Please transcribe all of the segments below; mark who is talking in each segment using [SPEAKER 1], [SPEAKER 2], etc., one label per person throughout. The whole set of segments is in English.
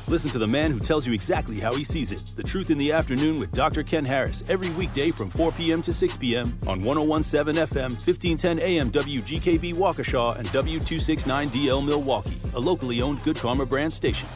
[SPEAKER 1] Listen to the man who tells you exactly how he sees it. The Truth in the Afternoon with Dr. Ken Harris every weekday from 4 p.m. to 6 p.m. on 101.7 FM, 1510 AM WGKB Waukesha and W269DL Milwaukee, a locally owned Good Karma brand station.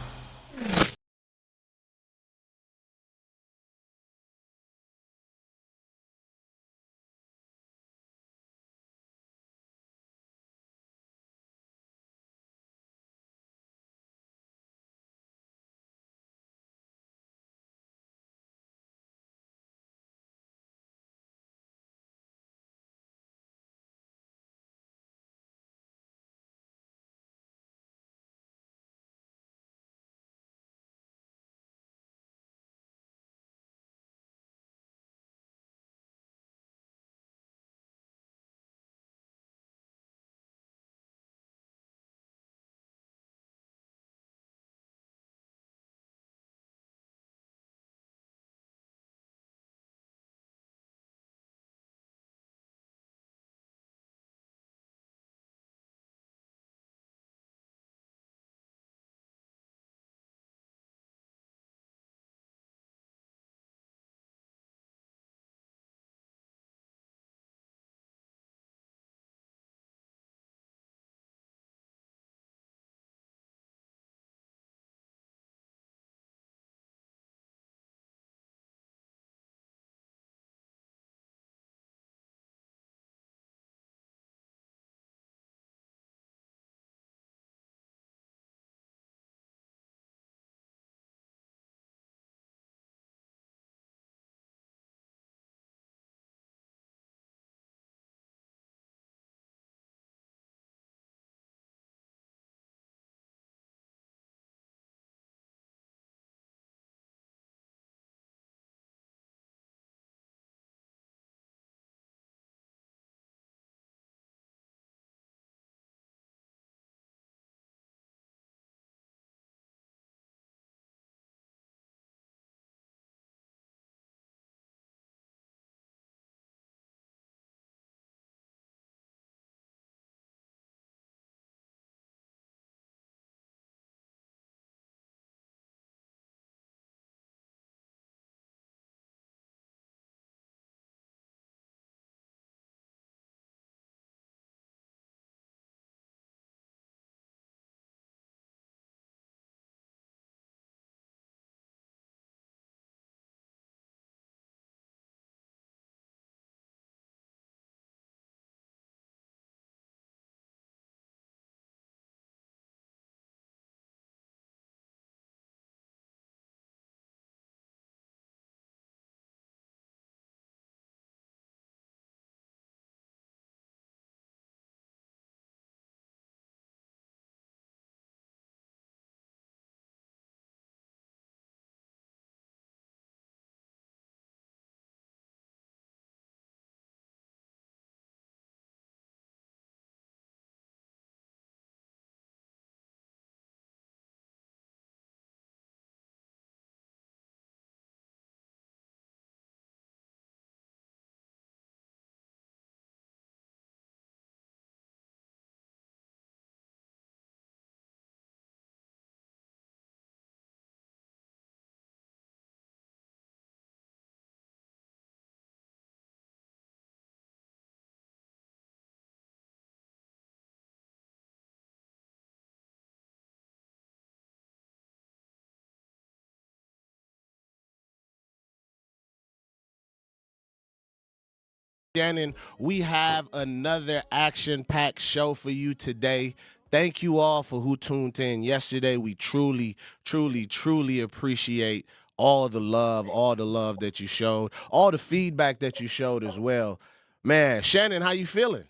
[SPEAKER 2] Shannon, we have another action-packed show for you today. Thank you all for who tuned in yesterday. We truly, truly, truly appreciate all the love that you showed, all the feedback that you showed as well. Man, Shannon, how you feeling?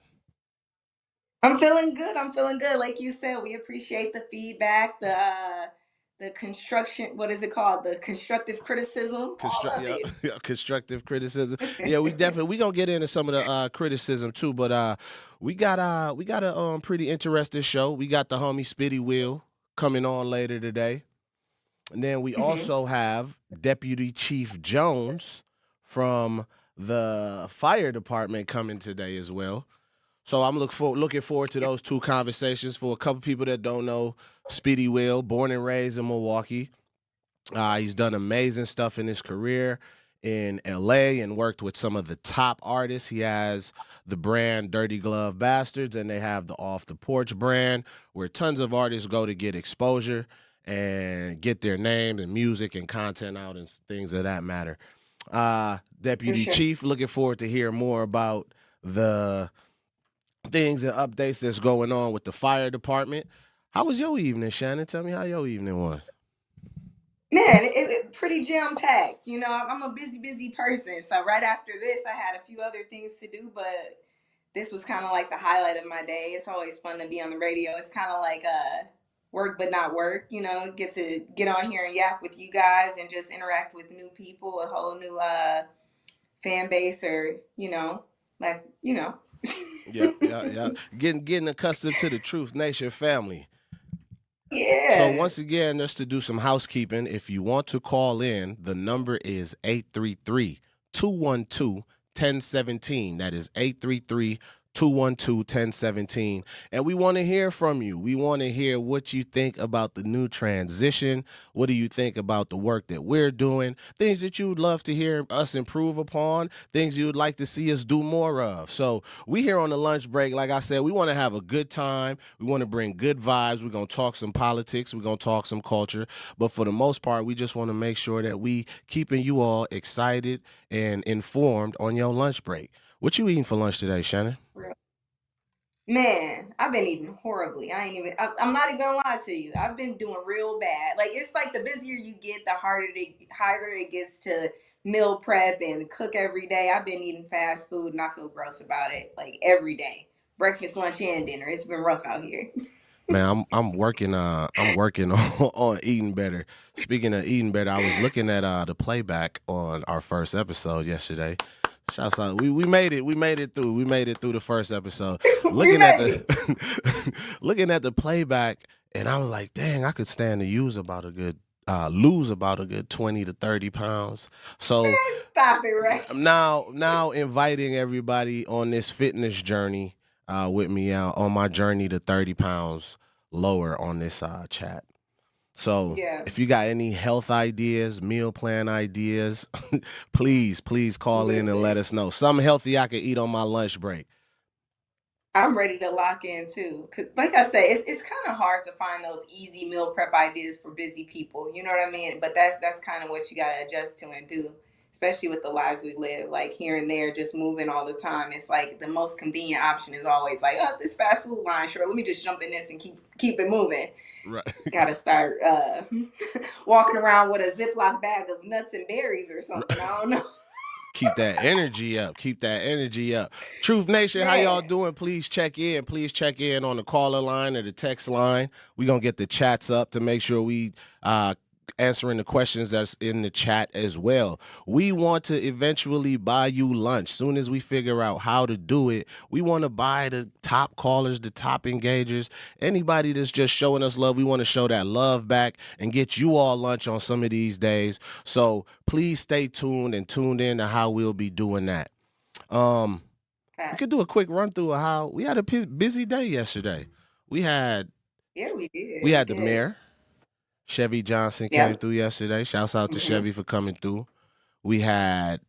[SPEAKER 3] I'm feeling good. I'm feeling good. Like you said, we appreciate the feedback, the construction. What is it called? The constructive criticism. All of it.
[SPEAKER 2] Yeah, constructive criticism. Yeah, we gonna get into some of the criticism too, but we got a pretty interesting show. We got the homie Spitty Wheel coming on later today. And then we also have Deputy Chief Jones from the fire department coming today as well. So I'm looking forward to those two conversations. For a couple people that don't know, Speedy Will, born and raised in Milwaukee. He's done amazing stuff in his career in LA and worked with some of the top artists. He has the brand Dirty Glove Bastards, and they have the Off the Porch brand, where tons of artists go to get exposure and get their names and music and content out and things of that matter. Deputy Chief, looking forward to hear more about the things and updates that's going on with the fire department. How was your evening, Shannon? Tell me how your evening was.
[SPEAKER 3] Man, it pretty jam-packed. You know, I'm a busy person. So right after this, I had a few other things to do, but this was kind of like the highlight of my day. It's always fun to be on the radio. It's kind of like work but not work, you know, get to get on here and yap with you guys and just interact with new people, a whole new fan base, or, you know, like, you know.
[SPEAKER 2] Yeah. Getting accustomed to the Truth Nation family.
[SPEAKER 3] Yeah.
[SPEAKER 2] So once again, just to do some housekeeping, if you want to call in, the number is 833-212-1017. That is 833-212-1017. And we want to hear from you. We want to hear what you think about the new transition. What do you think about the work that we're doing? Things that you'd love to hear us improve upon, things you'd like to see us do more of. So we here on the lunch break, like I said, we want to have a good time. We want to bring good vibes. We're going to talk some politics. We're going to talk some culture. But for the most part, we just want to make sure that we keeping you all excited and informed on your lunch break. What you eating for lunch today, Shannon?
[SPEAKER 3] Man, I've been eating horribly. I'm not even gonna lie to you. I've been doing real bad. Like, it's like the busier you get, the harder it gets to meal prep and cook every day. I've been eating fast food and I feel gross about it, like, every day. Breakfast, lunch, and dinner. It's been rough out here.
[SPEAKER 2] Man, I'm working on eating better. Speaking of eating better, I was looking at the playback on our first episode yesterday. Shouts out. We made it. We made it through. We made it through the first episode. Looking at the playback, and I was like, dang, I could stand to lose about a good 20 to 30 pounds. So
[SPEAKER 3] stop it, right?
[SPEAKER 2] Now inviting everybody on this fitness journey with me out on my journey to 30 pounds lower on this chat. So if you got any health ideas, meal plan ideas, please call in and let us know. Something healthy I can eat on my lunch break.
[SPEAKER 3] I'm ready to lock in too. Cause like I say, it's kind of hard to find those easy meal prep ideas for busy people. You know what I mean? But that's kind of what you got to adjust to and do, especially with the lives we live, like here and there, just moving all the time. It's like the most convenient option is always like, oh, this fast food line, sure, let me just jump in this and keep it moving.
[SPEAKER 2] Right.
[SPEAKER 3] Got to start walking around with a Ziploc bag of nuts and berries or something. I don't know.
[SPEAKER 2] Keep that energy up. Truth Nation, how y'all doing? Please check in. Please check in on the caller line or the text line. We're going to get the chats up to make sure we answering the questions that's in the chat as well. We want to eventually buy you lunch. Soon as we figure out how to do it, we want to buy the top callers, the top engagers, anybody that's just showing us love. We want to show that love back and get you all lunch on some of these days. So please stay tuned and tuned in to how we'll be doing that. We could do a quick run through of how we had a busy day yesterday. We did. We had the mayor. Chevy Johnson came through yesterday. Shouts out to Chevy for coming through. We had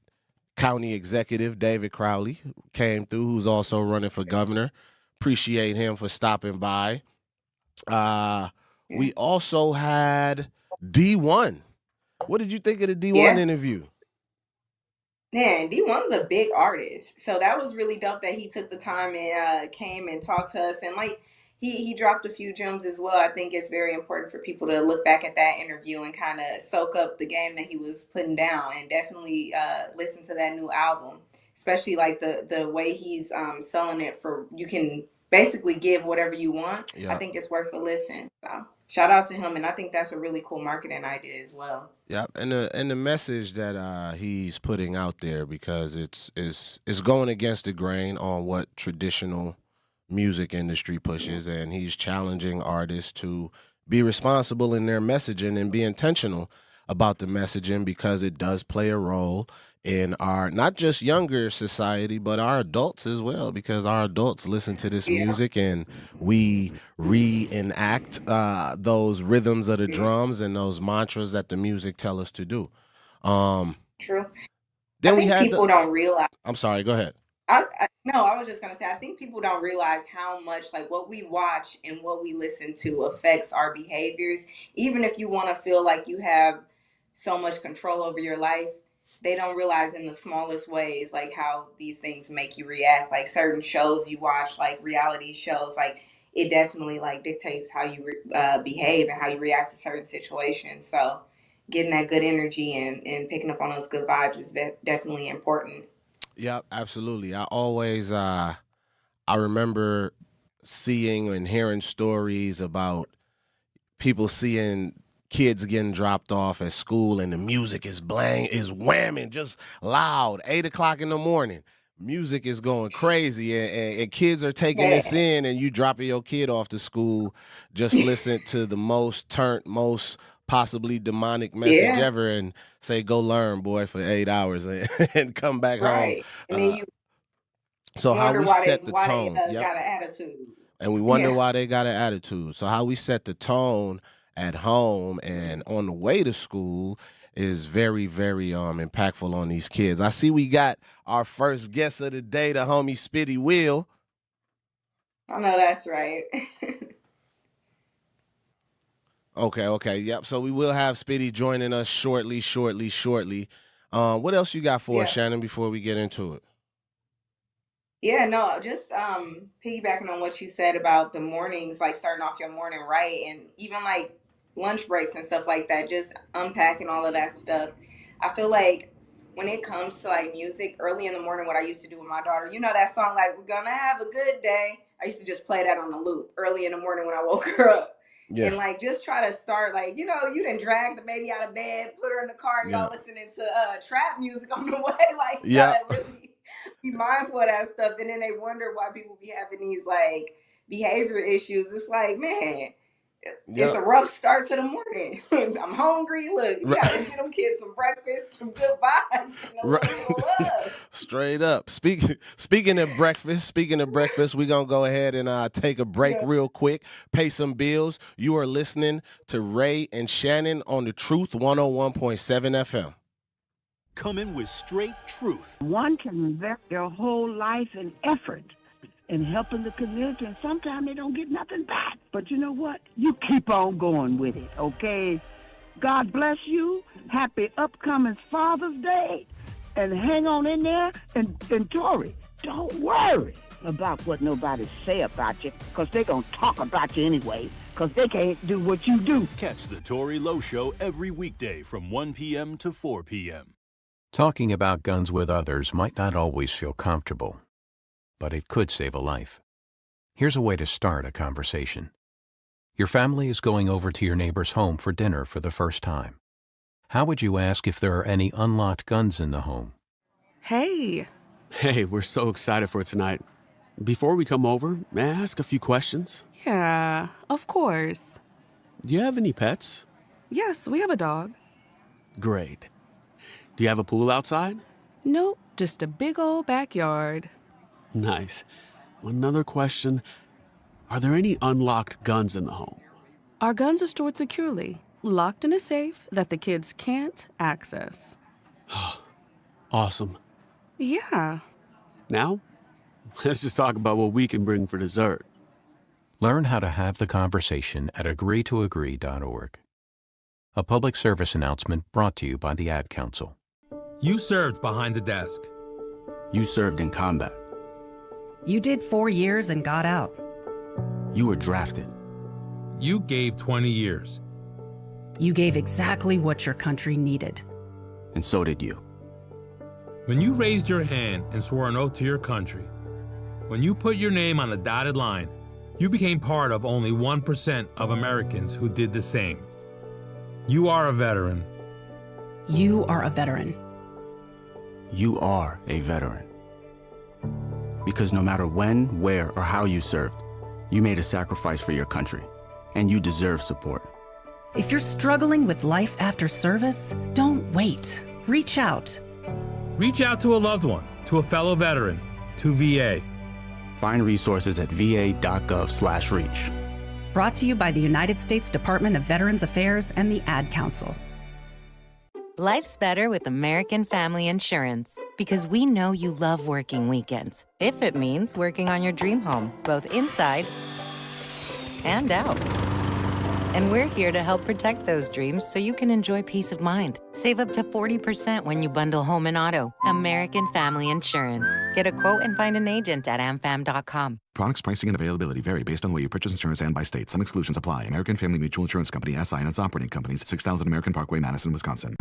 [SPEAKER 2] County Executive David Crowley came through, who's also running for governor. Appreciate him for stopping by. We also had D1. What did you think of the D1 interview?
[SPEAKER 3] Man, D1's a big artist. So that was really dope that he took the time and came and talked to us. And like, he dropped a few gems as well. I think it's very important for people to look back at that interview and kind of soak up the game that he was putting down, and definitely listen to that new album, especially like the way he's selling it. For you can basically give whatever you want. I think it's worth a listen. So shout out to him, and I think that's a really cool marketing idea as well.
[SPEAKER 2] Yeah, and the message that he's putting out there, because it's going against the grain on what traditional music industry pushes, and he's challenging artists to be responsible in their messaging and be intentional. about the messaging because it does play a role in our not just younger society, but our adults as well, because our adults listen to this music and we reenact those rhythms of the drums and those mantras that the music tell us to do.
[SPEAKER 3] True.
[SPEAKER 2] Then
[SPEAKER 3] I think people don't realize.
[SPEAKER 2] I'm sorry, go ahead.
[SPEAKER 3] No, I was just gonna say, I think people don't realize how much like what we watch and what we listen to affects our behaviors. Even if you want to feel like you have so much control over your life, they don't realize in the smallest ways like how these things make you react. Like certain shows you watch, like reality shows, like it definitely like dictates how you behave and how you react to certain situations. So getting that good energy and picking up on those good vibes is definitely important.
[SPEAKER 2] Yeah, absolutely. I remember seeing and hearing stories about people seeing kids getting dropped off at school and the music is whamming just loud, 8:00 in the morning. Music is going crazy and kids are taking this in, and you dropping your kid off to school, just listen to the most possibly demonic message ever and say, go learn, boy, for 8 hours and come back home.
[SPEAKER 3] And then you
[SPEAKER 2] so how we set the tone.
[SPEAKER 3] They got an attitude.
[SPEAKER 2] And we wonder why they got an attitude. So how we set the tone at home and on the way to school is very, very impactful on these kids. I see we got our first guest of the day, the homie Spitty Will.
[SPEAKER 3] I know that's right.
[SPEAKER 2] Okay. Yep. So we will have Spitty joining us shortly. What else you got for us, Shannon, before we get into it?
[SPEAKER 3] Yeah, no, just piggybacking on what you said about the mornings, like starting off your morning right, and even like lunch breaks and stuff like that, just unpacking all of that stuff. I feel like when it comes to like music, early in the morning, what I used to do with my daughter, you know that song, like, we're gonna have a good day. I used to just play that on the loop early in the morning when I woke her up. Yeah. And like just try to start like, you done drag the baby out of bed, put her in the car, and y'all listening to trap music on the way. Like you gotta really be mindful of that stuff. And then they wonder why people be having these like behavior issues. It's like, man, it's a rough start to the morning. I'm hungry. Look, you gotta get them kids some breakfast, some good vibes, and a little love.
[SPEAKER 2] Straight up. Speaking of breakfast, we're gonna go ahead and take a break real quick, pay some bills. You are listening to Ray and Shannon on the Truth 101.7 FM.
[SPEAKER 1] Coming with straight truth.
[SPEAKER 4] One can invest their whole life and effort in helping the community, and sometimes they don't get nothing back. But you know what? You keep on going with it, okay? God bless you. Happy upcoming Father's Day. And hang on in there. And Tori, don't worry about what nobody say about you, because they're going to talk about you anyway, because they can't do what you do.
[SPEAKER 1] Catch the Tori Lowe Show every weekday from 1 p.m. to 4 p.m.
[SPEAKER 5] Talking about guns with others might not always feel comfortable, but it could save a life. Here's a way to start a conversation. Your family is going over to your neighbor's home for dinner for the first time. How would you ask if there are any unlocked guns in the home?
[SPEAKER 6] Hey, we're so excited for tonight. Before we come over, may I ask a few questions?
[SPEAKER 7] Yeah, of course.
[SPEAKER 6] Do you have any pets?
[SPEAKER 7] Yes, we have a dog.
[SPEAKER 6] Great. Do you have a pool outside?
[SPEAKER 7] Nope, just a big old backyard.
[SPEAKER 6] Nice. Another question. Are there any unlocked guns in the home?
[SPEAKER 7] Our guns are stored securely, locked in a safe that the kids can't access.
[SPEAKER 6] Awesome.
[SPEAKER 7] Yeah.
[SPEAKER 6] Now, let's just talk about what we can bring for dessert.
[SPEAKER 5] Learn how to have the conversation at agreetoagree.org. A public service announcement brought to you by the Ad Council.
[SPEAKER 8] You served behind the desk.
[SPEAKER 9] You served in combat.
[SPEAKER 10] You did 4 years and got out.
[SPEAKER 9] You were drafted.
[SPEAKER 8] You gave 20 years.
[SPEAKER 10] You gave exactly what your country needed.
[SPEAKER 9] And so did you.
[SPEAKER 8] When you raised your hand and swore an oath to your country, when you put your name on a dotted line, you became part of only 1% of Americans who did the same. You are a veteran.
[SPEAKER 10] You are a veteran.
[SPEAKER 9] You are a veteran. Because no matter when, where, or how you served, you made a sacrifice for your country, and you deserve support.
[SPEAKER 10] If you're struggling with life after service, don't wait. Reach out.
[SPEAKER 8] Reach out to a loved one, to a fellow veteran, to VA.
[SPEAKER 9] Find resources at va.gov/reach.
[SPEAKER 10] Brought to you by the United States Department of Veterans Affairs and the Ad Council.
[SPEAKER 11] Life's better with American Family Insurance because we know you love working weekends, if it means working on your dream home, both inside and out. And we're here to help protect those dreams so you can enjoy peace of mind. Save up to 40% when you bundle home and auto. American Family Insurance. Get a quote and find an agent at amfam.com.
[SPEAKER 12] Products, pricing, and availability vary based on where you purchase insurance and by state. Some exclusions apply. American Family Mutual Insurance Company, SI, and its operating companies, 6000 American Parkway, Madison, Wisconsin.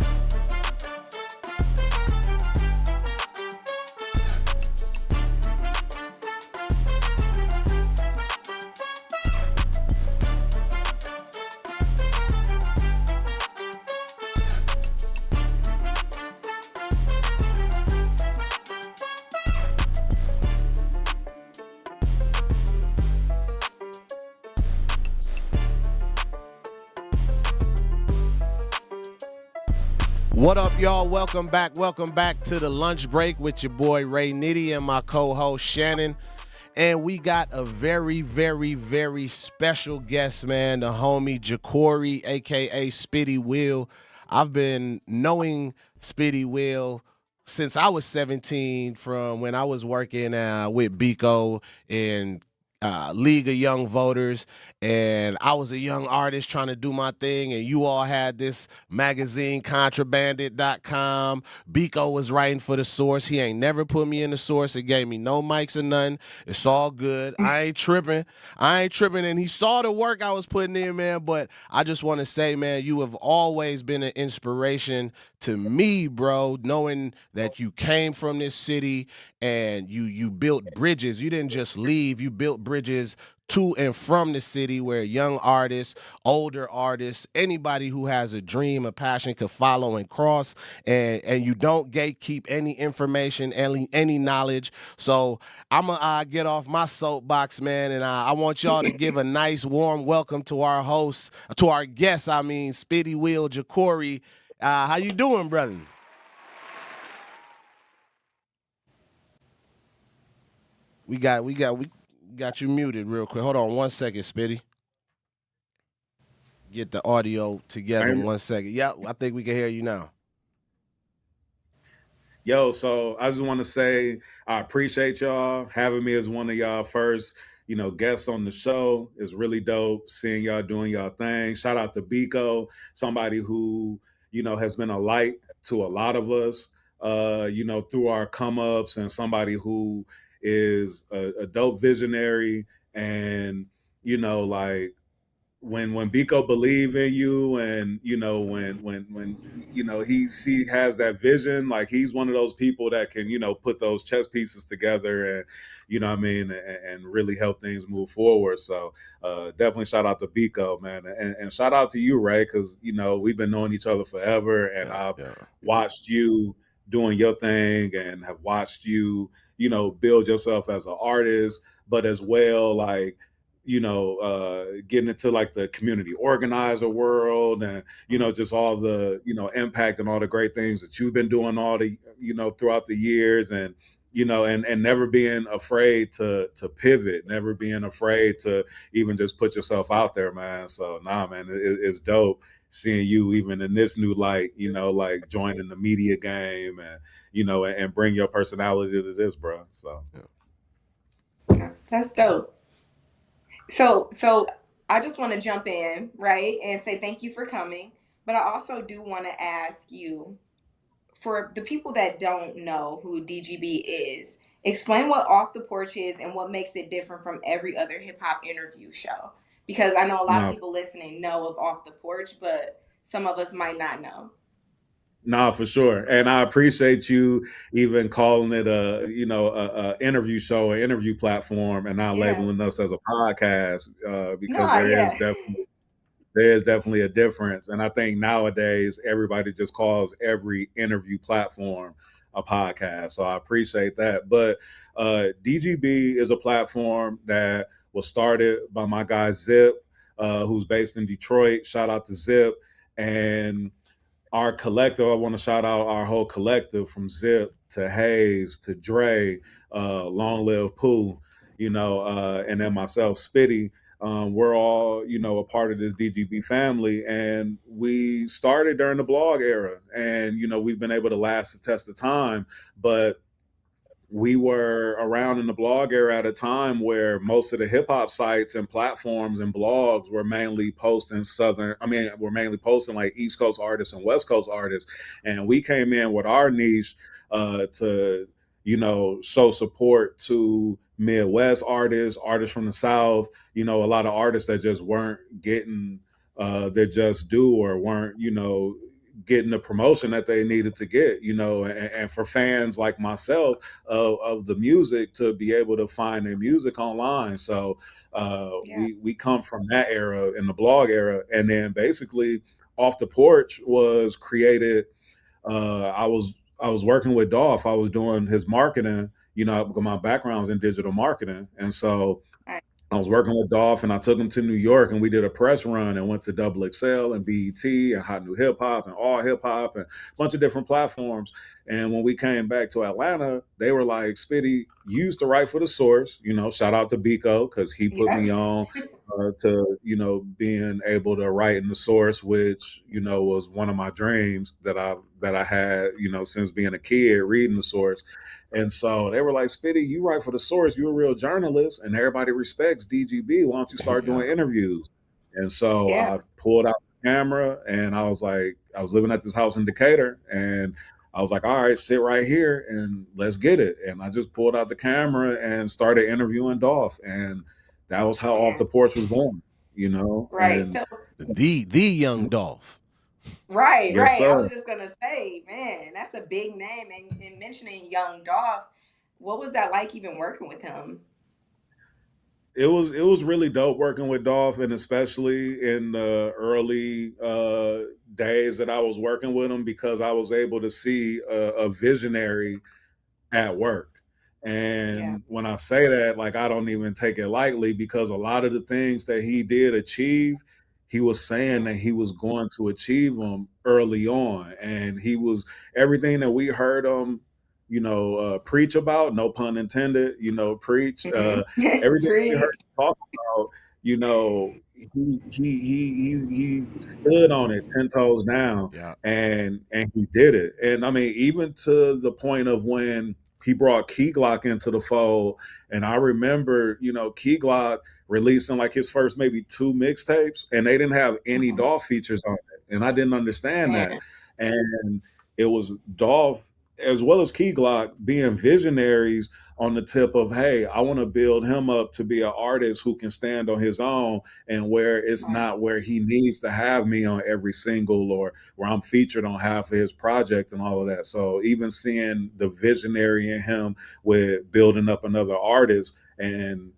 [SPEAKER 2] What up, y'all? Welcome back to the lunch break with your boy Ray Nitty and my co-host Shannon. And we got a very, very, very special guest, man, the homie Jacory, a.k.a. Spitty Will. I've been knowing Spitty Will since I was 17, from when I was working with Biko in League of Young Voters, and I was a young artist trying to do my thing, and you all had this magazine, contrabanded.com. Biko was writing for the Source. He ain't never put me in the Source. It gave me no mics or nothing. It's all good. I ain't tripping, and he saw the work I was putting in, man, but I just want to say, man, you have always been an inspiration to me, bro, knowing that you came from this city and you built bridges. You didn't just leave, you built bridges to and from the city where young artists, older artists, anybody who has a dream, a passion could follow and cross, and you don't gatekeep any information, any knowledge. So I'm going to get off my soapbox, man, and I want y'all to give a nice, warm welcome to our host, to our guest, Spitty Will Jacory. How you doing, brother? We got you muted real quick. Hold on 1 second, Spitty. Get the audio together in 1 second. Yep, I think we can hear you now.
[SPEAKER 13] Yo, so I just want to say I appreciate y'all having me as one of y'all first, guests on the show. It's really dope seeing y'all doing y'all thing. Shout out to Biko, somebody who, has been a light to a lot of us, through our come-ups, and somebody who is a dope visionary. And, when Biko believe in you, and when he has that vision, like he's one of those people that can put those chess pieces together, and and really help things move forward. So definitely shout out to Biko, man, and shout out to you, Ray, because we've been knowing each other forever, and I've watched you doing your thing, and have watched you build yourself as an artist, but as well, like getting into like the community organizer world, and just all the impact and all the great things that you've been doing all the throughout the years, and and never being afraid to pivot, never being afraid to even just put yourself out there, man. So man, it's dope seeing you even in this new light, like joining the media game, and and bring your personality to this, bro. So
[SPEAKER 3] that's dope. So I just want to jump in, right, and say thank you for coming. But I also do want to ask you, for the people that don't know who DGB is, explain what Off the Porch is and what makes it different from every other hip hop interview show. Because I know a lot of people listening know of Off the Porch, but some of us might not know.
[SPEAKER 13] No, for sure. And I appreciate you even calling it a interview show, an interview platform, and not labeling us as a podcast, because there is definitely a difference. And I think nowadays everybody just calls every interview platform a podcast. So I appreciate that. But DGB is a platform that was started by my guy Zech. who's based in Detroit. Shout out to Zip. And our collective, I want to shout out our whole collective from Zip to Hayes to Dre, Long Live Pooh, and then myself, Spitty. We're all, a part of this DGB family, and we started during the blog era, and we've been able to last the test of time. But we were around in the blog era at a time where most of the hip hop sites and platforms and blogs were mainly posting we're mainly posting like East Coast artists and West Coast artists. And we came in with our niche to, show support to Midwest artists from the South, a lot of artists that just weren't getting their just due or weren't, getting the promotion that they needed to get, and for fans like myself of the music to be able to find their music online. So we come from that era in the blog era. And then basically Off the Porch was created. I was working with Dolph. I was doing his marketing, because my background is in digital marketing. And so I was working with Dolph, and I took him to New York, and we did a press run and went to Double XL and BET and Hot New Hip Hop and All Hip Hop and a bunch of different platforms. And when we came back to Atlanta, they were like, Spitty, you used to write for The Source, shout out to Biko, because he put me on to, being able to write in The Source, which, was one of my dreams that I had, since being a kid, reading The Source. And so they were like, Spitty, you write for The Source, you're a real journalist, and everybody respects DGB. Why don't you start doing interviews? And so I pulled out the camera, and I was living at this house in Decatur, and I was like, all right, sit right here and let's get it. And I just pulled out the camera and started interviewing Dolph. And that was how Off the Porch was born,
[SPEAKER 3] Right.
[SPEAKER 13] And
[SPEAKER 3] So
[SPEAKER 2] the young Dolph.
[SPEAKER 3] Right.
[SPEAKER 13] Yes,
[SPEAKER 3] I was
[SPEAKER 13] sir.
[SPEAKER 3] just gonna say, man, that's a big name. And mentioning Young Dolph, what was that like even working with him?
[SPEAKER 13] It was really dope working with Dolph, and especially in the early days that I was working with him, because I was able to see a visionary at work. And when I say that, like, I don't even take it lightly, because a lot of the things that he did achieve, he was saying that he was going to achieve them early on. And he was everything that we heard him, preach about, no pun intended, preach, everything we heard him talk about, he stood on it 10 toes down. And he did it. And I mean, even to the point of when he brought Key Glock into the fold. And I remember, Key Glock releasing like his first maybe 2 mixtapes, and they didn't have any Dolph features on it. And I didn't understand that. And it was Dolph as well as Key Glock being visionaries on the tip of, hey, I want to build him up to be an artist who can stand on his own, and where it's not where he needs to have me on every single, or where I'm featured on half of his project and all of that. So even seeing the visionary in him with building up another artist, and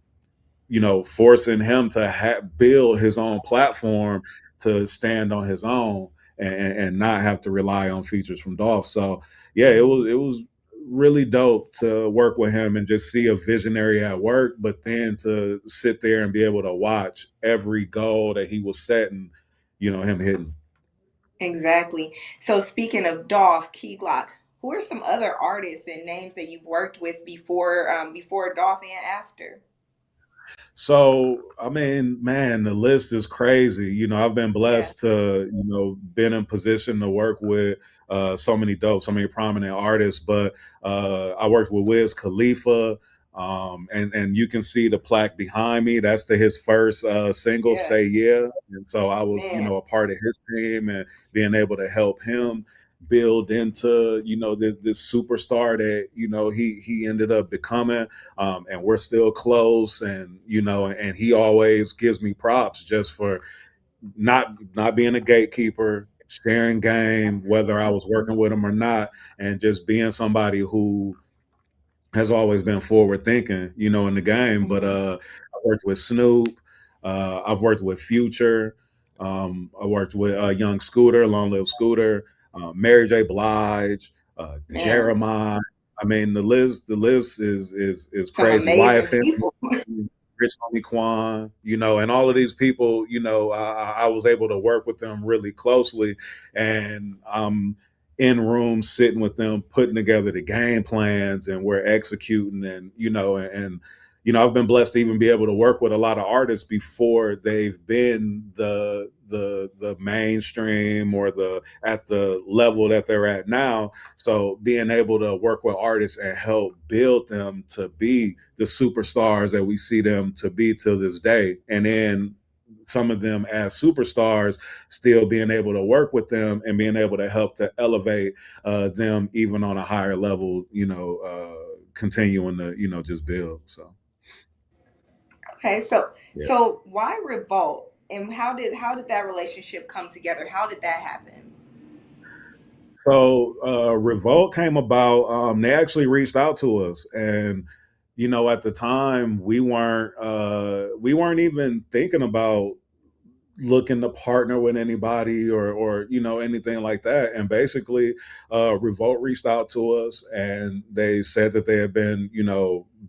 [SPEAKER 13] forcing him to build his own platform to stand on his own, and not have to rely on features from Dolph. So yeah, it was really dope to work with him and just see a visionary at work, but then to sit there and be able to watch every goal that he was setting, him hitting.
[SPEAKER 3] Exactly. So speaking of Dolph, Key Glock, who are some other artists and names that you've worked with before Dolph and after?
[SPEAKER 13] So, I mean, man, the list is crazy. I've been blessed to, been in position to work with so many prominent artists. But I worked with Wiz Khalifa, and you can see the plaque behind me. That's his first single, Say Yeah. And so I was, a part of his team, and being able to help him build into this superstar that he ended up becoming, and we're still close, and and he always gives me props just for not being a gatekeeper, sharing game, whether I was working with him or not, and just being somebody who has always been forward thinking, in the game. But I worked with Snoop, I've worked with Future, I worked with Young Scooter, Long Live Scooter, Mary J. Blige, Jeremiah. I mean, the list is
[SPEAKER 3] Some
[SPEAKER 13] crazy.
[SPEAKER 3] amazing people.
[SPEAKER 13] Rich Homie Quan, and all of these people, I was able to work with them really closely, and I'm in rooms sitting with them, putting together the game plans, and we're executing, and I've been blessed to even be able to work with a lot of artists before they've been the mainstream or at the level that they're at now. So being able to work with artists and help build them to be the superstars that we see them to be till this day, and then some of them as superstars, still being able to work with them and being able to help to elevate them even on a higher level, continuing to, just build. So.
[SPEAKER 3] Okay, so why Revolt, and how did that relationship come together? How did that happen?
[SPEAKER 13] So Revolt came about. They actually reached out to us, and at the time we weren't even thinking about looking to partner with anybody or anything like that. And basically Revolt reached out to us, and they said that they had been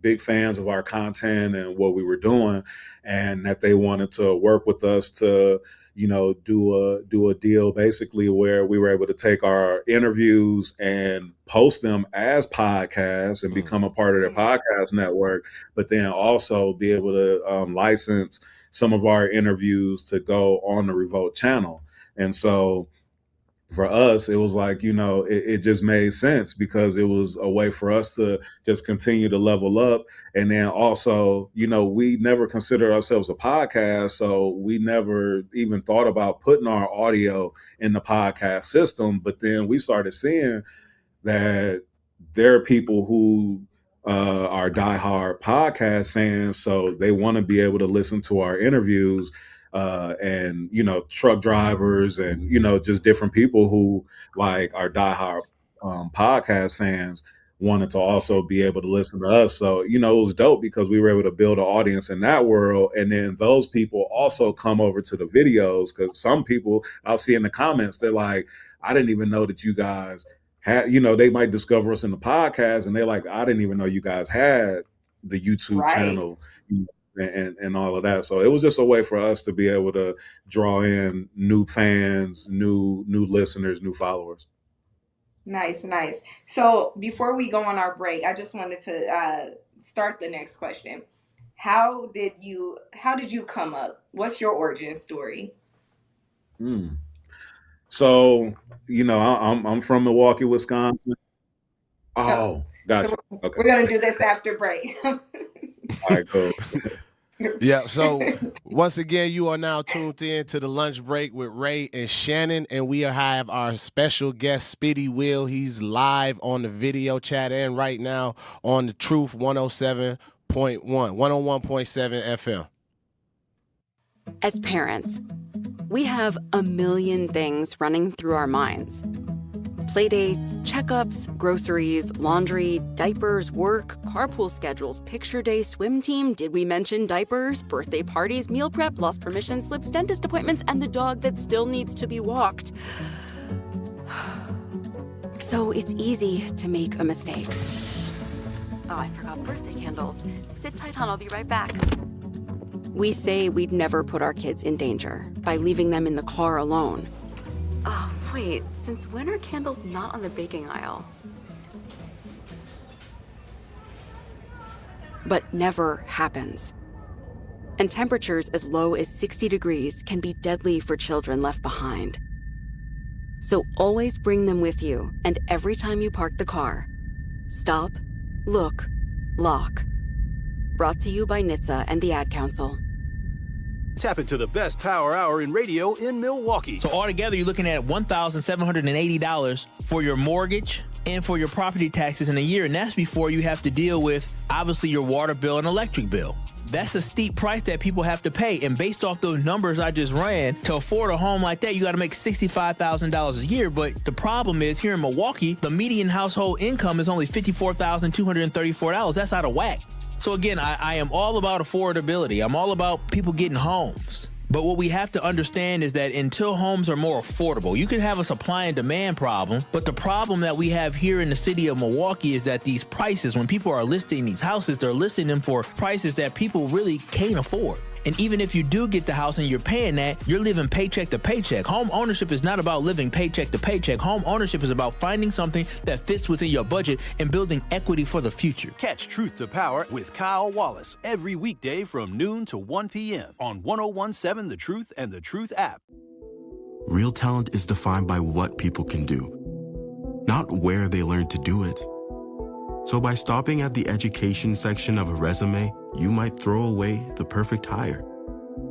[SPEAKER 13] big fans of our content and what we were doing, and that they wanted to work with us to do a deal basically where we were able to take our interviews and post them as podcasts and become a part of their podcast network, but then also be able to license some of our interviews to go on the Revolt channel. And so for us, it was like, it just made sense because it was a way for us to just continue to level up. And then also, we never considered ourselves a podcast, so we never even thought about putting our audio in the podcast system. But then we started seeing that there are people who are diehard podcast fans, so they want to be able to listen to our interviews, and truck drivers and just different people who like are diehard podcast fans wanted to also be able to listen to us. So it was dope because we were able to build an audience in that world, and then those people also come over to the videos, because some people I'll see in the comments, they're like, I didn't even know that you guys had, they might discover us in the podcast, and they're like, I didn't even know you guys had the YouTube channel and all of that. So it was just a way for us to be able to draw in new fans, new listeners, new followers.
[SPEAKER 3] Nice. So before we go on our break, I just wanted to start the next question. How did you come up? What's your origin story?
[SPEAKER 13] So, I'm from Milwaukee, Wisconsin. Oh, gotcha. Okay.
[SPEAKER 3] We're going to do this after break.
[SPEAKER 13] All right, cool.
[SPEAKER 2] Yeah, so once again, you are now tuned in to the lunch break with Ray and Shannon, and we have our special guest, Speedy Will. He's live on the video chat and right now on the Truth 107.7 FM.
[SPEAKER 14] As parents, we have a million things running through our minds. Playdates, checkups, groceries, laundry, diapers, work, carpool schedules, picture day, swim team, did we mention diapers, birthday parties, meal prep, lost permission slips, dentist appointments, and the dog that still needs to be walked. So it's easy to make a mistake. Oh, I forgot birthday candles. Sit tight, hon, I'll be right back. We say we'd never put our kids in danger by leaving them in the car alone. Oh, wait, since when are candles not on the baking aisle? But never happens. And temperatures as low as 60 degrees can be deadly for children left behind. So always bring them with you, and every time you park the car, stop, look, lock. Brought to you by NHTSA and the Ad Council.
[SPEAKER 1] Tap into the best power hour in radio in Milwaukee.
[SPEAKER 15] So altogether, you're looking at $1,780 for your mortgage and for your property taxes in a year. And that's before you have to deal with, obviously, your water bill and electric bill. That's a steep price that people have to pay. And based off those numbers I just ran, to afford a home like that, you got to make $65,000 a year. But the problem is, here in Milwaukee, the median household income is only $54,234. That's out of whack. So again, I am all about affordability. I'm all about people getting homes. But what we have to understand is that until homes are more affordable, you can have a supply and demand problem, but the problem that we have here in the city of Milwaukee is that these prices, when people are listing these houses, they're listing them for prices that people really can't afford. And even if you do get the house and you're paying that, you're living paycheck to paycheck. Home ownership is not about living paycheck to paycheck. Home ownership is about finding something that fits within your budget and building equity for the future.
[SPEAKER 1] Catch Truth to Power with Kyle Wallace every weekday from noon to 1 p.m. on 1017 The Truth and The Truth app.
[SPEAKER 9] Real talent is defined by what people can do, not where they learn to do it. So by stopping at the education section of a resume, you might throw away the perfect hire.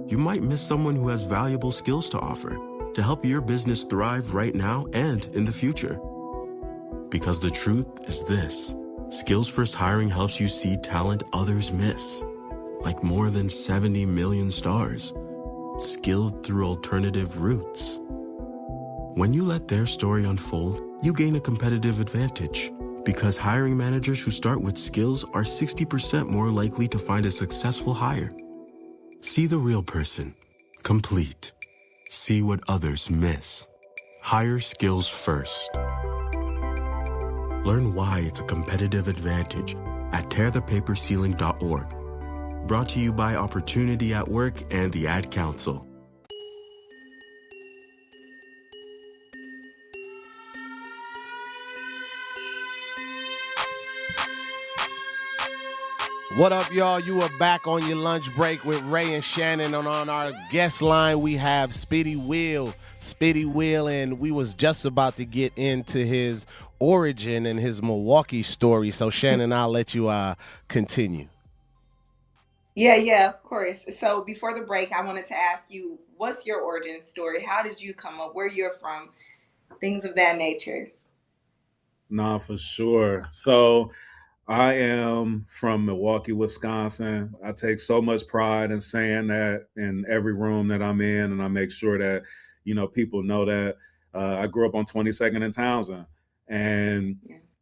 [SPEAKER 9] You might miss someone who has valuable skills to offer to help your business thrive right now and in the future. Because the truth is this: Skills First Hiring helps you see talent others miss, like more than 70 million stars, skilled through alternative routes. When you let their story unfold, you gain a competitive advantage, because hiring managers who start with skills are 60% more likely to find a successful hire. See the real person, complete. See what others miss. Hire skills first. Learn why it's a competitive advantage at tearthepaperceiling.org. Brought to you by Opportunity at Work and the Ad Council.
[SPEAKER 2] What up, y'all? You are back on your lunch break with Ray and Shannon. And on our guest line, we have Spitty Will, and we was just about to get into his origin and his Milwaukee story. So, Shannon, I'll let you continue.
[SPEAKER 3] Yeah, of course. So before the break, I wanted to ask you, what's your origin story? How did you come up? Where you're from? Things of that nature.
[SPEAKER 13] Nah, for sure. So I am from Milwaukee, Wisconsin. I take so much pride in saying that in every room that I'm in, and I make sure that, people know that. I grew up on 22nd and Townsend, and,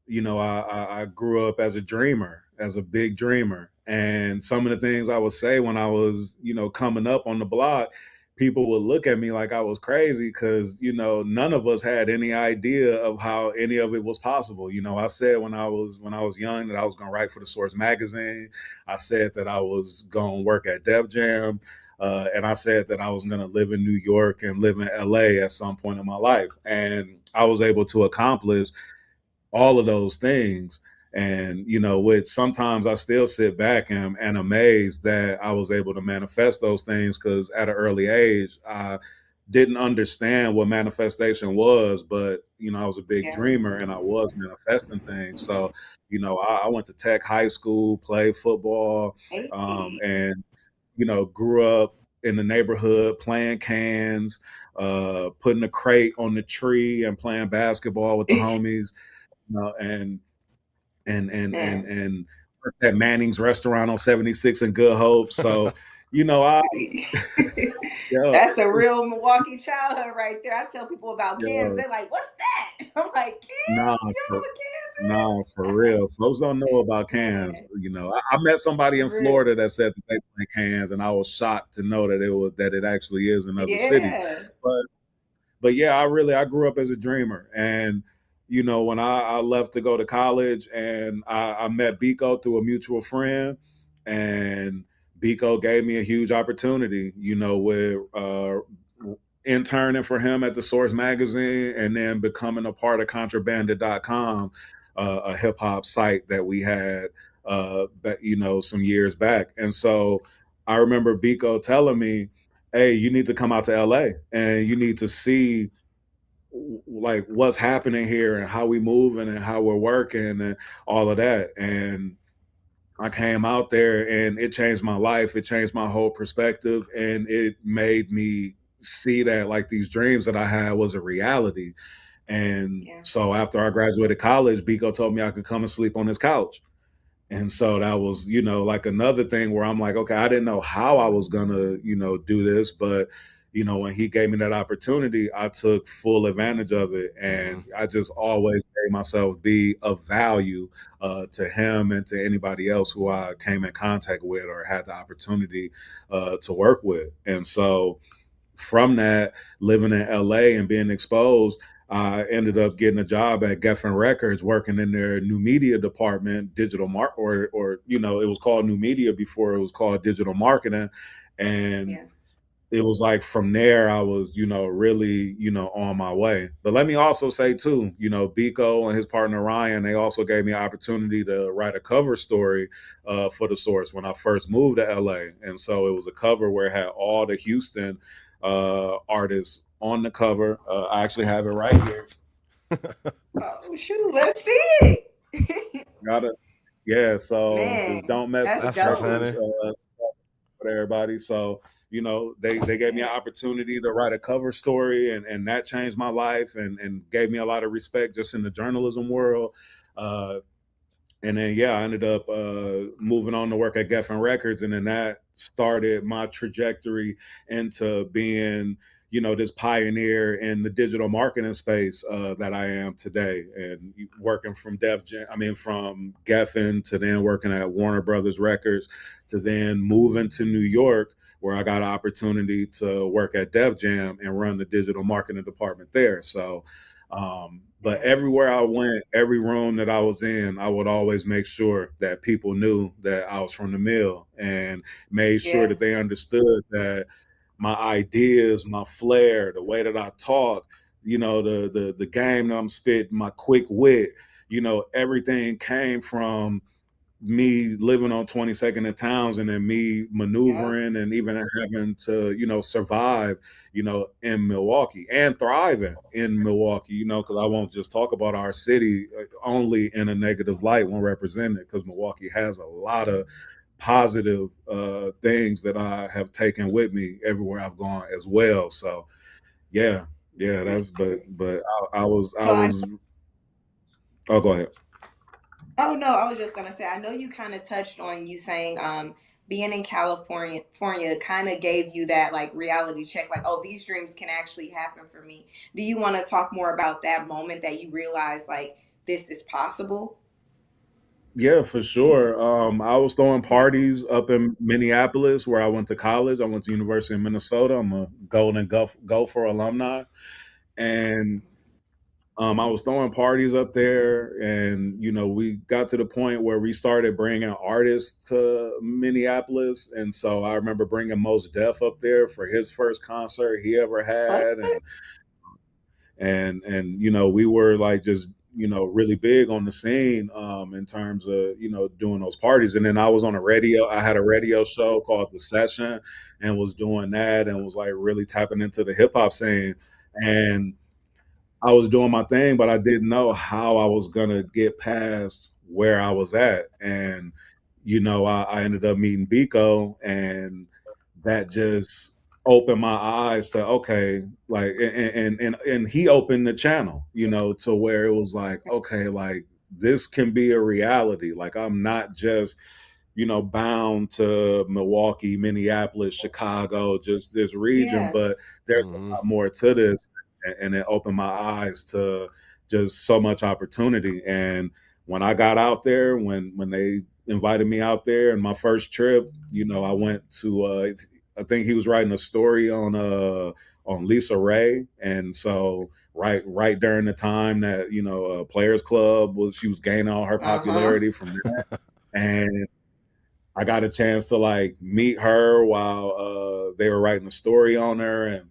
[SPEAKER 13] I grew up as a dreamer, as a big dreamer. And some of the things I would say when I was, coming up on the block, people would look at me like I was crazy because, none of us had any idea of how any of it was possible. I said when I was young that I was going to write for the Source magazine. I said that I was going to work at Def Jam. And I said that I was going to live in New York and live in LA at some point in my life. And I was able to accomplish all of those things. And, which sometimes I still sit back and amazed that I was able to manifest those things, because at an early age, I didn't understand what manifestation was, but, I was a big dreamer and I was manifesting things. So, I went to Tech High School, played football, and, grew up in the neighborhood playing cans, putting a crate on the tree and playing basketball with the homies, and worked at Manning's restaurant on 76 and Good Hope. So, I
[SPEAKER 3] That's a real Milwaukee childhood right there. I tell people about cans. They're like, what's that? I'm like, cans? You know what cans is?
[SPEAKER 13] No, for real. Folks don't know about cans. I met somebody in Florida that said that they play cans, and I was shocked to know that it actually is in other cities. But yeah, I grew up as a dreamer. And when I left to go to college, and I met Biko through a mutual friend, and Biko gave me a huge opportunity, with interning for him at the Source magazine, and then becoming a part of Contrabanded.com, a hip hop site that we had, some years back. And so I remember Biko telling me, hey, you need to come out to LA and you need to see like what's happening here and how we moving and how we're working and all of that. And I came out there and it changed my life. It changed my whole perspective, and it made me see that like these dreams that I had was a reality. And so after I graduated college, Biko told me I could come and sleep on his couch. And so that was, like another thing where I'm like, okay, I didn't know how I was gonna, do this, but when he gave me that opportunity, I took full advantage of it. And I just always made myself be of value to him and to anybody else who I came in contact with or had the opportunity to work with. And so from that, living in LA and being exposed, I ended up getting a job at Geffen Records, working in their new media department, or it was called new media before it was called digital marketing. And it was like from there I was, really, on my way. But let me also say too, Biko and his partner Ryan, they also gave me an opportunity to write a cover story for The Source when I first moved to LA. And so it was a cover where it had all the Houston artists on the cover. I actually have it right here.
[SPEAKER 3] Oh shoot, let's see it.
[SPEAKER 13] Got it. Yeah, so
[SPEAKER 3] Man,
[SPEAKER 13] it's Don't Mess with
[SPEAKER 3] that's
[SPEAKER 13] Treasures
[SPEAKER 3] dope.
[SPEAKER 13] for everybody. So, they gave me an opportunity to write a cover story, and that changed my life and gave me a lot of respect just in the journalism world. And then, I ended up moving on to work at Geffen Records, and then that started my trajectory into being, this pioneer in the digital marketing space that I am today, and working from from Geffen to then working at Warner Brothers Records to then moving to New York, where I got an opportunity to work at Def Jam and run the digital marketing department there. So, but everywhere I went, every room that I was in, I would always make sure that people knew that I was from the mill and made sure that they understood that my ideas, my flair, the way that I talk, the game that I'm spitting, my quick wit, everything came from me living on 22nd and Townsend and me maneuvering and even having to, survive, in Milwaukee and thriving in Milwaukee, because I won't just talk about our city only in a negative light when representing it, because Milwaukee has a lot of positive things that I have taken with me everywhere I've gone as well. So that's but I was oh, go ahead.
[SPEAKER 3] Oh no, I was just gonna say, I know you kind of touched on you saying being in California kind of gave you that like reality check, like, oh, these dreams can actually happen for me. Do you want to talk more about that moment that you realized like this is possible?
[SPEAKER 13] Yeah, for sure. I was throwing parties up in Minneapolis where I went to college. I went to University of Minnesota. I'm a Golden Gopher alumni. And I was throwing parties up there, and we got to the point where we started bringing artists to Minneapolis, and so I remember bringing Mos Def up there for his first concert he ever had, and we were like just really big on the scene in terms of doing those parties. And then I was on a radio. I had a radio show called The Session, and was doing that, and was like really tapping into the hip hop scene, and I was doing my thing, but I didn't know how I was gonna get past where I was at. And, I ended up meeting Biko, and that just opened my eyes to, okay, like, and he opened the channel, to where it was like, okay, like this can be a reality. Like I'm not just bound to Milwaukee, Minneapolis, Chicago, just this region, but there's a lot more to this. And it opened my eyes to just so much opportunity. And when I got out there, when they invited me out there, and my first trip, I went to, I think he was writing a story on Lisa Ray. And so right during the time that, Players Club she was gaining all her popularity from that. And I got a chance to like meet her while they were writing a story on her, and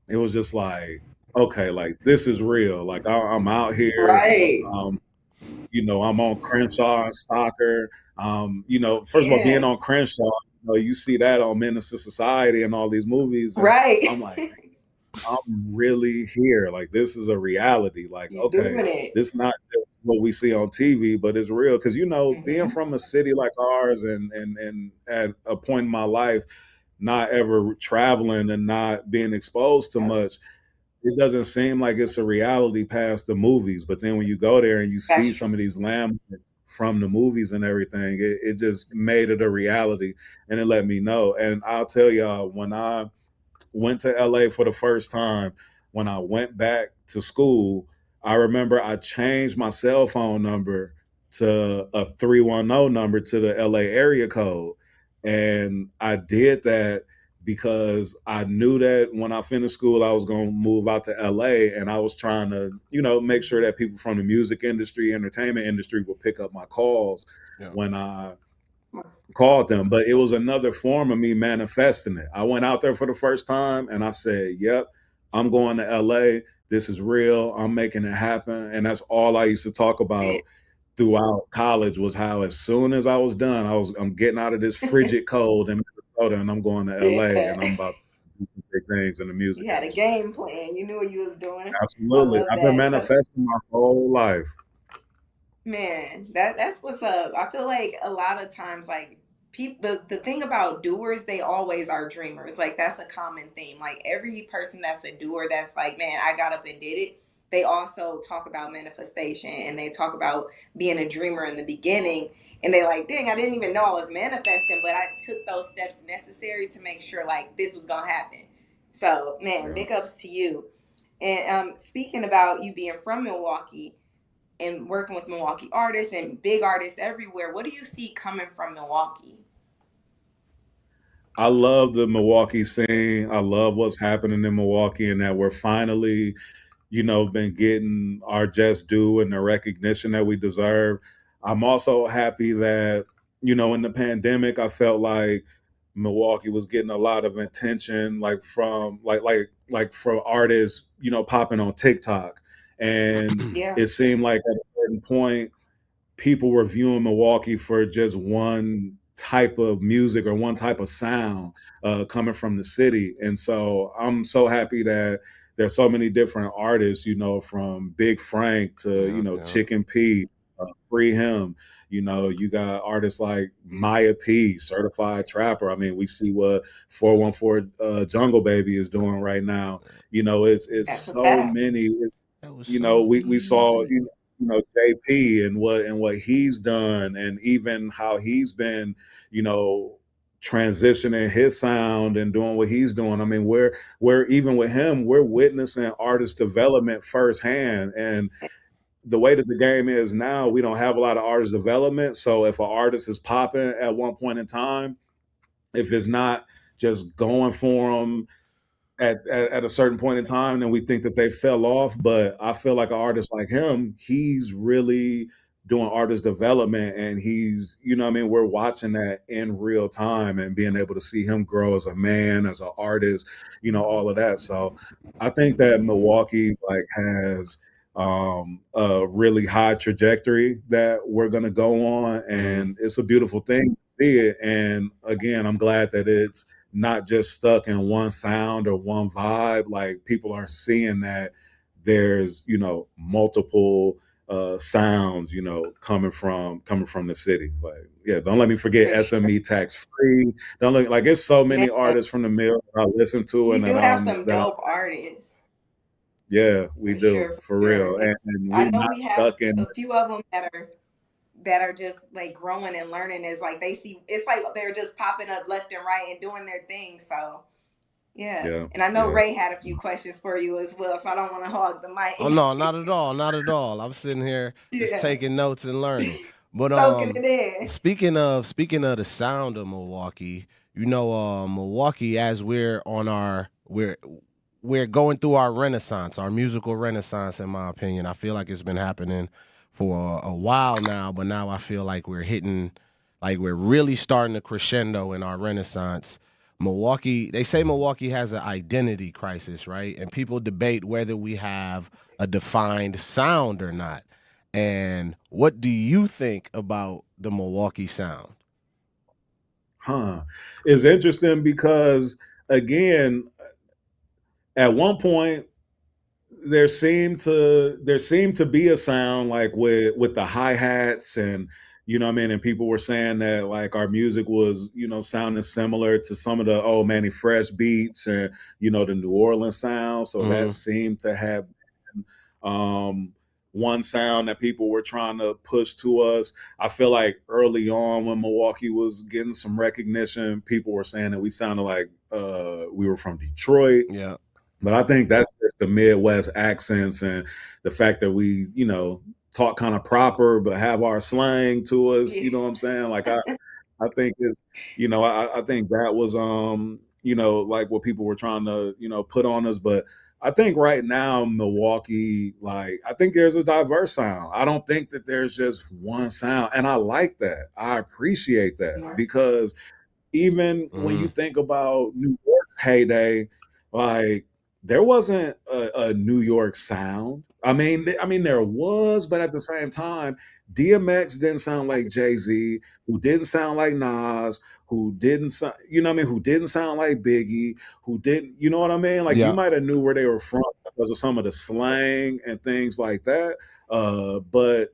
[SPEAKER 13] it was just like, okay, like this is real. Like I'm out here,
[SPEAKER 3] Right.
[SPEAKER 13] I'm on Crenshaw and Stalker. First of all, being on Crenshaw, you see that on Menace to Society and all these movies, and
[SPEAKER 3] Right.
[SPEAKER 13] I'm like, I'm really here. Like this is a reality. Like,
[SPEAKER 3] You're doing
[SPEAKER 13] okay,
[SPEAKER 3] it.
[SPEAKER 13] this not just what we see on TV, but it's real. Because being from a city like ours, and at a point in my life, not ever traveling and not being exposed to much, it doesn't seem like it's a reality past the movies. But then when you go there and you see some of these landmarks from the movies and everything, it just made it a reality, and it let me know. And I'll tell y'all, when I went to LA for the first time, when I went back to school, I remember I changed my cell phone number to a 310 number to the LA area code. And I did that because I knew that when I finished school, I was going to move out to LA, and I was trying to, make sure that people from the music industry, entertainment industry would pick up my calls when I called them. But it was another form of me manifesting it. I went out there for the first time and I said, yep, I'm going to LA. This is real. I'm making it happen. And that's all I used to talk about throughout college, was how as soon as I was done, I'm getting out of this frigid cold in Minnesota and I'm going to LA, and I'm about to do some big things in the music
[SPEAKER 3] You had a
[SPEAKER 13] industry.
[SPEAKER 3] game plan. You knew what you was doing. I
[SPEAKER 13] Absolutely.
[SPEAKER 3] love
[SPEAKER 13] I've been
[SPEAKER 3] that. So,
[SPEAKER 13] manifesting my whole life.
[SPEAKER 3] man, that's what's up. I feel like a lot of times, like people, the thing about doers, they always are dreamers. Like that's a common theme. Like every person that's a doer, that's like, man, I got up and did it. They also talk about manifestation, and they talk about being a dreamer in the beginning. And they like, dang, I didn't even know I was manifesting, but I took those steps necessary to make sure like this was gonna happen. So, man, big ups to you. And speaking about you being from Milwaukee and working with Milwaukee artists and big artists everywhere, what do you see coming from Milwaukee?
[SPEAKER 13] I love the Milwaukee scene. I love what's happening in Milwaukee, and that we're finally, been getting our just due and the recognition that we deserve. I'm also happy that, in the pandemic, I felt like Milwaukee was getting a lot of attention, like from from artists, popping on TikTok. And
[SPEAKER 3] Yeah.
[SPEAKER 13] it seemed like at a certain point, people were viewing Milwaukee for just one type of music or one type of sound coming from the city. And so I'm so happy that there's so many different artists, from Big Frank to, Chicken P, Free Him. You got artists like Maya P, Certified Trapper. I mean, we see what 414 Jungle Baby is doing right now. It's
[SPEAKER 3] That's a
[SPEAKER 13] so
[SPEAKER 3] fact.
[SPEAKER 13] many.
[SPEAKER 2] That was so
[SPEAKER 13] We saw,
[SPEAKER 2] easy.
[SPEAKER 13] JP and what he's done, and even how he's been, you know, transitioning his sound and doing what he's doing. I mean, we're even with him, we're witnessing artist development firsthand. And the way that the game is now, we don't have a lot of artist development. So if an artist is popping at one point in time, if it's not just going for them at a certain point in time, then we think that they fell off. But I feel like an artist like him, he's really doing artist development, and he's, what I mean, we're watching that in real time and being able to see him grow as a man, as an artist, all of that. So I think that Milwaukee like has a really high trajectory that we're going to go on, and it's a beautiful thing to see it. And again, I'm glad that it's not just stuck in one sound or one vibe. Like, people are seeing that there's, multiple sounds, coming from the city. Like, yeah, don't let me forget
[SPEAKER 3] For sure.
[SPEAKER 13] SME Tax Free. Don't look like it's so many
[SPEAKER 3] Man,
[SPEAKER 13] artists from the mill that I listen to,
[SPEAKER 3] you
[SPEAKER 13] and
[SPEAKER 3] do have some dope artists.
[SPEAKER 13] yeah, we
[SPEAKER 3] For
[SPEAKER 13] do,
[SPEAKER 3] sure,
[SPEAKER 13] for
[SPEAKER 3] for
[SPEAKER 13] real.
[SPEAKER 3] sure.
[SPEAKER 13] And
[SPEAKER 3] I
[SPEAKER 13] we
[SPEAKER 3] know
[SPEAKER 13] not
[SPEAKER 3] we have
[SPEAKER 13] stuck in.
[SPEAKER 3] a few of them that are just like growing and learning. Is like they see it's like they're just popping up left and right and doing their thing. So yeah,
[SPEAKER 13] Yeah,
[SPEAKER 3] and I know
[SPEAKER 13] yeah.
[SPEAKER 3] Ray had a few questions for you as well. So I don't want to hog the
[SPEAKER 2] Oh
[SPEAKER 3] mic.
[SPEAKER 2] no, not at all, not at all. I'm sitting here just
[SPEAKER 3] Yeah,
[SPEAKER 2] taking notes and learning. But
[SPEAKER 3] soaking it in.
[SPEAKER 2] speaking of the sound of Milwaukee, Milwaukee, as we're going through our renaissance, our musical renaissance, in my opinion. I feel like it's been happening for a while now, but now I feel like we're really starting to crescendo in our renaissance. Milwaukee, they say Milwaukee has an identity crisis, right? And people debate whether we have a defined sound or not. And what do you think about the Milwaukee sound?
[SPEAKER 13] It's interesting because, again, at one point there seemed to be a sound like with the hi-hats, and what I mean, and people were saying that like our music was, sounding similar to some of the old Manny Fresh beats, and the New Orleans sound. So that
[SPEAKER 2] Mm-hmm.
[SPEAKER 13] seemed to have, um one sound that people were trying to push to us. I feel like early on when Milwaukee was getting some recognition, people were saying that we sounded like we were from Detroit.
[SPEAKER 2] Yeah.
[SPEAKER 13] But I think that's just the Midwest accents and the fact that we, talk kind of proper but have our slang to us. You know what I'm saying? Like I think it's, I think that was like what people were trying to, put on us. But I think right now Milwaukee, like I think there's a diverse sound. I don't think that there's just one sound. And I like that. I appreciate that because even when you think about New York's heyday, like there wasn't a New York sound. I mean, there was, but at the same time, DMX didn't sound like Jay-Z, who didn't sound like Nas, who didn't sound, who didn't sound like Biggie, who didn't, you know what I mean? Like you might have knew where they were from because of some of the slang and things like that. But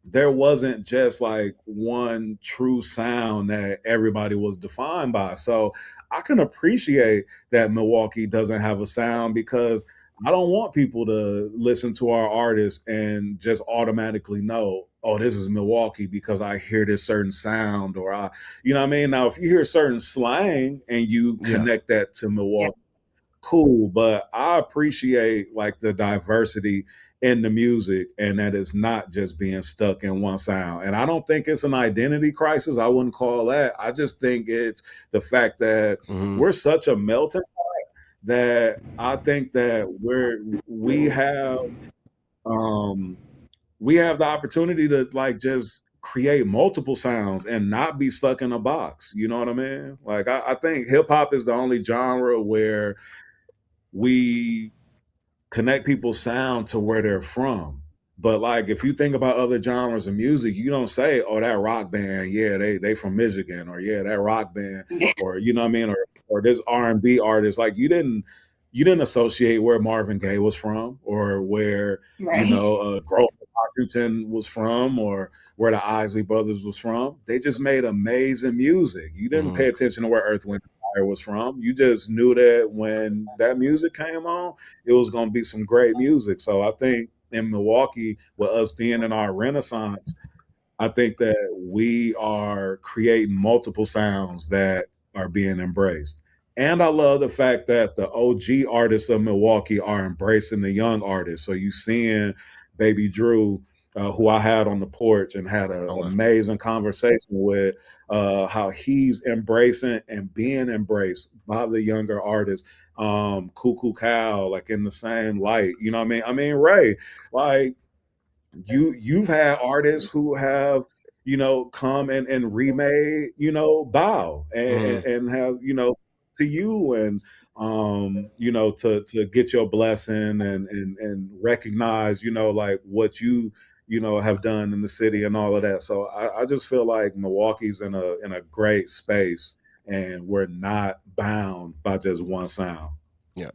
[SPEAKER 13] there wasn't just like one true sound that everybody was defined by. So I can appreciate that Milwaukee doesn't have a sound because I don't want people to listen to our artists and just automatically know, oh, this is Milwaukee because I hear this certain sound or you know what I mean? Now, if you hear certain slang and you connect that to Milwaukee, cool. But I appreciate like the diversity in the music and that it's not just being stuck in one sound. And I don't think it's an identity crisis. I wouldn't call that. I just think it's the fact that we're such a melting pot that I think that we have the opportunity to like just create multiple sounds and not be stuck in a box. You know what I mean? Like I think hip hop is the only genre where we connect people's sound to where they're from. But like if you think about other genres of music, you don't say, oh, that rock band, yeah, they from Michigan, or yeah, that rock band, or you know what I mean, or this R&B artist. Like you didn't associate where Marvin Gaye was from or where Grover Washington was from or where the Isley Brothers was from. They just made amazing music. You didn't pay attention to where Earth, Wind & Fire was from. You just knew that when that music came on, it was going to be some great music. So I think in Milwaukee, with us being in our renaissance, I think that we are creating multiple sounds that are being embraced. And I love the fact that the OG artists of Milwaukee are embracing the young artists. So you seeing Baby Drew, who I had on the porch and had an amazing conversation with, how he's embracing and being embraced by the younger artists. Cuckoo Cow, like in the same light, you know what I mean? I mean, Ray, like you've had artists who have, come and remade, Bow and have, to you and to get your blessing and recognize like what you have done in the city and all of that. So I just feel like Milwaukee's in a great space and we're not bound by just one sound.
[SPEAKER 2] Yeah.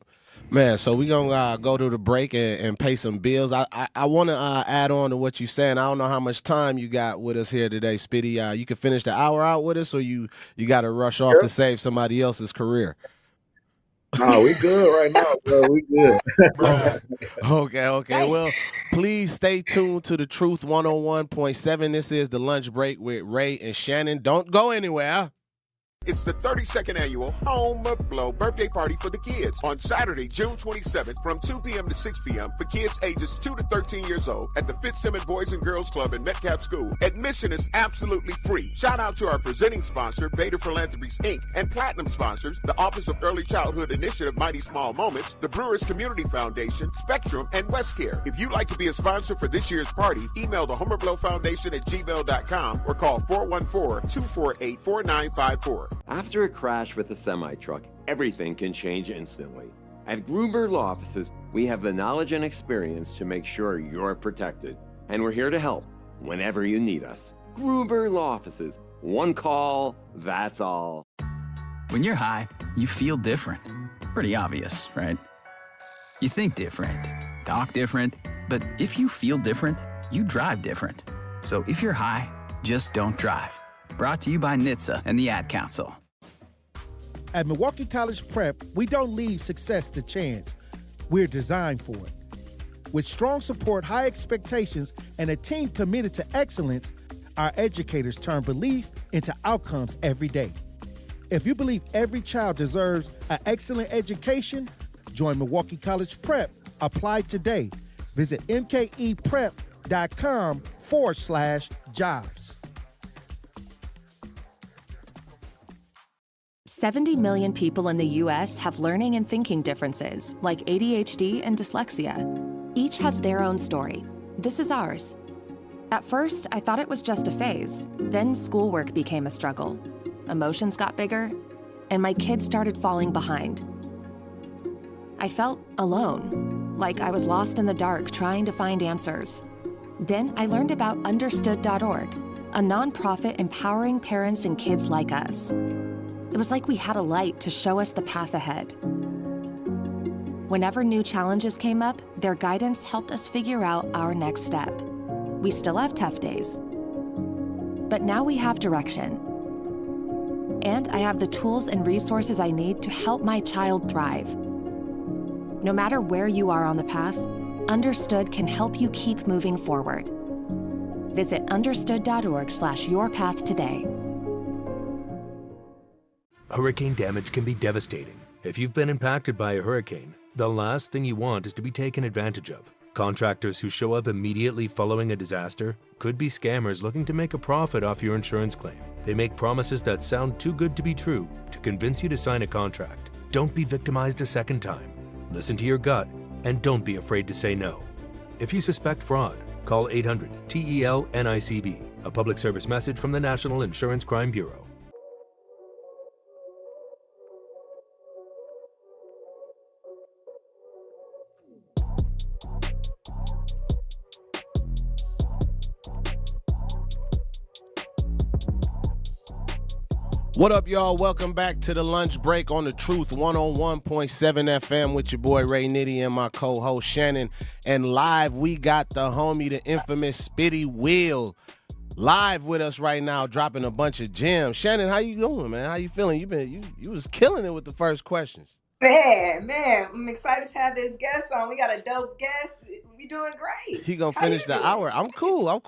[SPEAKER 2] Man, so we're going to go to the break and pay some bills. I want to add on to what you're saying. I don't know how much time you got with us here today, Spitty. You can finish the hour out with us, or you got to rush off to save somebody else's career?
[SPEAKER 13] No, we good right now, bro. We good.
[SPEAKER 2] Okay. Well, please stay tuned to The Truth 101.7. This is The Lunch Break with Ray and Shannon. Don't go anywhere.
[SPEAKER 16] It's the 32nd annual Homer Blow birthday party for the kids on Saturday, June 27th from 2 p.m. to 6 p.m. for kids ages 2 to 13 years old at the Fitzsimmons Boys and Girls Club in Metcalf School. Admission is absolutely free. Shout out to our presenting sponsor, Vader Philanthropies, Inc., and platinum sponsors, the Office of Early Childhood Initiative Mighty Small Moments, the Brewers Community Foundation, Spectrum, and WestCare. If you'd like to be a sponsor for this year's party, email the Homer Blow Foundation at gmail.com or call 414-248-4954.
[SPEAKER 17] After a crash with a semi-truck, everything can change instantly. At Gruber Law Offices, we have the knowledge and experience to make sure you're protected. And we're here to help whenever you need us. Gruber Law Offices. One call, that's all.
[SPEAKER 18] When you're high, you feel different. Pretty obvious, right? You think different, talk different, but if you feel different, you drive different. So if you're high, just don't drive. Brought to you by NHTSA and the Ad Council.
[SPEAKER 19] At Milwaukee College Prep, we don't leave success to chance. We're designed for it. With strong support, high expectations, and a team committed to excellence, our educators turn belief into outcomes every day. If you believe every child deserves an excellent education, join Milwaukee College Prep. Apply today. Visit mkeprep.com/jobs.
[SPEAKER 20] 70 million people in the U.S. have learning and thinking differences, like ADHD and dyslexia. Each has their own story. This is ours. At first, I thought it was just a phase. Then schoolwork became a struggle. Emotions got bigger, and my kids started falling behind. I felt alone, like I was lost in the dark trying to find answers. Then I learned about Understood.org, a nonprofit empowering parents and kids like us. It was like we had a light to show us the path ahead. Whenever new challenges came up, their guidance helped us figure out our next step. We still have tough days, but now we have direction. And I have the tools and resources I need to help my child thrive. No matter where you are on the path, Understood can help you keep moving forward. Visit understood.org/yourpath today.
[SPEAKER 21] Hurricane damage can be devastating. If you've been impacted by a hurricane, the last thing you want is to be taken advantage of. Contractors who show up immediately following a disaster could be scammers looking to make a profit off your insurance claim. They make promises that sound too good to be true to convince you to sign a contract. Don't be victimized a second time. Listen to your gut and don't be afraid to say no. If you suspect fraud, call 800-TEL-NICB, a public service message from the National Insurance Crime Bureau.
[SPEAKER 2] What up, y'all? Welcome back to the lunch break on the Truth 101.7 FM with your boy Ray Nitty and my co-host Shannon. And live, we got the homie, the infamous Spitty Will, live with us right now, dropping a bunch of gems. Shannon, how you doing, man? How you feeling? You was killing it with the first questions.
[SPEAKER 3] Man, I'm excited to have this guest on. We got a dope guest. We doing great.
[SPEAKER 2] He gonna finish the hour. I'm cool. I'm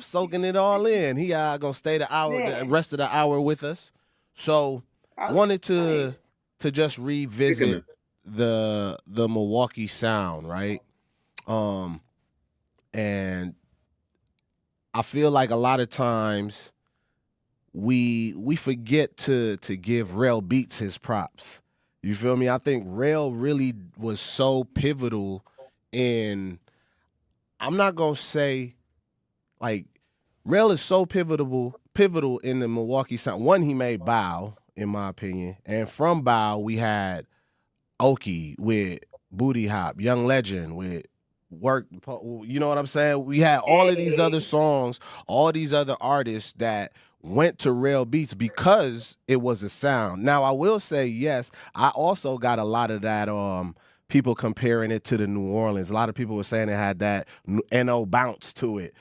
[SPEAKER 2] soaking it all in. He gonna stay the rest of the hour with us. So wanted to just revisit the Milwaukee sound, right? And I feel like a lot of times we forget to give Rel Beats his props. You feel me? I think Rel really was so pivotal in, I'm not gonna say like Rel is so pivotal in the Milwaukee sound. One, he made Bow, in my opinion. And from Bow, we had Oki with Booty Hop, Young Legend with Work. You know what I'm saying? We had all of these other songs, all these other artists that went to Rel Beats because it was a sound. Now, I will say, yes, I also got a lot of that people comparing it to the New Orleans. A lot of people were saying it had that NO bounce to it.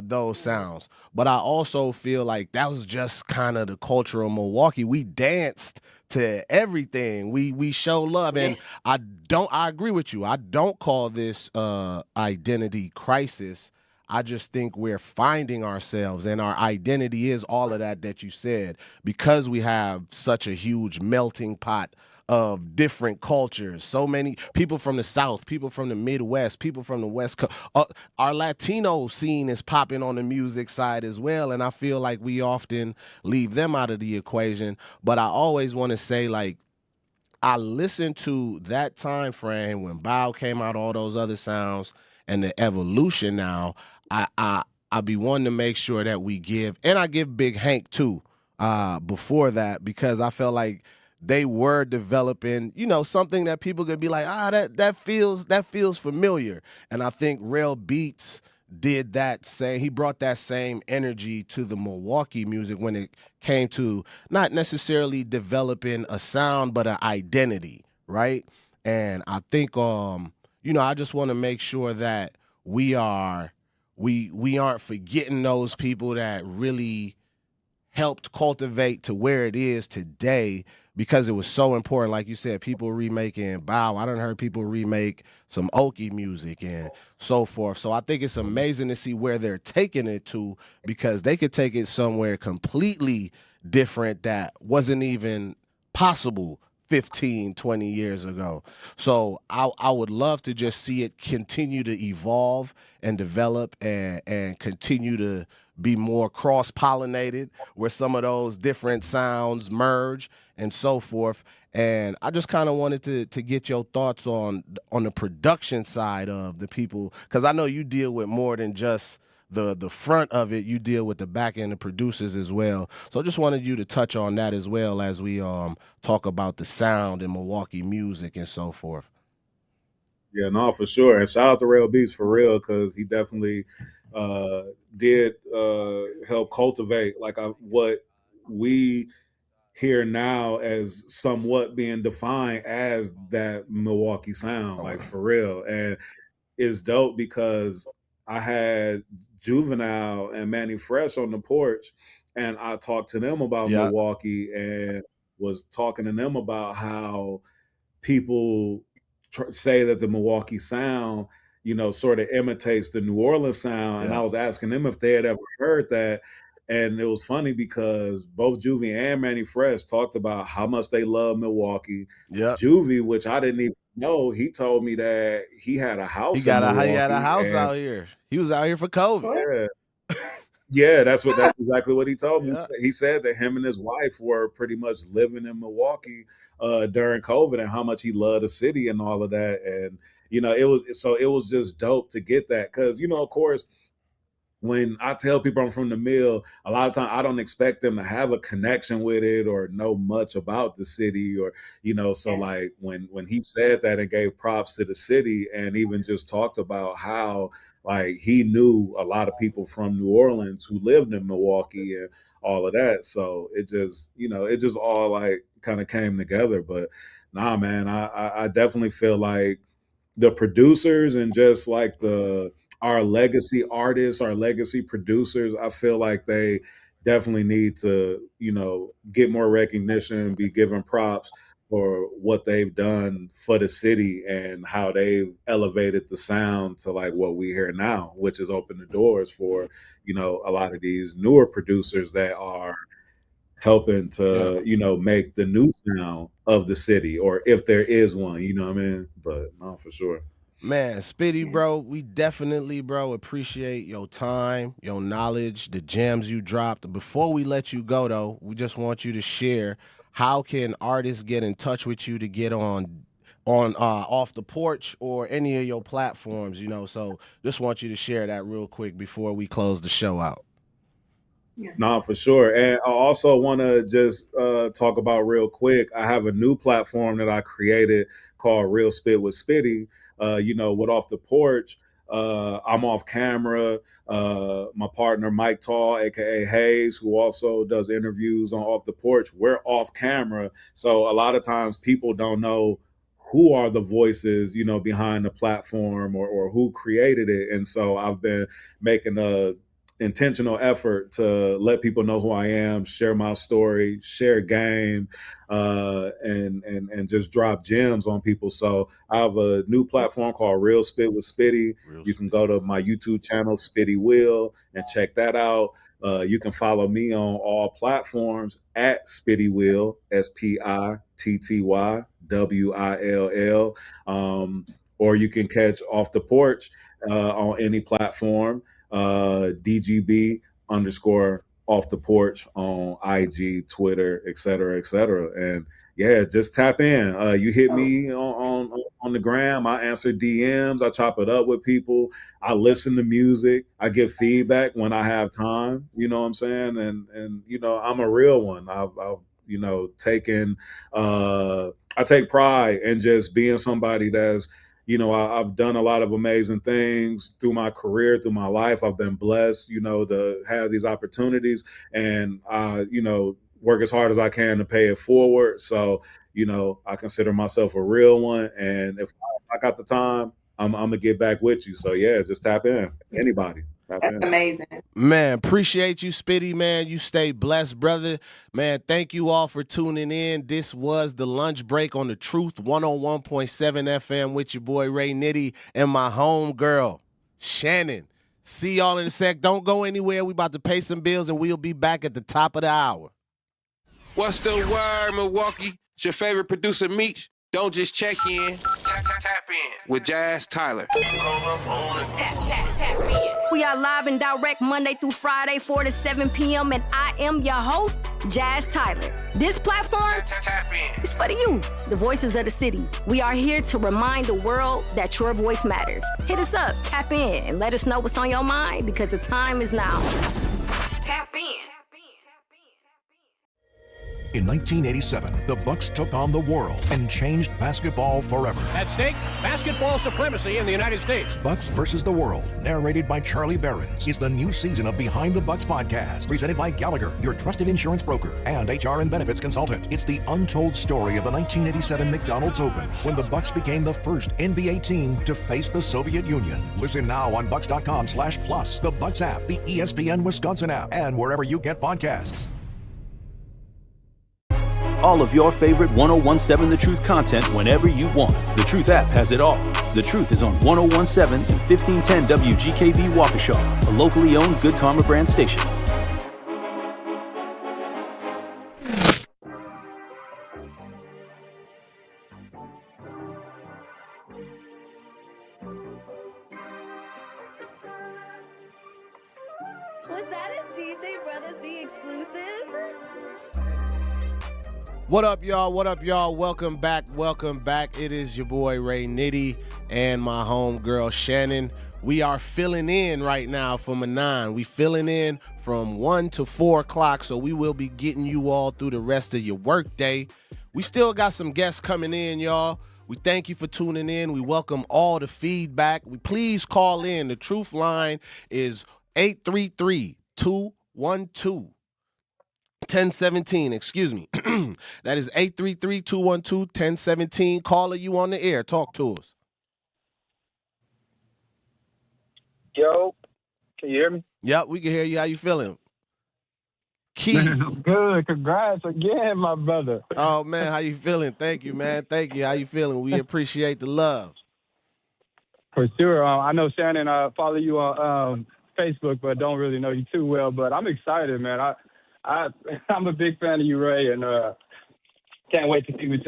[SPEAKER 2] Those sounds. But I also feel like that was just kind of the culture of Milwaukee. We danced to everything. We show love. And I agree with you. I don't call this identity crisis. I just think we're finding ourselves, and our identity is all of that you said, because we have such a huge melting pot of different cultures. So many people from the South, people from the Midwest, people from the West Coast. Our Latino scene is popping on the music side as well, and I feel like we often leave them out of the equation. But I always want to say, like, I listened to that time frame when Bow came out, all those other sounds, and the evolution now. I be wanting to make sure that we give, and I give Big Hank too before that, because I felt like they were developing, something that people could be like, that feels familiar. And I think Rel Beats did that he brought that same energy to the Milwaukee music when it came to not necessarily developing a sound, but an identity, right? And I think, I just want to make sure that we aren't forgetting those people that really helped cultivate to where it is today, because it was so important. Like you said, people remaking Bow. I done heard people remake some Okie music and so forth. So I think it's amazing to see where they're taking it to, because they could take it somewhere completely different that wasn't even possible 15, 20 years ago. So I would love to just see it continue to evolve and develop and continue to be more cross-pollinated, where some of those different sounds merge and so forth. And I just kind of wanted to get your thoughts on the production side of the people, because I know you deal with more than just the front of it. You deal with the back end, the producers as well. So I just wanted you to touch on that as well as we talk about the sound and Milwaukee music and so forth.
[SPEAKER 13] Yeah, no, for sure. And shout out to Rail Beats for real, because he definitely did help cultivate what we hear now as somewhat being defined as that Milwaukee sound, like for real. And it's dope because I had Juvenile and Manny Fresh on the porch, and I talked to them about Milwaukee and was talking to them about how people say that the Milwaukee sound, sort of imitates the New Orleans sound. And I was asking them if they had ever heard that. And it was funny because both Juvie and Manny Fresh talked about how much they love Milwaukee. Juvie, which I didn't even know, he told me that he had a house
[SPEAKER 2] he had a house
[SPEAKER 13] and
[SPEAKER 2] out here. He was out here for COVID.
[SPEAKER 13] Yeah, that's exactly what he told me. He said that him and his wife were pretty much living in Milwaukee during COVID, and how much he loved the city and all of that. And it was just dope to get that, because of course, when I tell people I'm from the mill, a lot of times I don't expect them to have a connection with it or know much about the city, or so like when he said that and gave props to the city, and even just talked about how like he knew a lot of people from New Orleans who lived in Milwaukee and all of that. So it just all like kind of came together. But nah, man, I definitely feel like the producers and just like our legacy artists, our legacy producers, I feel like they definitely need to, get more recognition, be given props for what they've done for the city and how they've elevated the sound to like what we hear now, which has opened the doors for, a lot of these newer producers that are helping to, make the new sound of the city, or if there is one, you know what I mean? But no, for sure.
[SPEAKER 2] Man, Spitty, bro, we definitely, bro, appreciate your time, your knowledge, the gems you dropped. Before we let you go, though, we just want you to share, how can artists get in touch with you to get on Off the Porch or any of your platforms, So just want you to share that real quick before we close the show out.
[SPEAKER 13] No, for sure. And I also want to just talk about real quick, I have a new platform that I created called Real Spit with Spitty. With Off the Porch, I'm off camera. My partner, Mike Tall, aka Hayes, who also does interviews on Off the Porch, we're off camera. So a lot of times people don't know who are the voices, behind the platform, or who created it. And so I've been making a intentional effort to let people know who I am, share my story, share game, and just drop gems on people. So I have a new platform called Real Spit with Spitty. You can go to my YouTube channel, Spitty Will, and check that out. You can follow me on all platforms at Spitty Will, SPITTYWILL. Or you can catch Off the Porch on any platform. DGB _ Off the Porch on IG, Twitter, et cetera, et cetera. And yeah, just tap in. You hit me on the gram. I answer DMs. I chop it up with people. I listen to music. I give feedback when I have time. You know what I'm saying? And I'm a real one. I've taken I take pride in just being somebody that's, I've done a lot of amazing things through my career, through my life. I've been blessed, to have these opportunities, and work as hard as I can to pay it forward. So, I consider myself a real one. And if I got the time, I'm gonna get back with you. So yeah, just tap in. Anybody.
[SPEAKER 3] That's amazing.
[SPEAKER 2] Man, appreciate you, Spitty, man. You stay blessed, brother. Man, thank you all for tuning in. This was the lunch break on the Truth 101.7 FM with your boy Ray Nitty and my home girl, Shannon. See y'all in a sec. Don't go anywhere. We about to pay some bills, and we'll be back at the top of the hour.
[SPEAKER 4] What's the word, Milwaukee? It's your favorite producer, Meech. Don't just check in. Tap in with Jazz Tyler.
[SPEAKER 22] Tap in. We are live and direct Monday through Friday, 4 to 7 p.m. And I am your host, Jazz Tyler. This platform is for the youth, the voices of the city. We are here to remind the world that your voice matters. Hit us up, tap in, and let us know what's on your mind because the time is now. Tap in.
[SPEAKER 23] In 1987, the Bucks took on the world and changed basketball forever.
[SPEAKER 24] At stake, basketball supremacy in the United States.
[SPEAKER 23] Bucks versus the World, narrated by Charlie Behrens, is the new season of Behind the Bucks podcast, presented by Gallagher, your trusted insurance broker and HR and benefits consultant. It's the untold story of the 1987 McDonald's Open, when the Bucks became the first NBA team to face the Soviet Union. Listen now on Bucks.com/plus, the Bucks app, the ESPN Wisconsin app, and wherever you get podcasts.
[SPEAKER 1] All of your favorite 101.7 The Truth content whenever you want. The Truth app has it all. The Truth is on 101.7 and 1510 WGKB Waukesha, a locally owned Good Karma brand station.
[SPEAKER 22] Was that a DJ Brother Z exclusive?
[SPEAKER 2] What up, y'all? What up, y'all? Welcome back. Welcome back. It is your boy Ray Nitty and my homegirl Shannon. We are filling in right now from a 9. We filling in from 1 to 4 o'clock, so we will be getting you all through the rest of your work day. We still got some guests coming in, y'all. We thank you for tuning in. We welcome all the feedback. Please call in. The Truth line is 833-212. 1017, excuse me. That is 833-212-1017. Caller, you on the air. Talk to us.
[SPEAKER 25] Yo, can you hear me?
[SPEAKER 2] Yep, we can hear you. How you feeling? Key.
[SPEAKER 25] I'm good. Congrats again, my brother.
[SPEAKER 2] Oh, man, how you feeling? Thank you, man. Thank you. How you feeling? We appreciate the love.
[SPEAKER 25] For sure. I know Shannon, follow you on Facebook, but don't really know you too well. But I'm excited, man. I'm a big fan of you, Ray, and can't wait to see what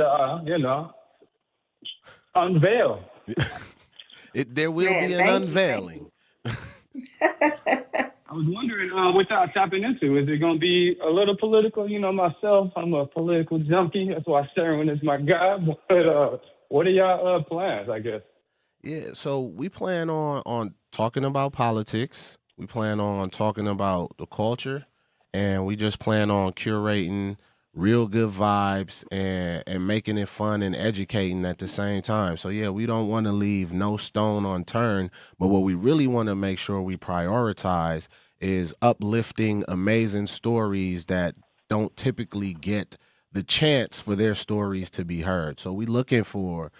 [SPEAKER 25] unveil.
[SPEAKER 2] There will be an unveiling.
[SPEAKER 25] I was wondering what y'all tapping into. Is it going to be a little political? You know, myself, I'm a political junkie. That's why Shannon is my guy. But what are y'all plans, I guess?
[SPEAKER 2] Yeah, so we plan on talking about politics. We plan on talking about the culture. And we just plan on curating real good vibes and making it fun and educating at the same time. So, yeah, we don't want to leave no stone unturned. But what we really want to make sure we prioritize is uplifting amazing stories that don't typically get the chance for their stories to be heard. So we're looking for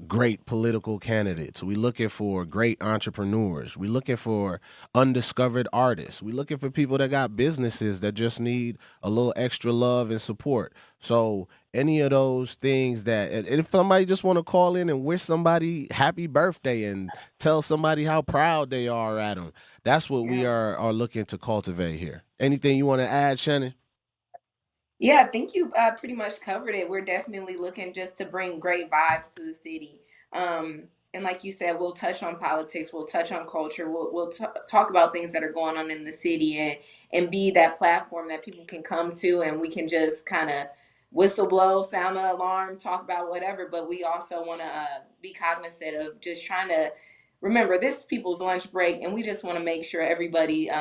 [SPEAKER 2] great political candidates. We're looking for great entrepreneurs. We're looking for undiscovered artists. We're looking for people that got businesses that just need a little extra love and support. So any of those things and if somebody just want to call in and wish somebody happy birthday and tell somebody how proud they are at them, that's what we are looking to cultivate here. Anything you want to add, Shannon?
[SPEAKER 3] Yeah, I think you pretty much covered it. We're definitely looking just to bring great vibes to the city. And like you said, we'll touch on politics, we'll touch on culture, we'll talk about things that are going on in the city and be that platform that people can come to, and we can just kind of whistle blow, sound the alarm, talk about whatever. But we also want to be cognizant of just trying to remember this is people's lunch break, and we just want to make sure everybody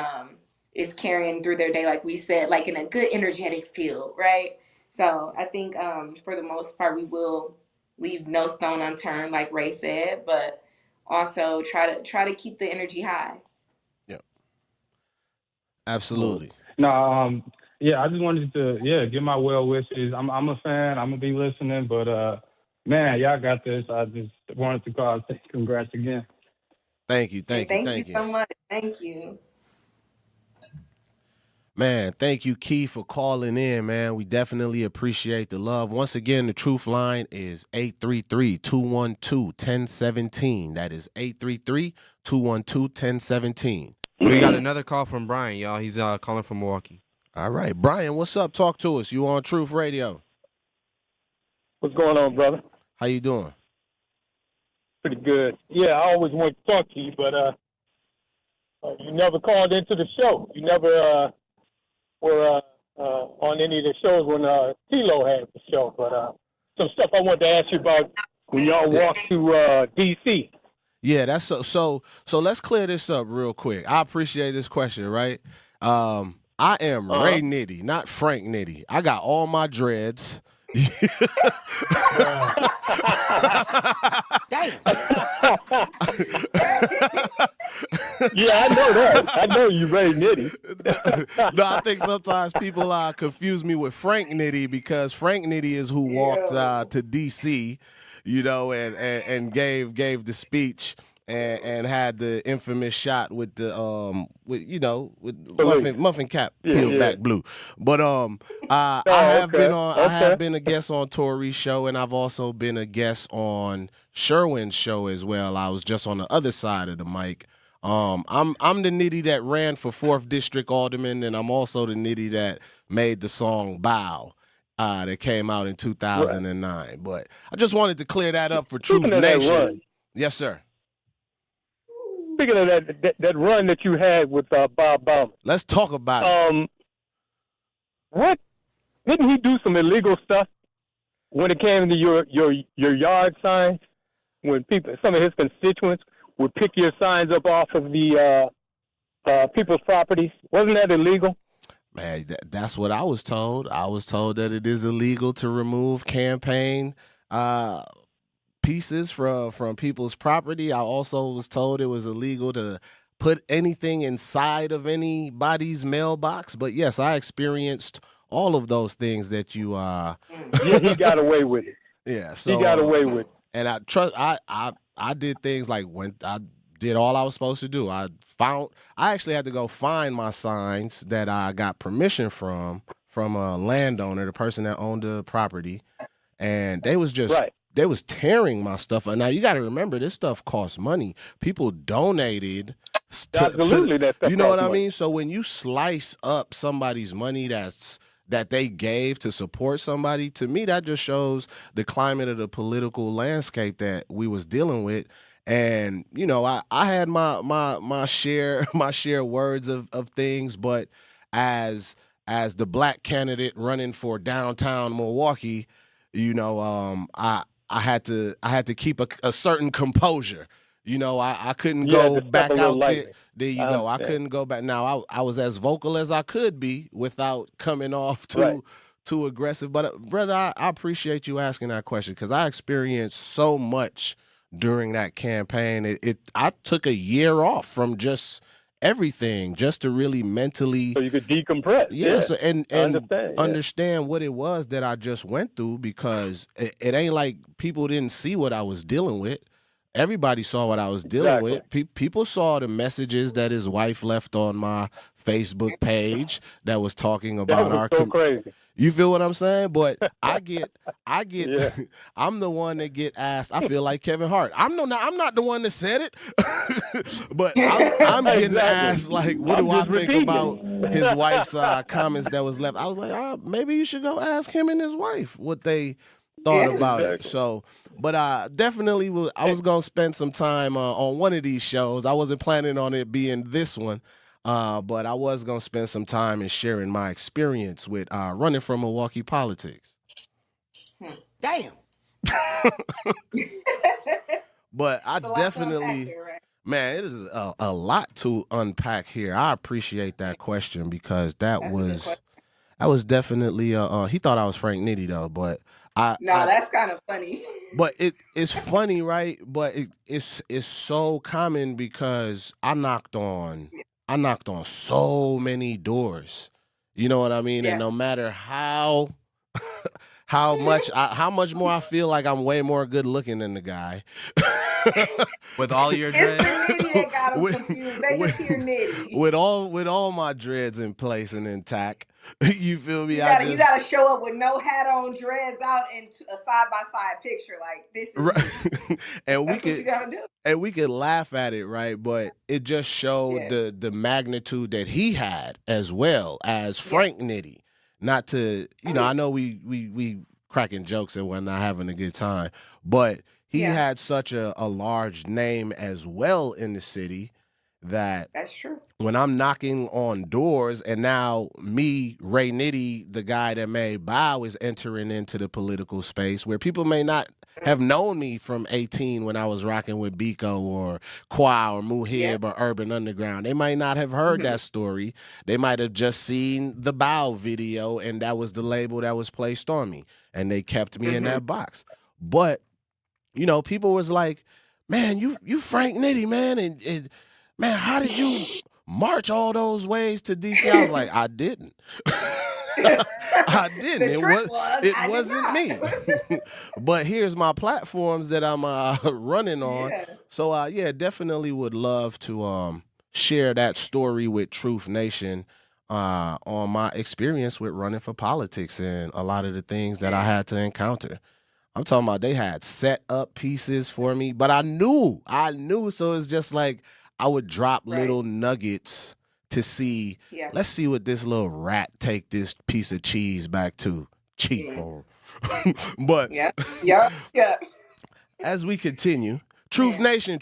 [SPEAKER 3] is carrying through their day, like we said, like in a good energetic field, right? So I think for the most part, we will leave no stone unturned, like Ray said, but also try to keep the energy high.
[SPEAKER 2] Yeah, absolutely.
[SPEAKER 25] No, yeah, I just wanted to give my well wishes. I'm a fan. I'm gonna be listening, but man, y'all got this. I just wanted to call and say congrats again.
[SPEAKER 2] Thank you.
[SPEAKER 3] Thank you so much. Thank you.
[SPEAKER 2] Man, thank you, Key, for calling in, man. We definitely appreciate the love. Once again, the truth line is 833-212-1017. That is 833-212-1017.
[SPEAKER 5] We got another call from Brian, y'all. He's calling from Milwaukee.
[SPEAKER 2] All right, Brian, what's up? Talk to us. You on Truth Radio.
[SPEAKER 6] What's going on, brother?
[SPEAKER 2] How you doing?
[SPEAKER 6] Pretty good. Yeah, I always wanted to talk to you, but you never called into the show. You never were on any of the shows when T-Lo had the show. But some stuff I wanted to ask you about when y'all walked to D.C.
[SPEAKER 2] Yeah, that's so let's clear this up real quick. I appreciate this question, right? I am Ray Nitty, not Frank Nitty. I got all my dreads.
[SPEAKER 6] Damn. Yeah, I know that. I know you Ray Nitty.
[SPEAKER 2] No, I think sometimes people confuse me with Frank Nitty because Frank Nitty is who walked to D.C., and gave the speech and had the infamous shot with the muffin cap peeled back blue. But I have been a guest on Tori's show, and I've also been a guest on Sherwin's show as well. I was just on the other side of the mic. I'm the Nitty that ran for 4th District Alderman, and I'm also the Nitty that made the song Bow that came out in 2009. Right. But I just wanted to clear that up for Truth Nation. Yes, sir.
[SPEAKER 6] Speaking of that run that you had with Bob Bauman.
[SPEAKER 2] Let's talk about it.
[SPEAKER 6] What didn't he do some illegal stuff when it came to your yard signs? When some of his constituents would pick your signs up off of the people's properties. Wasn't that illegal?
[SPEAKER 2] Man, that's what I was told. I was told that it is illegal to remove campaign pieces from people's property. I also was told it was illegal to put anything inside of anybody's mailbox. But yes, I experienced all of those things that you
[SPEAKER 6] Yeah, he got away with it.
[SPEAKER 2] Yeah, so
[SPEAKER 6] he got away with it.
[SPEAKER 2] And I did things like when I did all I was supposed to do. I actually had to go find my signs that I got permission from a landowner, the person that owned the property, and they was just they was tearing my stuff. Now you got to remember, this stuff costs money. People donated.
[SPEAKER 6] Absolutely, that stuff
[SPEAKER 2] you know what I
[SPEAKER 6] money.
[SPEAKER 2] mean? So when you slice up somebody's money that they gave to support somebody, to me that just shows the climate of the political landscape that we was dealing with. And I had my share words of things, but as the black candidate running for downtown Milwaukee, I had to keep a certain composure. I couldn't go back out there. There you go. I couldn't go back. Now I was as vocal as I could be without coming off too aggressive. But brother, I appreciate you asking that question because I experienced so much during that campaign. I took a year off from just everything just to really mentally,
[SPEAKER 6] so you could decompress.
[SPEAKER 2] Yes, and understand what it was that I just went through, because it ain't like people didn't see what I was dealing with. Everybody saw what I was dealing with. People saw the messages that his wife left on my Facebook page that was talking about
[SPEAKER 6] our crazy.
[SPEAKER 2] You feel what I'm saying? But I get I'm the one that get asked. I feel like Kevin Hart. I'm not the one that said it. But I'm getting asked, like, what do I think about his wife's comments that was left? I was like, maybe you should go ask him and his wife what they thought about it. So, but definitely I was going to spend some time on one of these shows. I wasn't planning on it being this one. But I was going to spend some time in sharing my experience with running for Milwaukee politics.
[SPEAKER 7] Damn.
[SPEAKER 2] But I definitely, man, it is a lot to unpack here. I appreciate that question because that was definitely, he thought I was Frank Nitty though, but
[SPEAKER 3] that's kind of funny.
[SPEAKER 2] But it's funny, right? But it's so common because I knocked on so many doors. You know what I mean? Yeah. And no matter how much more I feel like I'm way more good looking than the guy.
[SPEAKER 5] With all your dreads?
[SPEAKER 3] got them confused. They just hear Nitty.
[SPEAKER 2] with all my dreads in place and intact. You feel me?
[SPEAKER 3] You gotta show up with no hat on, dreads out, and a side by side picture. Like this is
[SPEAKER 2] right. And
[SPEAKER 3] That's what you gotta do.
[SPEAKER 2] And we could laugh at it, right? But it just showed the magnitude that he had, as well as Frank Nitty. Not to, I know we cracking jokes and whatnot, having a good time, but he had such a large name as well in the city that
[SPEAKER 3] that's true.
[SPEAKER 2] When I'm knocking on doors and now me, Ray Nitty, the guy that made Bow, is entering into the political space where people may not have known me from 18 when I was rocking with Biko or Qua or Muhib or Urban Underground. They might not have heard that story. They might have just seen the Bow video, and that was the label that was placed on me, and they kept me in that box. But, people was like, man, you Frank Nitty, man, and man, how did you march all those ways to DC? I was like, I didn't. I didn't. It wasn't me. But here's my platforms that I'm running on. Yeah. So definitely would love to share that story with Truth Nation on my experience with running for politics and a lot of the things that I had to encounter. I'm talking about they had set up pieces for me, but I knew. So it's just like I would drop little nuggets to see, let's see what this little rat take this piece of cheese back to. Cheap. But as we continue, Truth Nation,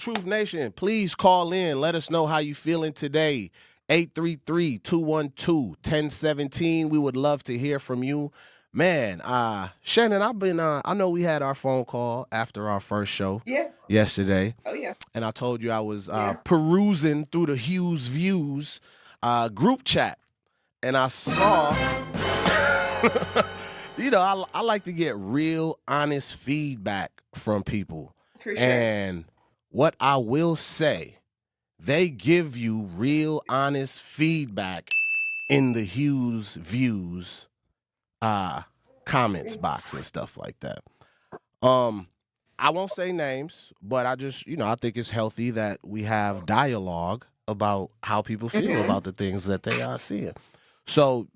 [SPEAKER 2] please call in. Let us know how you feeling today. 833-212-1017. We would love to hear from you. Man, Shannon, I know we had our phone call after our first show yesterday.
[SPEAKER 3] Oh, yeah.
[SPEAKER 2] And I told you I was perusing through the Hughes Views group chat. And I saw, I like to get real, honest feedback from people.
[SPEAKER 3] For sure.
[SPEAKER 2] And what I will say, they give you real, honest feedback in the Hughes Views comments box and stuff like that. I won't say names, but I just, I think it's healthy that we have dialogue about how people feel about the things that they are seeing. So,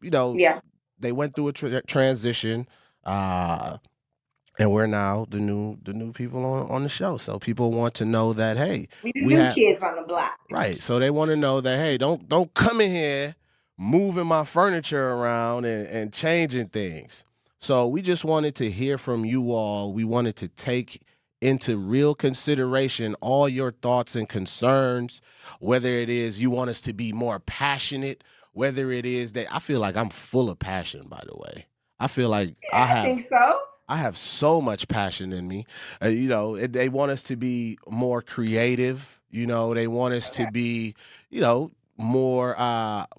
[SPEAKER 2] they went through a transition, and we're now the new people on the show. So people want to know that, hey,
[SPEAKER 3] we have kids on the block.
[SPEAKER 2] Right. So they want to know that, hey, don't come in here moving my furniture around and changing things. So we just wanted to hear from you all. We wanted to take into real consideration all your thoughts and concerns, whether it is you want us to be more passionate, whether it is that I feel like I'm full of passion, by the way. I feel like
[SPEAKER 3] I think so.
[SPEAKER 2] I have so much passion in me. They want us to be more creative. They want us to be, more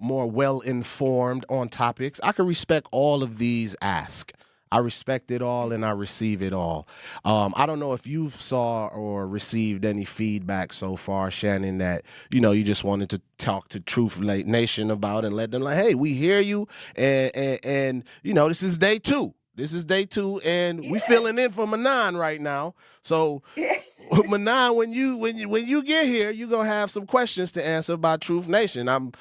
[SPEAKER 2] well-informed on topics. I can respect all of these asks. I respect it all and I receive it all. I don't know if you saw or received any feedback so far, Shannon, that, you just wanted to talk to Truth Nation about and let them like, hey, we hear you. And this is day 2. And we filling in for Manan right now. So Manan, when you get here, you're gonna have some questions to answer by Truth Nation. I'm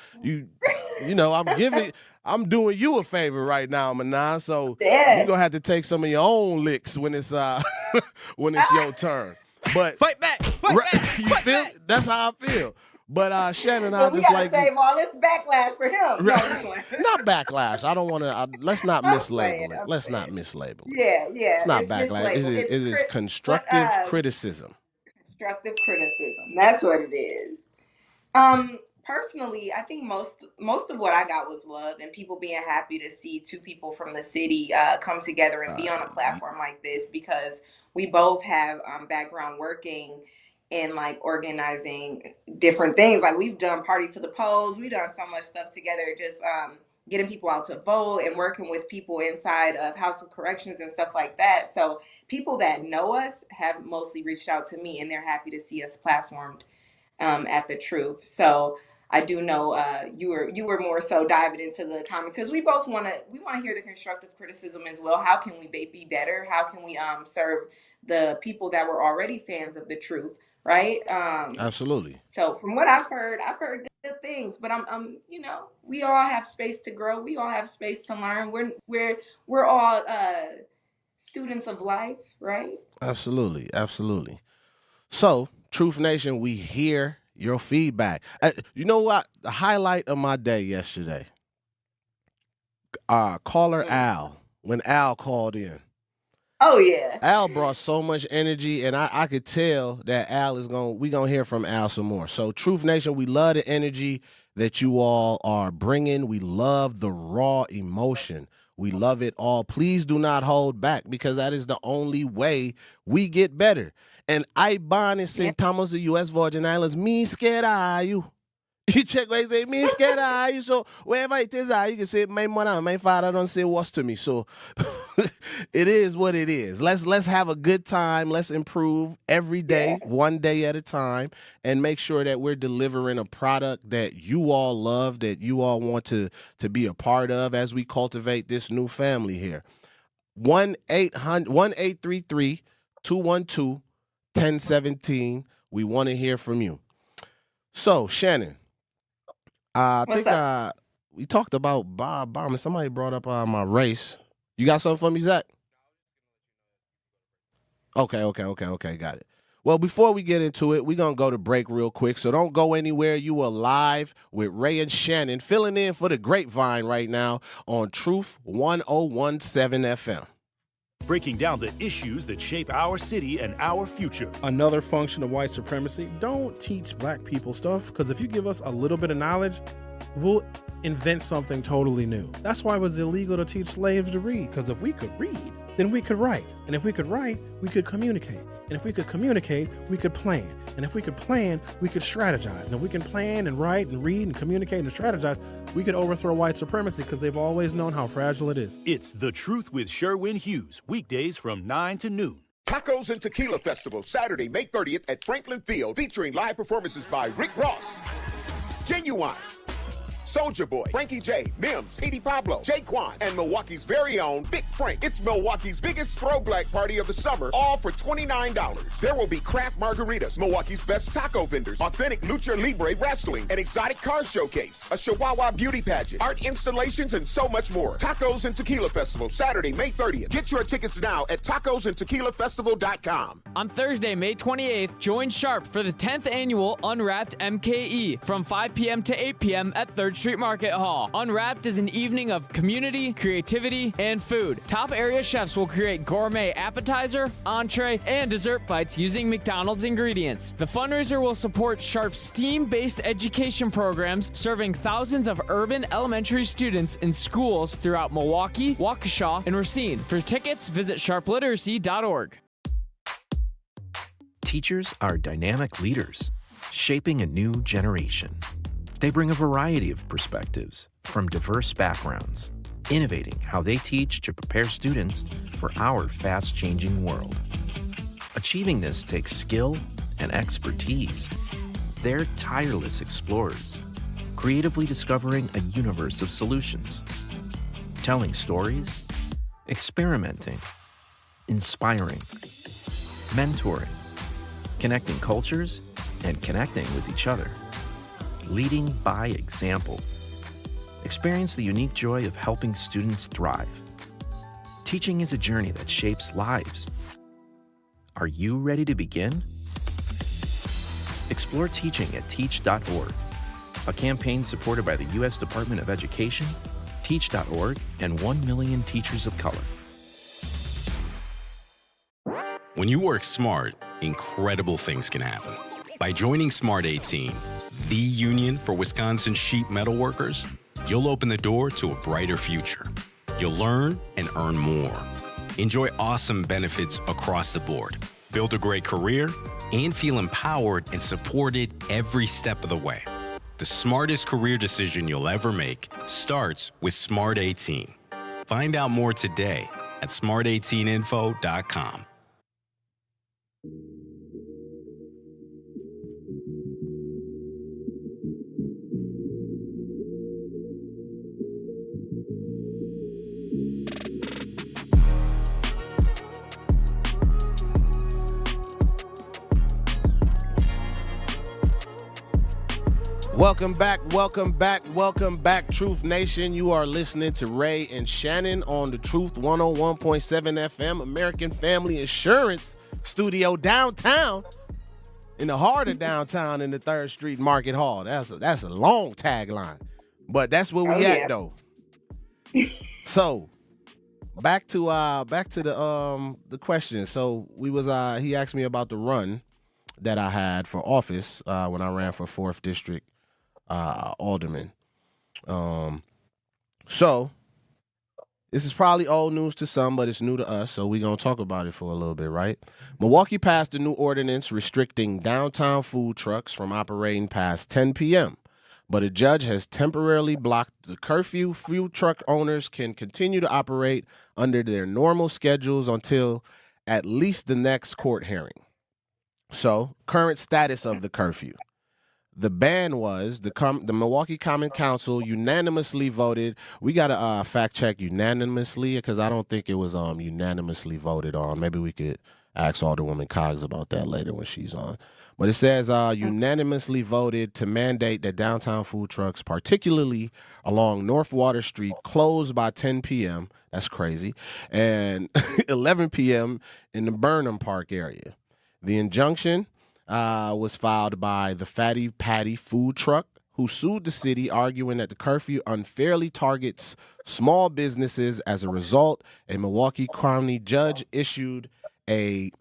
[SPEAKER 2] doing you a favor right now, Manan. So you're gonna have to take some of your own licks when it's your turn. But
[SPEAKER 15] fight back.
[SPEAKER 2] That's how I feel. But Shannon,
[SPEAKER 3] I just like save all this backlash for him.
[SPEAKER 2] Not backlash. I don't want to. Let's not mislabel it. Let's not mislabel it.
[SPEAKER 3] Yeah.
[SPEAKER 2] It's not backlash. It is constructive criticism.
[SPEAKER 3] Constructive criticism. That's what it is. Personally, I think most of what I got was love and people being happy to see two people from the city come together and be on a platform like this, because we both have background working in like organizing different things. Like we've done Party to the Polls. We've done so much stuff together, just getting people out to vote and working with people inside of House of Corrections and stuff like that. So people that know us have mostly reached out to me and they're happy to see us platformed at The Truth. So I do know you were more so diving into the comments because we both want to hear the constructive criticism as well. How can we be better? How can we serve the people that were already fans of The Truth right?
[SPEAKER 2] Absolutely.
[SPEAKER 3] So from what I've heard good things. But I'm, we all have space to grow. We all have space to learn. We're all students of life, right?
[SPEAKER 2] Absolutely. Absolutely. So, Truth Nation, we hear your feedback. You know what? The highlight of my day yesterday, caller Al, when Al called in.
[SPEAKER 3] Oh, yeah.
[SPEAKER 2] Al brought so much energy, and I could tell that we going to hear from Al some more. So, Truth Nation, we love the energy that you all are bringing. We love the raw emotion. We love it all. Please do not hold back, because that is the only way we get better. And I born in St. Thomas, the U.S. Virgin Islands. Me scared are you? You check what he say, me scared are you? So wherever it is, you can say, my mother and my father don't say what's to me. So it is what it is. Let's have a good time. Let's improve every day, one day at a time, and make sure that we're delivering a product that you all love, that you all want to be a part of as we cultivate this new family here. 1-833-212-1017. We want to hear from you. So, Shannon, I think we talked about Bob Bauman. Somebody brought up my race. You got something for me, Zach? Okay, got it. Well, before we get into it, we're going to go to break real quick, so don't go anywhere. You are live with Ray and Shannon, filling in for the Grapevine right now on Truth 1017 FM.
[SPEAKER 1] Breaking down the issues that shape our city and our future.
[SPEAKER 8] Another function of white supremacy, don't teach black people stuff, because if you give us a little bit of knowledge, we'll invent something totally new. That's why it was illegal to teach slaves to read, because if we could read, then we could write. And if we could write, we could communicate. And if we could communicate, we could plan. And if we could plan, we could strategize. And if we can plan and write and read and communicate and strategize, we could overthrow white supremacy, because they've always known how fragile it is.
[SPEAKER 1] It's The Truth with Sherwin Hughes, weekdays from 9 to noon.
[SPEAKER 16] Tacos and Tequila Festival, Saturday, May 30th at Franklin Field, featuring live performances by Rick Ross, Genuine, Soulja Boy, Frankie J, Mims, Petey Pablo, Jaquan, and Milwaukee's very own Big Frank. It's Milwaukee's biggest throwback party of the summer, all for $29. There will be craft margaritas, Milwaukee's best taco vendors, authentic Lucha Libre wrestling, an exotic car showcase, a Chihuahua beauty pageant, art installations, and so much more. Tacos and Tequila Festival, Saturday, May 30th. Get your tickets now at tacosandtequilafestival.com.
[SPEAKER 10] On Thursday, May 28th, join Sharp for the 10th annual Unwrapped MKE from 5 p.m. to 8 p.m. at 3rd Street Market Hall. Unwrapped is an evening of community, creativity, and food. Top area chefs will create gourmet appetizer, entree, and dessert bites using McDonald's ingredients. The fundraiser will support Sharp's STEAM-based education programs, serving thousands of urban elementary students in schools throughout Milwaukee, Waukesha, and Racine. For tickets, visit sharpliteracy.org.
[SPEAKER 11] Teachers are dynamic leaders, shaping a new generation. They bring a variety of perspectives from diverse backgrounds, innovating how they teach to prepare students for our fast-changing world. Achieving this takes skill and expertise. They're tireless explorers, creatively discovering a universe of solutions, telling stories, experimenting, inspiring, mentoring, connecting cultures, and connecting with each other. Leading by example. Experience the unique joy of helping students thrive. Teaching is a journey that shapes lives. Are you ready to begin? Explore teaching at teach.org, a campaign supported by the U.S. Department of Education, Teach.org, and 1 million teachers of color.
[SPEAKER 12] When you work smart, incredible things can happen. By joining Smart 18, the union for Wisconsin sheet metal workers, you'll open the door to a brighter future. You'll learn and earn more. Enjoy awesome benefits across the board. Build a great career and feel empowered and supported every step of the way. The smartest career decision you'll ever make starts with Smart 18. Find out more today at smart18info.com.
[SPEAKER 2] Welcome back, Truth Nation. You are listening to Ray and Shannon on the Truth 101.7 FM, American Family Insurance Studio downtown, in the heart of downtown in the 3rd Street Market Hall. That's a long tagline, but that's where we at though. So back to the question. So we was he asked me about the run that I had for office when I ran for 4th District alderman. So this is probably old news to some, but it's new to us, so we're going to talk about it for a little bit, right? Milwaukee passed a new ordinance restricting downtown food trucks from operating past 10 p.m., but a judge has temporarily blocked the curfew. Food truck owners can continue to operate under their normal schedules until at least the next court hearing. So, current status of the curfew. The ban was the Milwaukee Common Council unanimously voted. We got to fact check unanimously because I don't think it was unanimously voted on. Maybe we could ask Alderwoman Coggs about that later when she's on. But it says unanimously voted to mandate that downtown food trucks, particularly along North Water Street, close by 10 p.m. That's crazy. And 11 p.m. in the Burnham Park area. The injunction was filed by the Fatty Patty food truck, who sued the city, arguing that the curfew unfairly targets small businesses. As a result, a Milwaukee County judge issued a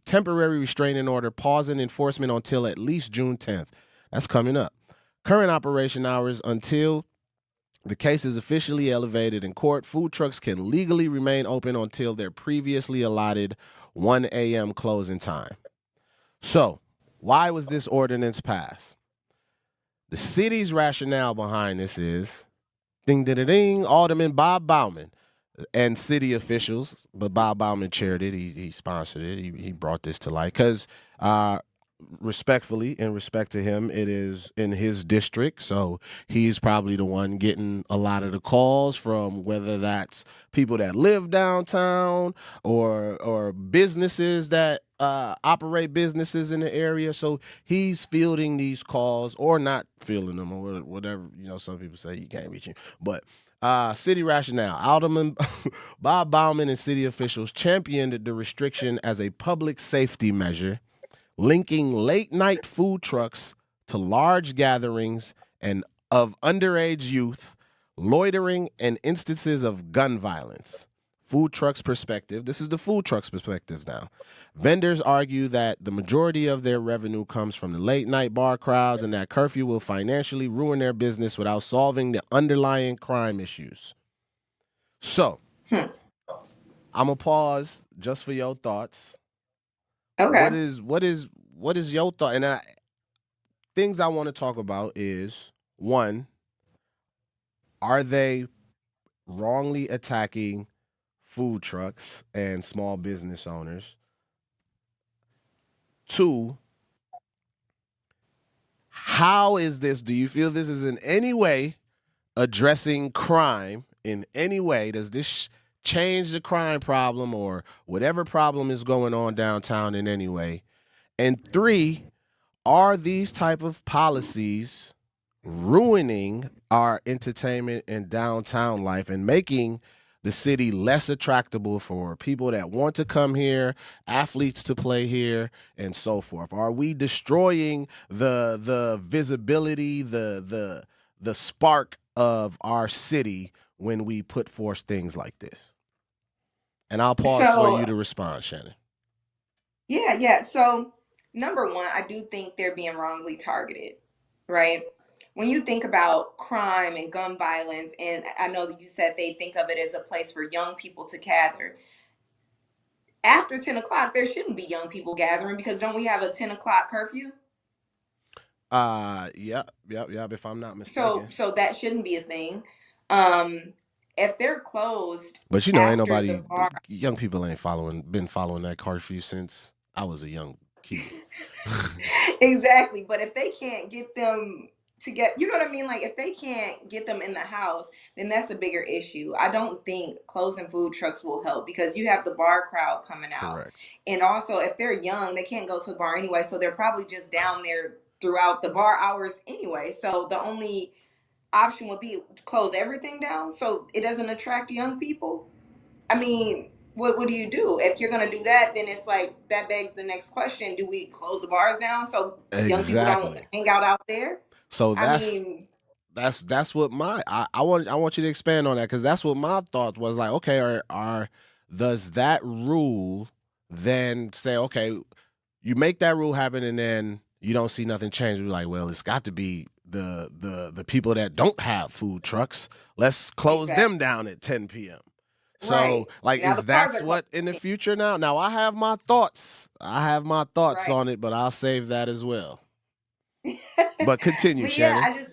[SPEAKER 2] temporary restraining order pausing enforcement until at least June 10th. That's coming up. Current operation hours until the case is officially elevated in court. Food trucks can legally remain open until their previously allotted 1 a.m. closing time. So, why was this ordinance passed? The city's rationale behind this is, ding, ding, ding, ding, Alderman Bob Bauman and city officials, but Bob Bauman chaired it. He sponsored it. He brought this to light because, respectfully, in respect to him, it is in his district, so he's probably the one getting a lot of the calls from whether that's people that live downtown or businesses that operate businesses in the area. So he's fielding these calls or not fielding them or whatever. You know, some people say you can't reach him, but city rationale. Alderman Bob Bauman and city officials championed the restriction as a public safety measure, linking late-night food trucks to large gatherings and of underage youth, loitering, and instances of gun violence. Food trucks' perspective. This is the food trucks' perspectives now. Vendors argue that the majority of their revenue comes from the late-night bar crowds and that curfew will financially ruin their business without solving the underlying crime issues. So, I'm going to pause just for your thoughts.
[SPEAKER 3] Okay.
[SPEAKER 2] What is your thought? And things I want to talk about is, one, are they wrongly attacking food trucks and small business owners? Two, how is this? Do you feel this is in any way addressing crime in any way? Does this change the crime problem or whatever problem is going on downtown in any way? And three, are these type of policies ruining our entertainment and downtown life and making the city less attractable for people that want to come here, athletes to play here, and so forth? Are we destroying the visibility, the spark of our city when we put forth things like this? And I'll pause for you to respond, Shannon.
[SPEAKER 3] Yeah. So, number one, I do think they're being wrongly targeted, right? When you think about crime and gun violence, and I know that you said they think of it as a place for young people to gather. After 10 o'clock, there shouldn't be young people gathering because don't we have a 10 o'clock curfew?
[SPEAKER 2] Yep, if I'm not mistaken.
[SPEAKER 3] So that shouldn't be a thing. If they're closed,
[SPEAKER 2] but you know, ain't nobody, young people ain't been following that curfew since I was a young kid.
[SPEAKER 3] Exactly. But if they can't get them to get, you know what I mean? Like if they can't get them in the house, then that's a bigger issue. I don't think closing food trucks will help because you have the bar crowd coming out.
[SPEAKER 2] Correct.
[SPEAKER 3] And also if they're young, they can't go to the bar anyway. So they're probably just down there throughout the bar hours anyway. So the only option would be close everything down so it doesn't attract young people. I mean, what do you do? If you're going to do that, then it's like that begs the next question. Do we close the bars down so young people don't
[SPEAKER 2] Exactly.
[SPEAKER 3] hang out there?
[SPEAKER 2] So
[SPEAKER 3] I mean,
[SPEAKER 2] that's what I want you to expand on that, because that's what my thought was. Like, okay, does that rule then say, okay, you make that rule happen and then you don't see nothing change? We're like, well, it's got to be the people that don't have food trucks. Let's close them down at 10 p.m. So,
[SPEAKER 3] right.
[SPEAKER 2] like,
[SPEAKER 3] Now
[SPEAKER 2] is that's what in the future now? Now, I have my thoughts.
[SPEAKER 3] Right.
[SPEAKER 2] On it, but I'll save that as well. But continue,
[SPEAKER 3] But yeah,
[SPEAKER 2] Shannon.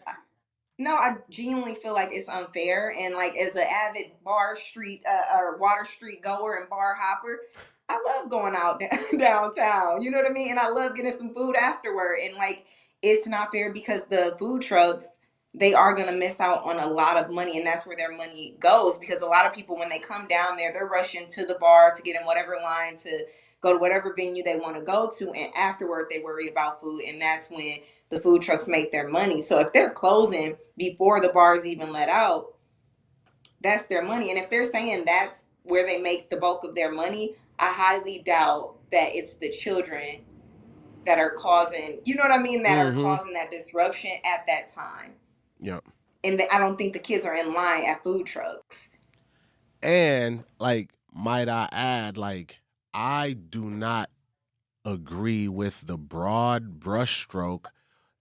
[SPEAKER 3] I genuinely feel like it's unfair. And like, as an avid bar street or Water Street goer and bar hopper, I love going out downtown. You know what I mean? And I love getting some food afterward. And like, it's not fair because the food trucks, they are going to miss out on a lot of money. And that's where their money goes, because a lot of people, when they come down there, they're rushing to the bar to get in whatever line to go to whatever venue they want to go to. And afterward, they worry about food. And that's when the food trucks make their money. So if they're closing before the bars even let out, that's their money. And if they're saying that's where they make the bulk of their money, I highly doubt that it's the children that are causing, you know what I mean, that are causing that disruption at that time.
[SPEAKER 2] Yep.
[SPEAKER 3] And I don't think the kids are in line at food trucks.
[SPEAKER 2] And like, might I add, like, I do not agree with the broad brushstroke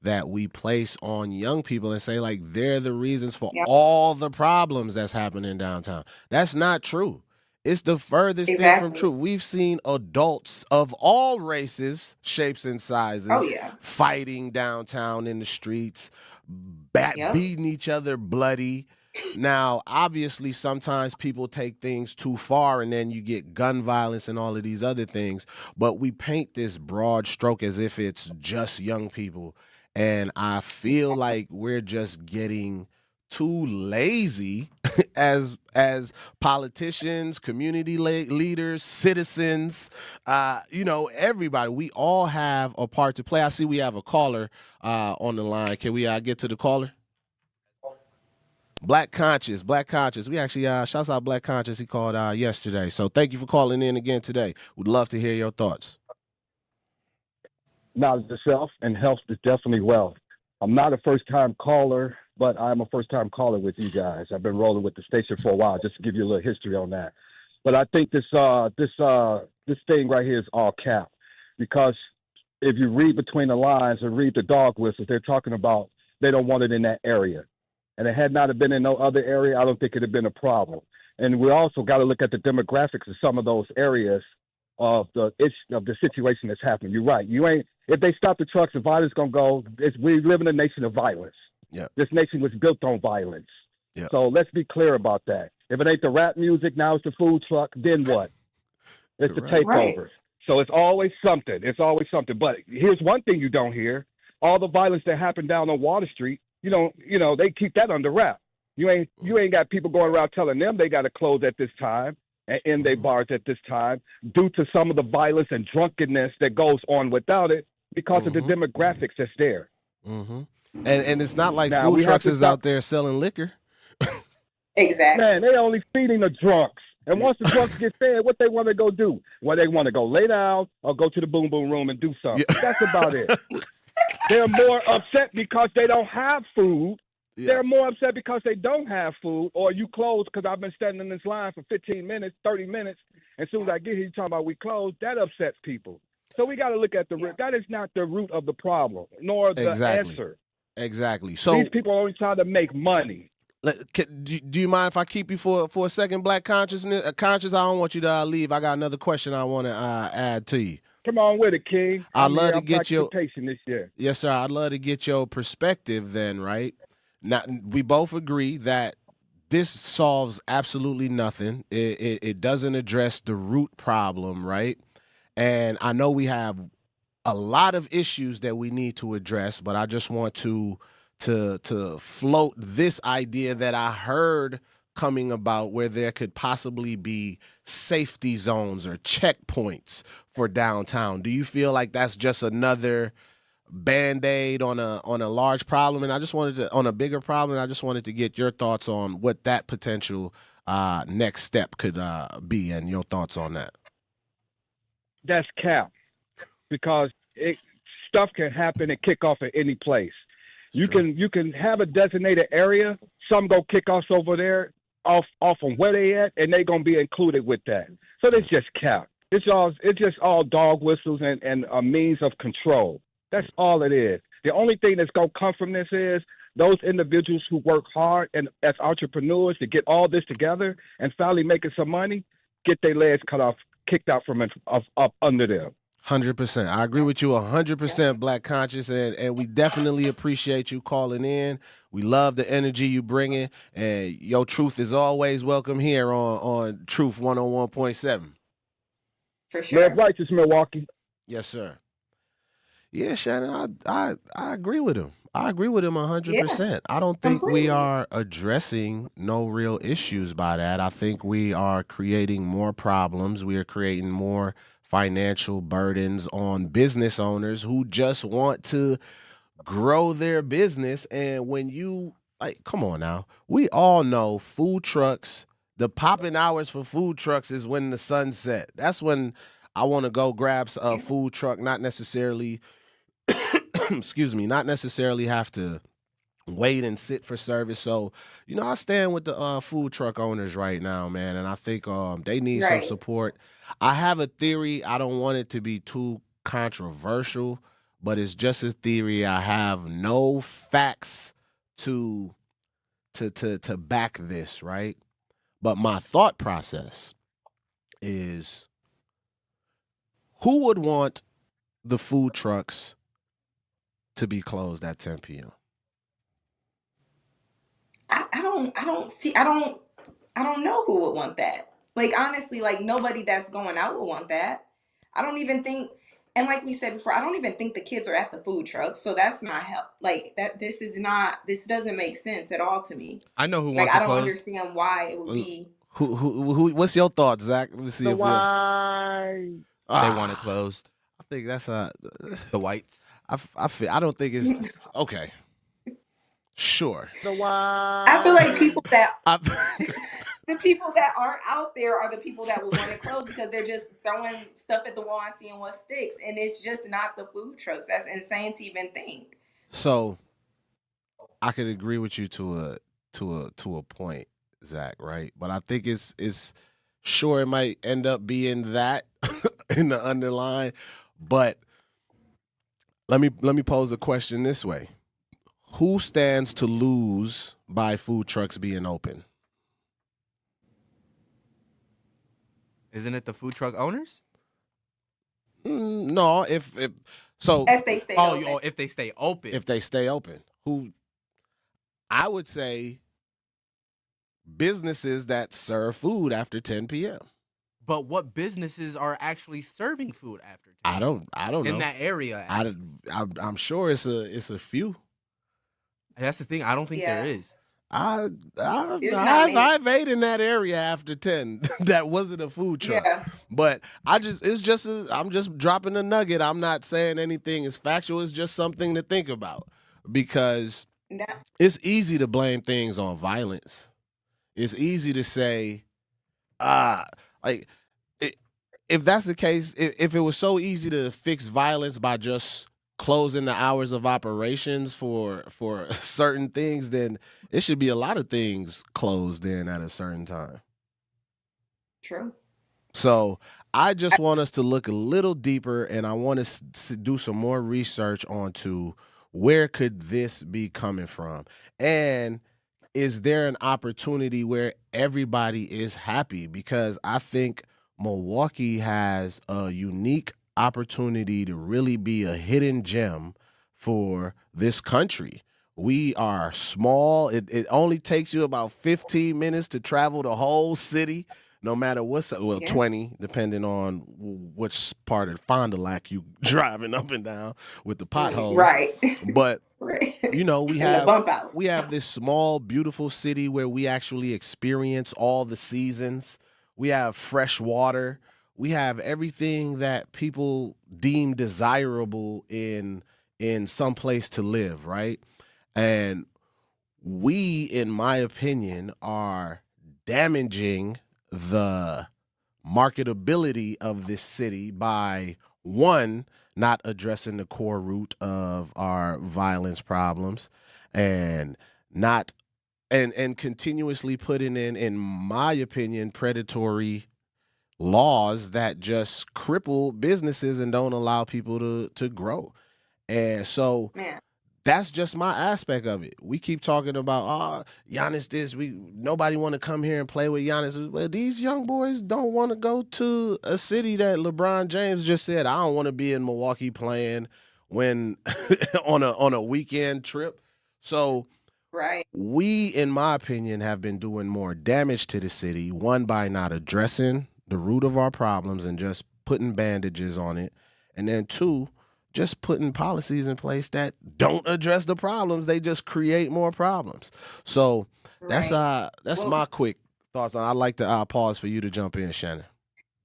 [SPEAKER 2] that we place on young people and say, like, they're the reasons for all the problems that's happening downtown. That's not true. It's the furthest thing from true. We've seen adults of all races, shapes, and sizes fighting downtown in the streets, beating each other bloody. Now, obviously, sometimes people take things too far and then you get gun violence and all of these other things. But we paint this broad stroke as if it's just young people. And I feel like we're just getting too lazy as politicians, community leaders, citizens, everybody. We all have a part to play. I see we have a caller on the line. Can we get to the caller? Black Conscious. We actually shouts out Black Conscious. He called yesterday. So thank you for calling in again today. We'd love to hear your thoughts.
[SPEAKER 9] Knowledge of self and health is definitely wealth. I'm not a first-time caller, but I'm a first-time caller with you guys. I've been rolling with the station for a while, just to give you a little history on that. But I think this thing right here is all cap, because if you read between the lines and read the dog whistles, they're talking about they don't want it in that area. And it had not been in no other area, I don't think it'd have been a problem. And we also got to look at the demographics of some of those areas of the situation that's happening. You're right. If they stop the trucks, the violence gonna go. We live in a nation of violence.
[SPEAKER 2] Yeah.
[SPEAKER 9] This nation was built on violence.
[SPEAKER 2] Yeah.
[SPEAKER 9] So let's be clear about that. If it ain't the rap music, now it's the food truck. Then what? It's the takeover.
[SPEAKER 3] Right.
[SPEAKER 9] So it's always something. But here's one thing you don't hear: all the violence that happened down on Water Street. They keep that under wrap. You ain't got people going around telling them they got to close at this time and end their bars at this time due to some of the violence and drunkenness that goes on without it because of the demographics that's there.
[SPEAKER 2] And it's not like food trucks is out there selling liquor.
[SPEAKER 3] Exactly.
[SPEAKER 9] Man, they only feeding the drunks. And once the drunks get fed, what they want to go do? Well, they want to go lay down or go to the boom boom room and do something. Yeah. That's about it. They're more upset because they don't have food. Yeah. They're more upset because they don't have food, or you close because I've been standing in this line for 15 minutes, 30 minutes. As soon as I get here, you're talking about we close. That upsets people. So we got to look at the root. That is not the root of the problem, nor the answer.
[SPEAKER 2] Exactly. So
[SPEAKER 9] these people are only trying to make money.
[SPEAKER 2] Do you mind if I keep you for a second, Black Consciousness? Conscious, I don't want you to leave. I got another question I want to add to you.
[SPEAKER 9] Come on with it, King.
[SPEAKER 2] I'd love to get your
[SPEAKER 9] patient this year.
[SPEAKER 2] Yes, sir. I'd love to get your perspective then, right? Now, we both agree that this solves absolutely nothing. It doesn't address the root problem, right? And I know we have a lot of issues that we need to address, but I just want to float this idea that I heard coming about where there could possibly be safety zones or checkpoints for downtown. Do you feel like that's just another Band-Aid on a large problem, and I just wanted to on a bigger problem. And I just wanted to get your thoughts on what that potential next step could be, and your thoughts on that.
[SPEAKER 9] That's cap, because stuff can happen and kick off at any place. You can have a designated area. Some go kick off over there off from where they at, and they gonna be included with that. So that's just cap. It's just all dog whistles and a means of control. That's all it is. The only thing that's gonna come from this is those individuals who work hard and as entrepreneurs to get all this together and finally making some money, get their legs cut off, kicked out from up under them.
[SPEAKER 2] 100%. I agree with you 100%, Black Conscious, and we definitely appreciate you calling in. We love the energy you bringing, and your truth is always welcome here on Truth 101.7.
[SPEAKER 3] For sure.
[SPEAKER 9] Live righteous, Milwaukee.
[SPEAKER 2] Yes, sir. Yeah, Shannon, I agree with him. I agree with him 100%. Yeah, I don't think we are addressing no real issues by that. I think we are creating more problems. We are creating more financial burdens on business owners who just want to grow their business. And when you, come on now, we all know food trucks, the popping hours for food trucks is when the sun set. That's when I want to go grab a food truck, not necessarily, excuse me, not necessarily have to wait and sit for service. So, I stand with the food truck owners right now, man, and I think they need some support. I have a theory. I don't want it to be too controversial, but it's just a theory. I have no facts to back this, right? But my thought process is, who would want the food trucks to be closed at 10 p.m.?
[SPEAKER 3] I don't know who would want that. Like, honestly, nobody that's going out would want that. I don't even think, and like we said before, I don't even think the kids are at the food trucks. So that's not help. This doesn't make sense at all to me.
[SPEAKER 5] I know who wants to close.
[SPEAKER 3] I don't understand why it would be.
[SPEAKER 2] Who? What's your thoughts, Zach? Let me see
[SPEAKER 9] why
[SPEAKER 5] they want it closed.
[SPEAKER 2] I think that's
[SPEAKER 5] the whites.
[SPEAKER 2] I don't think it's okay. Sure.
[SPEAKER 3] I feel like people that the people that aren't out there are the people that would want to close because they're just throwing stuff at the wall and seeing what sticks, and it's just not the food trucks. That's insane to even think.
[SPEAKER 2] So, I could agree with you to a point, Zach. Right, but I think it's sure it might end up being that in the underline. But let me pose a question this way. Who stands to lose by food trucks being open?
[SPEAKER 5] Isn't it the food truck owners?
[SPEAKER 2] No, if they
[SPEAKER 3] stay open.
[SPEAKER 5] If they stay open.
[SPEAKER 2] If they stay open. Who I would say businesses that serve food after 10 p.m.
[SPEAKER 5] But what businesses are actually serving food after 10?
[SPEAKER 2] I don't know.
[SPEAKER 5] In that area.
[SPEAKER 2] I'm sure it's a few.
[SPEAKER 5] That's the thing. I don't think there is.
[SPEAKER 2] I've ate in that area after 10 that wasn't a food truck. Yeah. But I'm just dropping a nugget. I'm not saying anything is factual. It's just something to think about because it's easy to blame things on violence. It's easy to say, if that's the case, if it was so easy to fix violence by just closing the hours of operations for certain things, then it should be a lot of things closed in at a certain time.
[SPEAKER 3] True.
[SPEAKER 2] So I just want us to look a little deeper, and I want to do some more research onto where could this be coming from, and is there an opportunity where everybody is happy? Because I think Milwaukee has a unique opportunity to really be a hidden gem for this country. We are small. It only takes you about 15 minutes to travel the whole city, no matter what's 20, depending on which part of Fond du Lac you driving up and down with the potholes.
[SPEAKER 3] Right.
[SPEAKER 2] But we have this small, beautiful city where we actually experience all the seasons. We have fresh water. We have everything that people deem desirable in in some place to live, right? And we, in my opinion, are damaging the marketability of this city by, one, not addressing the core root of our violence problems, and not and continuously putting in my opinion, predatory laws that just cripple businesses and don't allow people to grow. And so that's just my aspect of it. We keep talking about, Giannis this, nobody want to come here and play with Giannis. Well, these young boys don't want to go to a city that LeBron James just said, I don't want to be in Milwaukee playing when on a weekend trip. So we, in my opinion, have been doing more damage to the city, one, by not addressing the root of our problems and just putting bandages on it, and then two, just putting policies in place that don't address the problems. They just create more problems. So that's my quick thoughts on it. I'd like to pause for you to jump in, Shannon.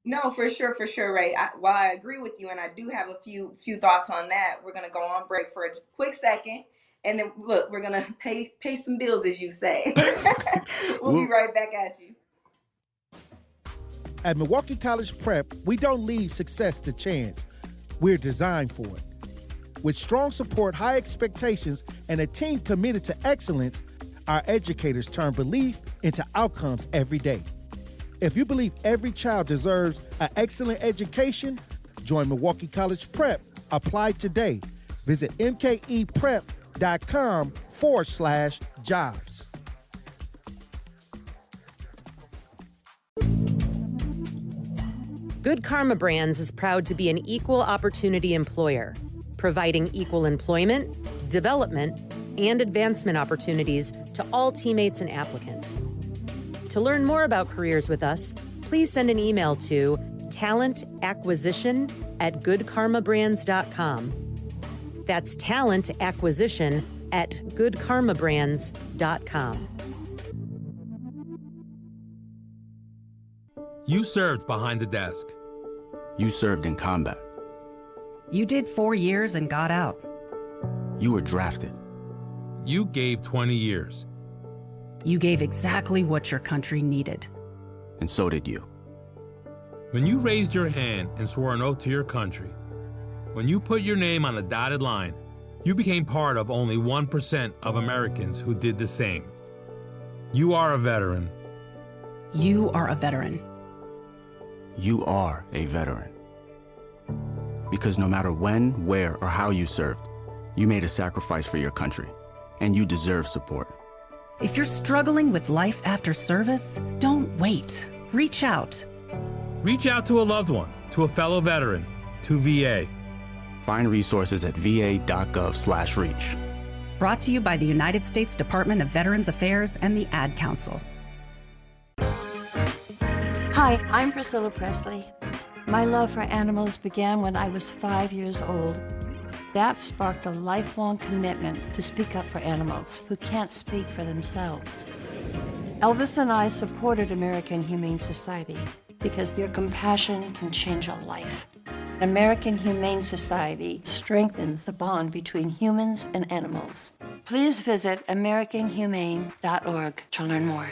[SPEAKER 3] No, for sure, Ray. While I agree with you, and I do have a few thoughts on that, we're going to go on break for a quick second. And then, look, we're going to pay some bills, as you say. We'll be right back at you.
[SPEAKER 14] At Milwaukee College Prep, we don't leave success to chance. We're designed for it. With strong support, high expectations, and a team committed to excellence, our educators turn belief into outcomes every day. If you believe every child deserves an excellent education, join Milwaukee College Prep. Apply today. Visit mkeprep.com/jobs.
[SPEAKER 17] Good Karma Brands is proud to be an equal opportunity employer, providing equal employment, development, and advancement opportunities to all teammates and applicants. To learn more about careers with us, please send an email to talentacquisition@goodkarmabrands.com. That's talentacquisition@goodkarmabrands.com.
[SPEAKER 18] You served behind the desk.
[SPEAKER 19] You served in combat.
[SPEAKER 20] You did 4 years and got out.
[SPEAKER 19] You were drafted.
[SPEAKER 18] You gave 20 years.
[SPEAKER 20] You gave exactly what your country needed.
[SPEAKER 19] And so did you.
[SPEAKER 18] When you raised your hand and swore an oath to your country, when you put your name on a dotted line, you became part of only 1% of Americans who did the same. You are a veteran.
[SPEAKER 20] You are a veteran.
[SPEAKER 19] You are a veteran. Because no matter when, where, or how you served, you made a sacrifice for your country, and you deserve support.
[SPEAKER 20] If you're struggling with life after service, don't wait. Reach out.
[SPEAKER 18] Reach out to a loved one, to a fellow veteran, to VA.
[SPEAKER 19] Find resources at va.gov/reach.
[SPEAKER 20] Brought to you by the United States Department of Veterans Affairs and the Ad Council.
[SPEAKER 26] Hi, I'm Priscilla Presley. My love for animals began when I was 5 years old. That sparked a lifelong commitment to speak up for animals who can't speak for themselves. Elvis and I supported American Humane Society because your compassion can change a life. American Humane Society strengthens the bond between humans and animals. Please visit AmericanHumane.org to learn more.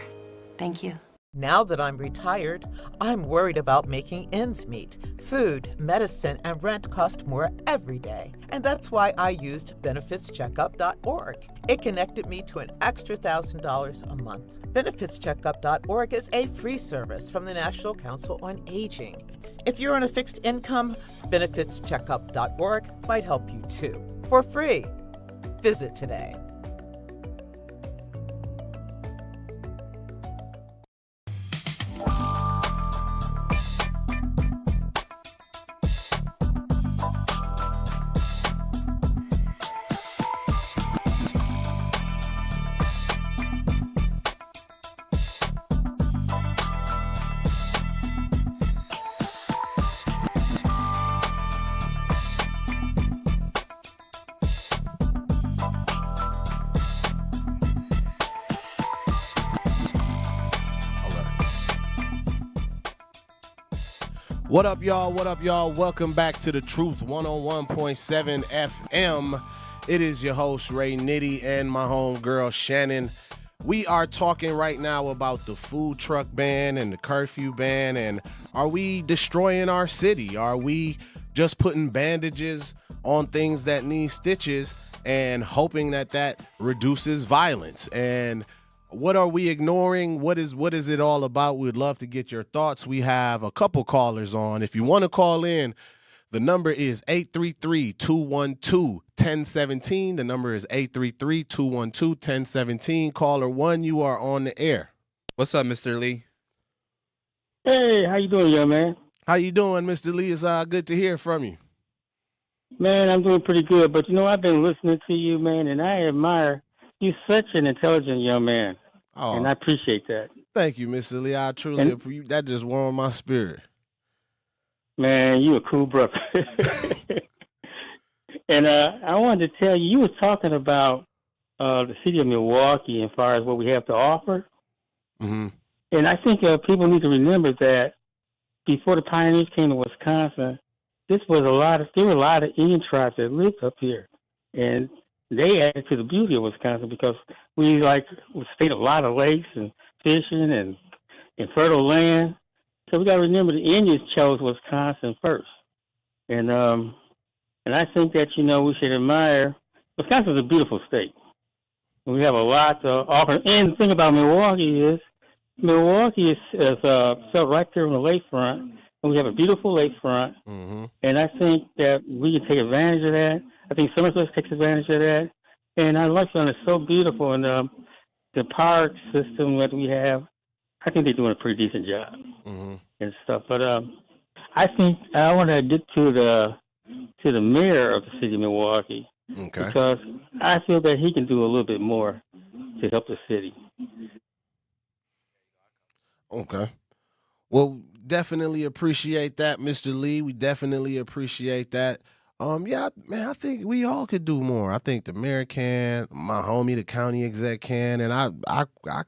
[SPEAKER 26] Thank you.
[SPEAKER 27] Now that I'm retired, I'm worried about making ends meet. Food, medicine, and rent cost more every day. And that's why I used benefitscheckup.org. It connected me to an extra $1,000 a month. Benefitscheckup.org is a free service from the National Council on Aging. If you're on a fixed income, benefitscheckup.org might help you too. For free. Visit today.
[SPEAKER 2] What up, y'all? What up, y'all? Welcome back to The Truth 101.7 FM. It is your host, Ray Nitty, and my homegirl, Shannon. We are talking right now about the food truck ban and the curfew ban, and are we destroying our city? Are we just putting bandages on things that need stitches and hoping that reduces violence? And what are we ignoring? What is it all about? We'd love to get your thoughts. We have a couple callers on. If you want to call in, the number is 833-212-1017. The number is 833-212-1017. Caller 1, you are on the air.
[SPEAKER 5] What's up, Mr. Lee?
[SPEAKER 4] Hey, how you doing, young man?
[SPEAKER 2] How you doing, Mr. Lee? It's good to hear from you.
[SPEAKER 4] Man, I'm doing pretty good. But, I've been listening to you, man, and I admire you're such an intelligent young man.
[SPEAKER 2] Oh,
[SPEAKER 4] and I appreciate that.
[SPEAKER 2] Thank you, Mr. Lee. I truly appreciate that. Just warmed my spirit.
[SPEAKER 4] Man, you a cool brother. And I wanted to tell you, you were talking about the city of Milwaukee as far as what we have to offer.
[SPEAKER 2] Mm-hmm.
[SPEAKER 4] And I think people need to remember that before the pioneers came to Wisconsin, there were a lot of Indian tribes that lived up here. And they added to the beauty of Wisconsin because we stayed a lot of lakes and fishing and fertile land. So we got to remember the Indians chose Wisconsin first. And I think that, we should admire, Wisconsin's a beautiful state. We have a lot to offer. And the thing about Milwaukee is set right there on the lakefront, and we have a beautiful lakefront.
[SPEAKER 2] Mm-hmm.
[SPEAKER 4] And I think that we can take advantage of that. I think Somerset takes advantage of that. And our lakefront is so beautiful, and the park system that we have, I think they're doing a pretty decent job and stuff. But I think I want to get to the mayor of the city of Milwaukee because I feel that he can do a little bit more to help the city.
[SPEAKER 2] Okay. Well, definitely appreciate that, Mr. Lee. We definitely appreciate that. Yeah, man, I think we all could do more. I think the mayor can, my homie, the county exec can, and I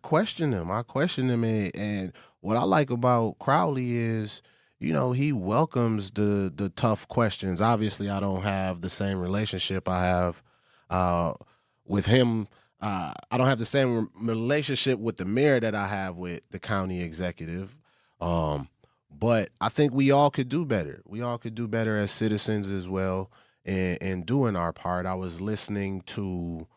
[SPEAKER 2] question him. And what I like about Crowley is, he welcomes the tough questions. Obviously, I don't have the same relationship I have with him. I don't have the same relationship with the mayor that I have with the county executive. But I think we all could do better. We all could do better as citizens as well in doing our part. I was listening to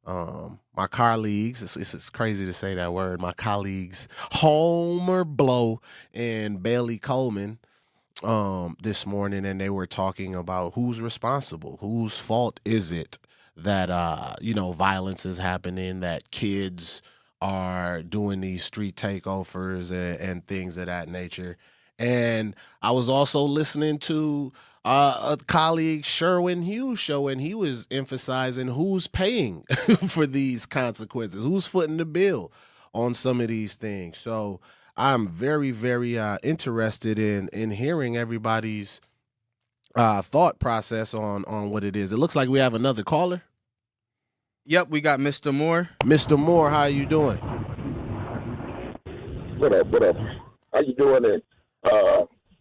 [SPEAKER 2] my colleagues. It's crazy to say that word. My colleagues, Homer Blow and Bailey Coleman, this morning, and they were talking about who's responsible, whose fault is it that violence is happening, that kids are doing these street takeovers and things of that nature. And I was also listening to a colleague, Sherwin Hughes' show, and he was emphasizing who's paying for these consequences, who's footing the bill on some of these things. So I'm very, very interested in hearing everybody's thought process on what it is. It looks like we have another caller.
[SPEAKER 5] Yep, we got Mr. Moore.
[SPEAKER 2] Mr. Moore, how you doing?
[SPEAKER 13] What up? How you doing? And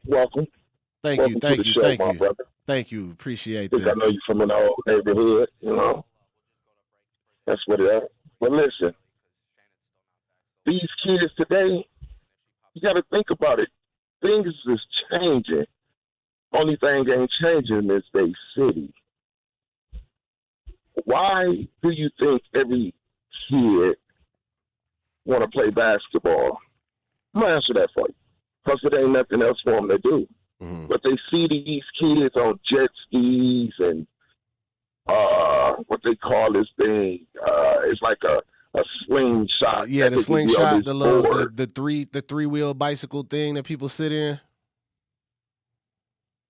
[SPEAKER 13] welcome.
[SPEAKER 2] Thank you. Brother. Thank you. Appreciate that.
[SPEAKER 13] I know you from an old neighborhood, That's what it is. But listen, these kids today, you got to think about it. Things is changing. Only thing ain't changing is they city. Why do you think every kid want to play basketball? I'm going to answer that for you. Because it ain't nothing else for them to do. Mm-hmm. But they see these kids on jet skis and what they call this thing. It's like a slingshot.
[SPEAKER 2] Yeah, the slingshot, the three-wheel bicycle thing that people sit in.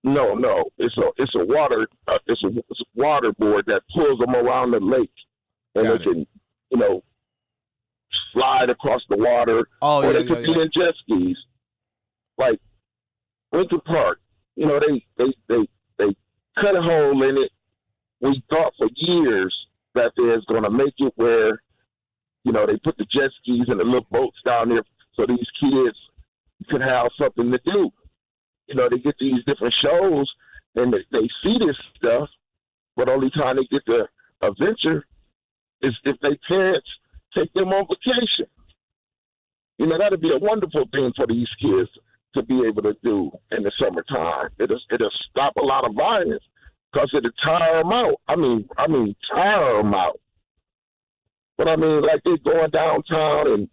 [SPEAKER 13] No, it's a water board that pulls them around the lake, and they can, slide across the water.
[SPEAKER 2] Oh,
[SPEAKER 13] or they could be in jet skis, like Lincoln Park. They cut a hole in it. We thought for years that there's going to make it where, they put the jet skis and the little boats down there so these kids could have something to do. They get these different shows and they see this stuff, but only time they get to adventure is if their parents take them on vacation. You know, that'd be a wonderful thing for these kids to be able to do in the summertime. It'll stop a lot of violence because it'll tire them out. I mean, tire them out. But I mean, like they're going downtown, and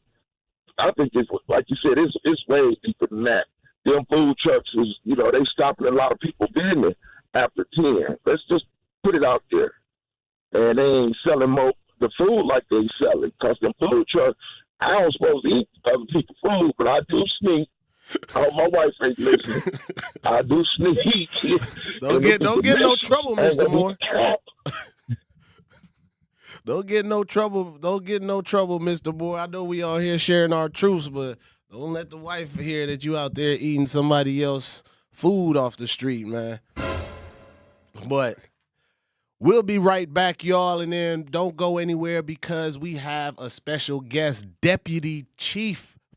[SPEAKER 13] I think it's like you said, it's way deeper than that. Them food trucks is, you know, they stopping a lot of people business after 10. Let's just put it out there. And they ain't selling more the food like they selling, because them food trucks, I don't supposed to eat other people's food, but I do sneak. Oh, my wife ain't listening. I do sneak.
[SPEAKER 2] Don't get no trouble, Mr. Moore. Don't get no trouble. Don't get no trouble, Mr. Moore. I know we all here sharing our truths, but don't let the wife hear that you out there eating somebody else's food off the street, man. But we'll be right back, y'all, and then don't go anywhere because we have a special guest,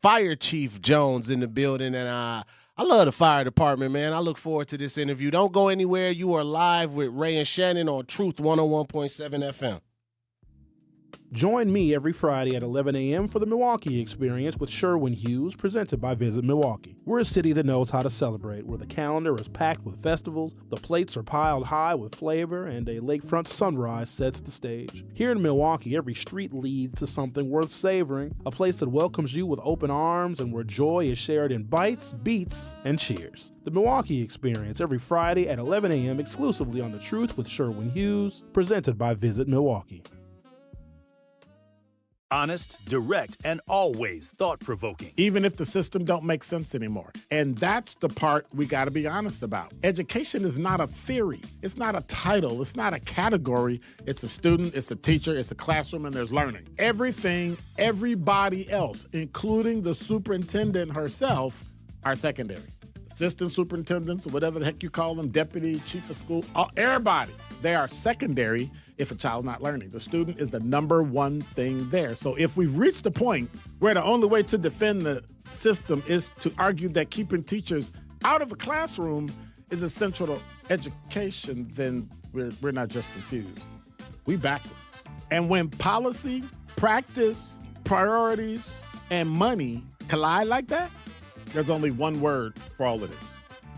[SPEAKER 2] Fire Chief Jones in the building, and I love the fire department, man. I look forward to this interview. Don't go anywhere. You are live with Ray and Shannon on Truth 101.7 FM.
[SPEAKER 8] Join me every Friday at 11 a.m. for the Milwaukee Experience with Sherwin Hughes, presented by Visit Milwaukee. We're a city that knows how to celebrate, where the calendar is packed with festivals, the plates are piled high with flavor, and a lakefront sunrise sets the stage. Here in Milwaukee, every street leads to something worth savoring, a place that welcomes you with open arms and where joy is shared in bites, beats, and cheers. The Milwaukee Experience every Friday at 11 a.m. exclusively on The Truth with Sherwin Hughes, presented by Visit Milwaukee.
[SPEAKER 1] Honest, direct, and always thought-provoking.
[SPEAKER 6] Even if the system don't make sense anymore. And that's the part we got to be honest about. Education is not a theory. It's not a title. It's not a category. It's a student, it's a teacher, it's a classroom, and there's learning. Everything, everybody else, including the superintendent herself, are secondary. Assistant superintendents, or whatever the heck you call them, deputy, chief of school, everybody, they are secondary if a child's not learning. The student is the number one thing there. So if we've reached the point where the only way to defend the system is to argue that keeping teachers out of a classroom is essential to education, then we're not just confused. We backwards. And when policy, practice, priorities, and money collide like that, there's only one word for all of this.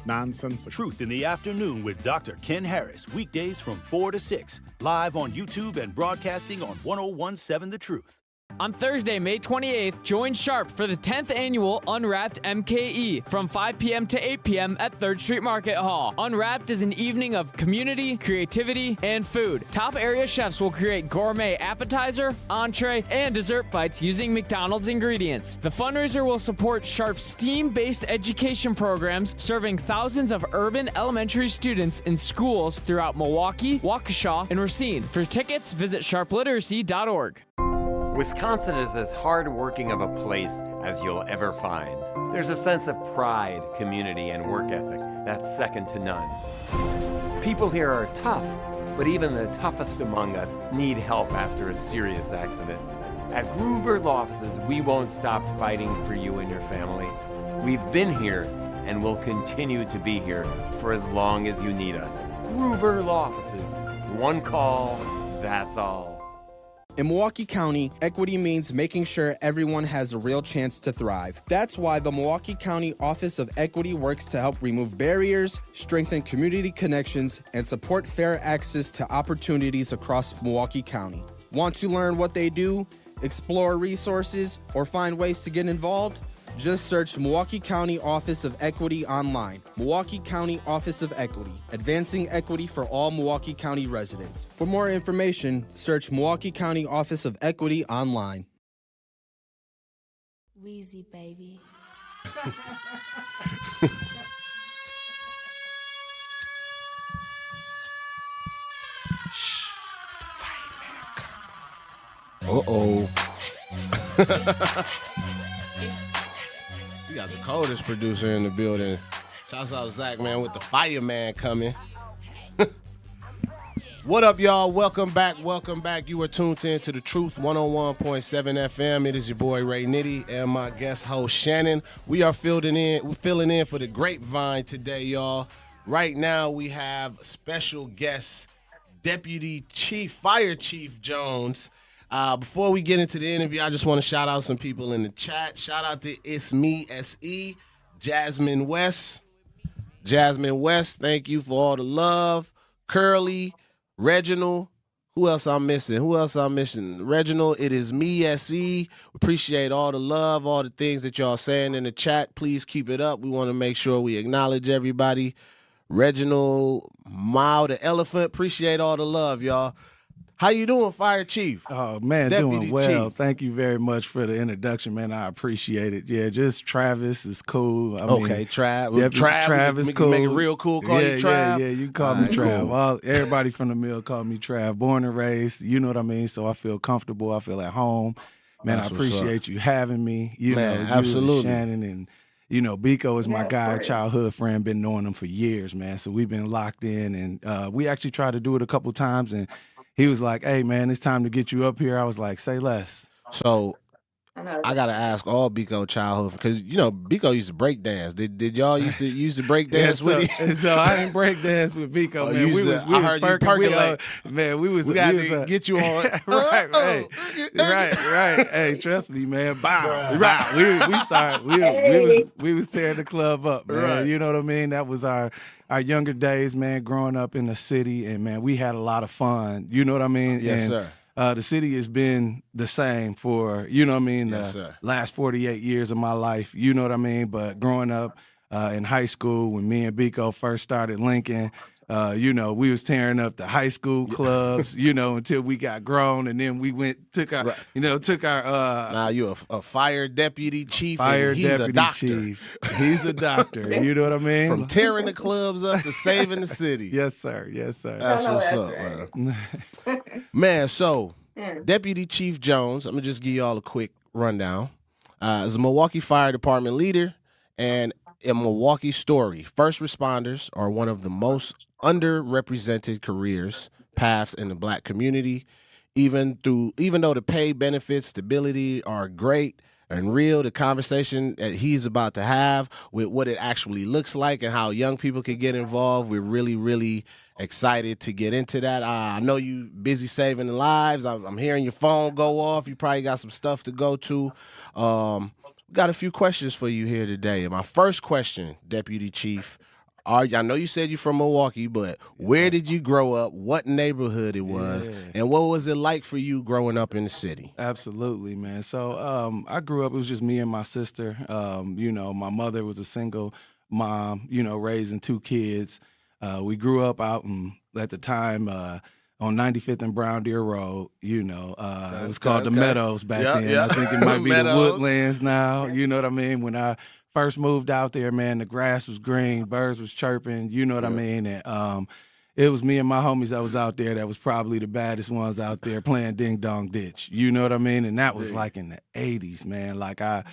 [SPEAKER 6] Nonsensical.
[SPEAKER 1] Truth in the Afternoon with Dr. Ken Harris, weekdays from 4 to 6, live on YouTube and broadcasting on 101.7 The Truth.
[SPEAKER 10] On Thursday, May 28th, join Sharp for the 10th annual Unwrapped MKE from 5 p.m. to 8 p.m. at 3rd Street Market Hall. Unwrapped is an evening of community, creativity, and food. Top area chefs will create gourmet appetizer, entree, and dessert bites using McDonald's ingredients. The fundraiser will support Sharp's STEAM-based education programs, serving thousands of urban elementary students in schools throughout Milwaukee, Waukesha, and Racine. For tickets, visit sharpliteracy.org.
[SPEAKER 7] Wisconsin is as hard-working of a place as you'll ever find. There's a sense of pride, community, and work ethic that's second to none. People here are tough, but even the toughest among us need help after a serious accident. At Gruber Law Offices, we won't stop fighting for you and your family. We've been here and will continue to be here for as long as you need us. Gruber Law Offices. One call, that's all.
[SPEAKER 21] In Milwaukee County, equity means making sure everyone has a real chance to thrive. That's why the Milwaukee County Office of Equity works to help remove barriers, strengthen community connections, and support fair access to opportunities across Milwaukee County. Want to learn what they do, explore resources, or find ways to get involved? Just search Milwaukee County Office of Equity online. Milwaukee County Office of Equity, advancing equity for all Milwaukee County residents. For more information, search Milwaukee County Office of Equity online.
[SPEAKER 22] Wheezy, baby.
[SPEAKER 2] Uh-oh. We got the coldest producer in the building. Shouts out Zech, man, with the fireman coming. What up, y'all? Welcome back. You are tuned in to The Truth 101.7 FM. It is your boy Ray Nitty and my guest host Shannon. We are filling in for the Grapevine today, y'all. Right now we have special guest Deputy Chief, Fire Chief Jones. Before we get into the interview, I just want to shout out some people in the chat. Shout out to It's Me SE, Jasmine West. Jasmine West, thank you for all the love. Curly, Reginald. Who else I'm missing? Reginald, it is me, SE. Appreciate all the love, all the things that y'all saying in the chat. Please keep it up. We want to make sure we acknowledge everybody. Reginald, Mao the Elephant, appreciate all the love, y'all. How you doing, Fire Chief?
[SPEAKER 11] Oh, man,
[SPEAKER 2] Deputy
[SPEAKER 11] doing well.
[SPEAKER 2] Chief.
[SPEAKER 11] Thank you very much for the introduction, man. I appreciate it. Yeah, just Travis is cool.
[SPEAKER 2] Trav is cool. Make it real cool, call you Trav.
[SPEAKER 11] Yeah, you can call me Trav. Everybody from the mill call me Trav. Born and raised, you know what I mean? So I feel comfortable. I feel at home. Man, I appreciate you having me. You know,
[SPEAKER 2] absolutely.
[SPEAKER 11] Shannon and Biko is my guy, childhood friend, been knowing him for years, man. So we've been locked in, and we actually tried to do it a couple times, and he was like, hey, man, it's time to get you up here. I was like, say less.
[SPEAKER 2] So I got to ask all Biko childhood, because, Biko used to break dance. Did y'all used to break dance with him?
[SPEAKER 11] So I didn't break dance with Biko, man.
[SPEAKER 2] I heard you percolate.
[SPEAKER 11] We
[SPEAKER 2] got to get you on.
[SPEAKER 11] Right. Hey, trust me, man. Bow. We was tearing the club up, man.
[SPEAKER 2] Right.
[SPEAKER 11] You know what I mean? That was our younger days, man, growing up in the city, and, man, we had a lot of fun. You know what I mean?
[SPEAKER 2] Yes, sir.
[SPEAKER 11] The city has been the same for,
[SPEAKER 2] Yes,
[SPEAKER 11] the
[SPEAKER 2] sir.
[SPEAKER 11] last 48 years of my life. You know what I mean? But growing up in high school, when me and Biko first started linking, we was tearing up the high school clubs, until we got grown, and then we took our.
[SPEAKER 2] Now you're a fire deputy chief.
[SPEAKER 11] Fire
[SPEAKER 2] he's
[SPEAKER 11] deputy
[SPEAKER 2] a doctor.
[SPEAKER 11] Chief. He's a doctor. You know what I mean?
[SPEAKER 2] From tearing the clubs up to saving the city.
[SPEAKER 11] Yes, sir.
[SPEAKER 2] That's what's up, bro. Man, so Deputy Chief Jones, I'm gonna just give you all a quick rundown. Is a Milwaukee Fire Department leader and a Milwaukee story. First responders are one of the most underrepresented paths in the Black community. Even though the pay, benefits, stability are great and real, the conversation that he's about to have with what it actually looks like and how young people can get involved, we're really, really excited to get into that. I know you busy saving lives. I'm hearing your phone go off. You probably got some stuff to go to. We got a few questions for you here today. And my first question, Deputy Chief, I know you said you're from Milwaukee, but where did you grow up? What neighborhood it was? And what was it like for you growing up in the city?
[SPEAKER 11] Absolutely, man. So I grew up, it was just me and my sister. My mother was a single mom, raising two kids. We grew up out at the time on 95th and Brown Deer Road. It was called the Meadows back then. I think it might be the Woodlands now. You know what I mean? When I first moved out there, man, the grass was green, birds was chirping, you know what I mean? And it was me and my homies that was out there that was probably the baddest ones out there playing Ding Dong Ditch, you know what I mean? And that was like in the 80s, man. Like I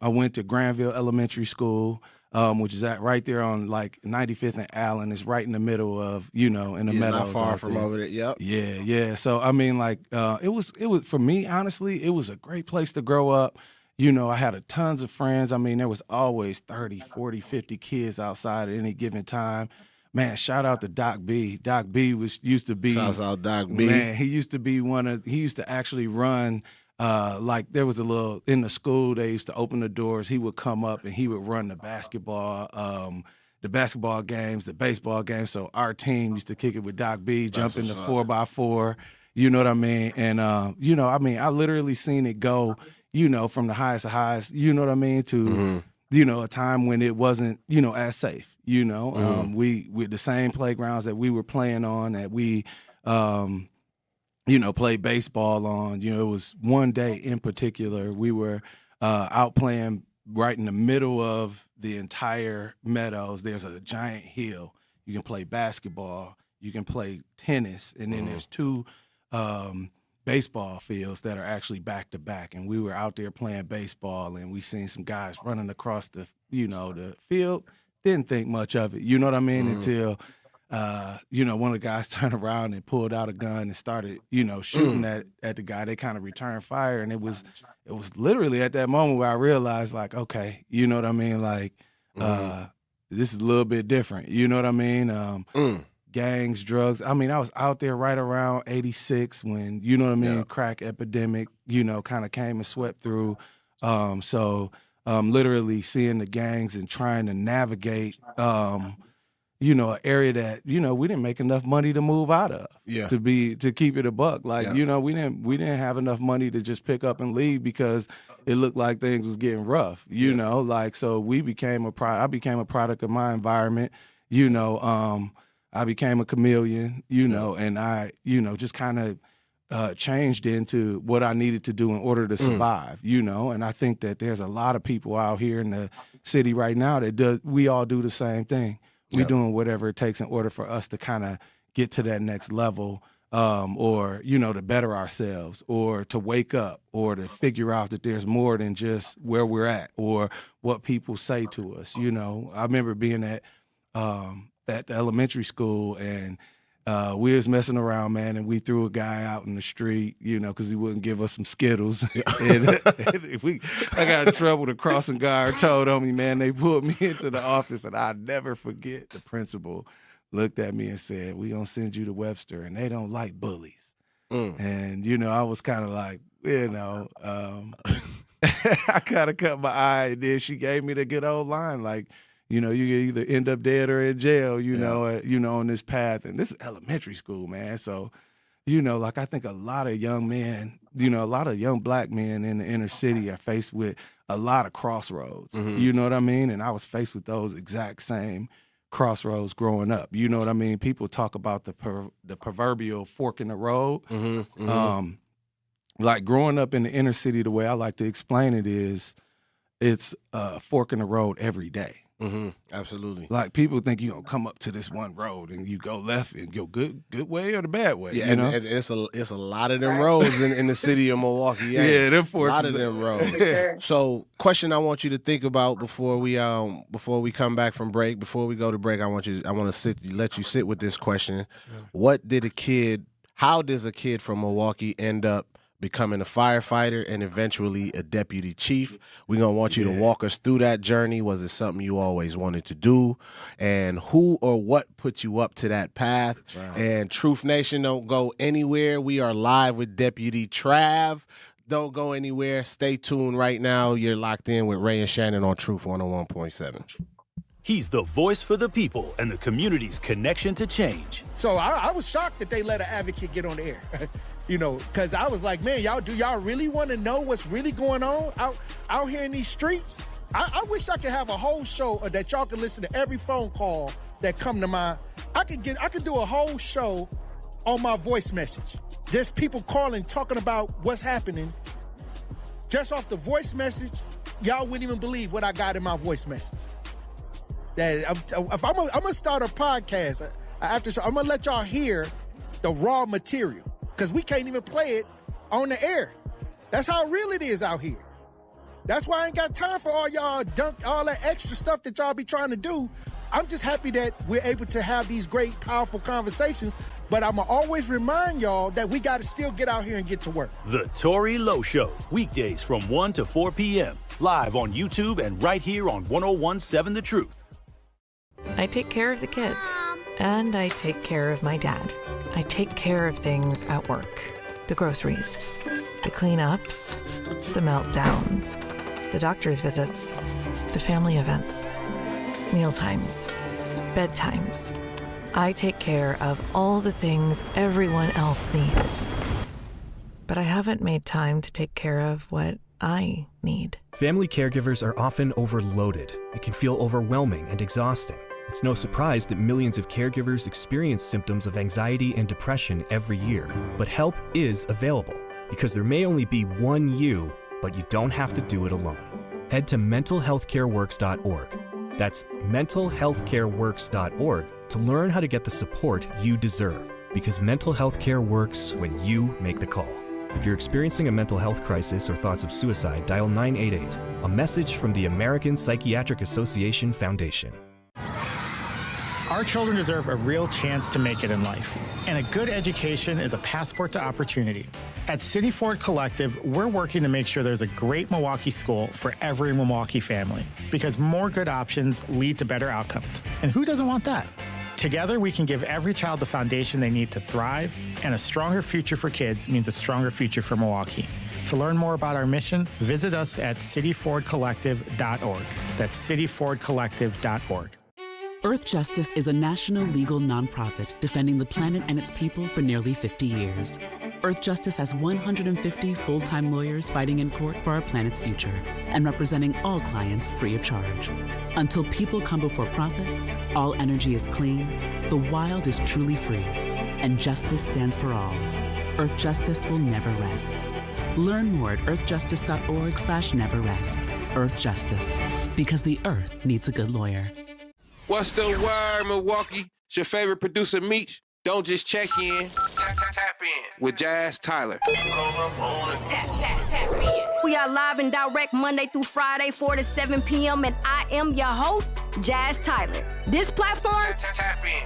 [SPEAKER 11] went to Granville Elementary School, which is right there on like 95th and Allen. It's right in the middle of, in the meadows.
[SPEAKER 2] Not far from
[SPEAKER 11] there.
[SPEAKER 2] over there, yep.
[SPEAKER 11] Yeah. So, I mean, like, it was, for me, honestly, it was a great place to grow up. I had tons of friends. I mean, there was always 30, 40, 50 kids outside at any given time. Man, shout out to Doc B. Doc B used to be.
[SPEAKER 2] Shouts out Doc B.
[SPEAKER 11] Man, he used to be he used to actually run, there was in the school, they used to open the doors. He would come up and he would run the basketball games, the baseball games. So our team used to kick it with Doc B, jump in the 4x4, you know what I mean? And, I literally seen it go, from the highest of highs, you know what I mean, to, a time when it wasn't, as safe, we with the same playgrounds that we were playing on, that we, played baseball on. It was one day in particular, we were out playing right in the middle of the entire meadows. There's a giant hill. You can play basketball, you can play tennis, and then there's two baseball fields that are actually back to back, and we were out there playing baseball, and we seen some guys running across the field. Didn't think much of it, you know what I mean, until one of the guys turned around and pulled out a gun and started shooting at the guy. They kind of returned fire, and it was literally at that moment where I realized, like, okay, you know what I mean, like this is a little bit different, you know what I mean. gangs, drugs. I mean, I was out there right around 86 when, you know what I mean, crack epidemic, you know, kind of came and swept through. Literally seeing the gangs and trying to navigate, you know, an area that, you know, we didn't make enough money to move out of. To keep it a buck. Like, you know, we didn't have enough money to just pick up and leave because it looked like things was getting rough, you know, like, so I became a product of my environment, you know, I became a chameleon, you know, and I, you know, just kind of changed into what I needed to do in order to survive, you know, and I think that there's a lot of people out here in the city right now that we all do the same thing. We're doing whatever it takes in order for us to kind of get to that next level, or, you know, to better ourselves, or to wake up, or to figure out that there's more than just where we're at or what people say to us, you know. I remember being at the elementary school, and we was messing around, man, and we threw a guy out in the street, you know, because he wouldn't give us some Skittles. I got in trouble. The crossing guard told on me, man. They pulled me into the office, and I'll never forget the principal looked at me and said, "We gonna send you to Webster, and they don't like bullies." And, you know, I was kind of like, you know, I kind of cut my eye, and then she gave me the good old line, like, you know, you either end up dead or in jail, you know, on this path. And this is elementary school, man. So, you know, like, I think a lot of young men, you know, a lot of young black men in the inner city are faced with a lot of crossroads. You know what I mean? And I was faced with those exact same crossroads growing up. You know what I mean? People talk about the proverbial fork in the road. Like, growing up in the inner city, the way I like to explain it is it's a fork in the road every day.
[SPEAKER 2] Absolutely.
[SPEAKER 11] Like, people think you're gonna come up to this one road and you go left and go good way or the bad way.
[SPEAKER 2] Yeah,
[SPEAKER 11] you know?
[SPEAKER 2] and it's a lot of them roads in the city of Milwaukee.
[SPEAKER 11] Yeah, them forks.
[SPEAKER 2] A lot of them roads. So, question I want you to think about before we come back from break, before we go to break, I want to let you sit with this question. How does a kid from Milwaukee end up becoming a firefighter and eventually a deputy chief? We're going to want you to walk us through that journey. Was it something you always wanted to do? And who or what put you up to that path? Wow. And Truth Nation, don't go anywhere. We are live with Deputy Trav. Don't go anywhere. Stay tuned right now. You're locked in with Ray and Shannon on Truth 101.7.
[SPEAKER 1] He's the voice for the people and the community's connection to change.
[SPEAKER 14] So I was shocked that they let an advocate get on the air. You know, because I was like, man, do y'all really want to know what's really going on out here in these streets? I wish I could have a whole show that y'all can listen to every phone call that come to my. I could do a whole show on my voice message. Just people calling, talking about what's happening. Just off the voice message, y'all wouldn't even believe what I got in my voice message. That if I'm gonna start a podcast after show, I'm gonna let y'all hear the raw material. Because we can't even play it on the air. That's how real it is out here. That's why I ain't got time for all y'all all that extra stuff that y'all be trying to do. I'm just happy that we're able to have these great, powerful conversations. But I'm going to always remind y'all that we got to still get out here and get to work.
[SPEAKER 1] The Tory Lowe Show, weekdays from 1 to 4 p.m. Live on YouTube and right here on 101.7 The Truth.
[SPEAKER 12] I take care of the kids. And I take care of my dad. I take care of things at work. The groceries, the cleanups, the meltdowns, the doctor's visits, the family events, mealtimes, bedtimes. I take care of all the things everyone else needs. But I haven't made time to take care of what I need.
[SPEAKER 15] Family caregivers are often overloaded. It can feel overwhelming and exhausting. It's no surprise that millions of caregivers experience symptoms of anxiety and depression every year. But help is available, because there may only be one you, but you don't have to do it alone. Head to mentalhealthcareworks.org. That's mentalhealthcareworks.org to learn how to get the support you deserve, because mental health care works when you make the call. If you're experiencing a mental health crisis or thoughts of suicide, dial 988, a message from the American Psychiatric Association Foundation.
[SPEAKER 16] Our children deserve a real chance to make it in life, and a good education is a passport to opportunity. At City Ford Collective, we're working to make sure there's a great Milwaukee school for every Milwaukee family, because more good options lead to better outcomes. And who doesn't want that? Together, we can give every child the foundation they need to thrive, and a stronger future for kids means a stronger future for Milwaukee. To learn more about our mission, visit us at cityfordcollective.org. That's cityfordcollective.org.
[SPEAKER 3] Earth Justice is a national legal nonprofit defending the planet and its people for nearly 50 years. Earth Justice has 150 full-time lawyers fighting in court for our planet's future and representing all clients free of charge. Until people come before profit, all energy is clean, the wild is truly free, and justice stands for all. Earth Justice will never rest. Learn more at earthjustice.org/neverrest. Earth Justice, because the earth needs a good lawyer.
[SPEAKER 9] What's the word, Milwaukee? It's your favorite producer, Meech. Don't just check in. Tap in with Jazz Tyler.
[SPEAKER 17] We are live and direct Monday through Friday, 4 to 7 p.m. And I am your host, Jazz Tyler. This platform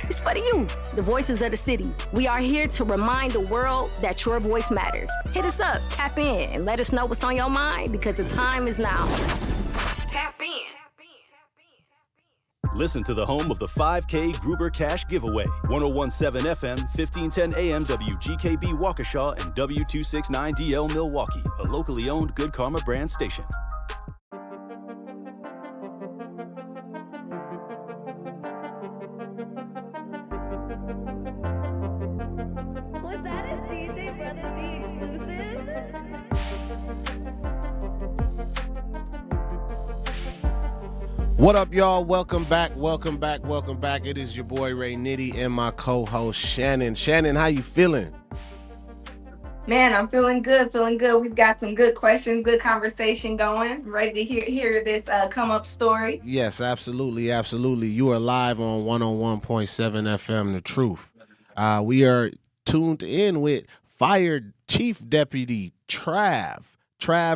[SPEAKER 17] is for the youth, the voices of the city. We are here to remind the world that your voice matters. Hit us up, tap in, and let us know what's on your mind because the time is now. Tap in.
[SPEAKER 1] Listen to the home of the 5K Gruber Cash Giveaway. 1017 FM, 1510 AM WGKB Waukesha and W269DL Milwaukee, a locally owned Good Karma brand station.
[SPEAKER 17] Was that a DJ Brother Z exclusive?
[SPEAKER 2] What up, y'all? Welcome back. It is your boy Ray Nitty and my co-host Shannon. Shannon, how you feeling?
[SPEAKER 22] Man, I'm feeling good. We've got some good questions, good conversation going. Ready to hear this come up story.
[SPEAKER 2] Yes, absolutely. You are live on 101.7 FM, The Truth. We are tuned in with Fire Chief Deputy Trav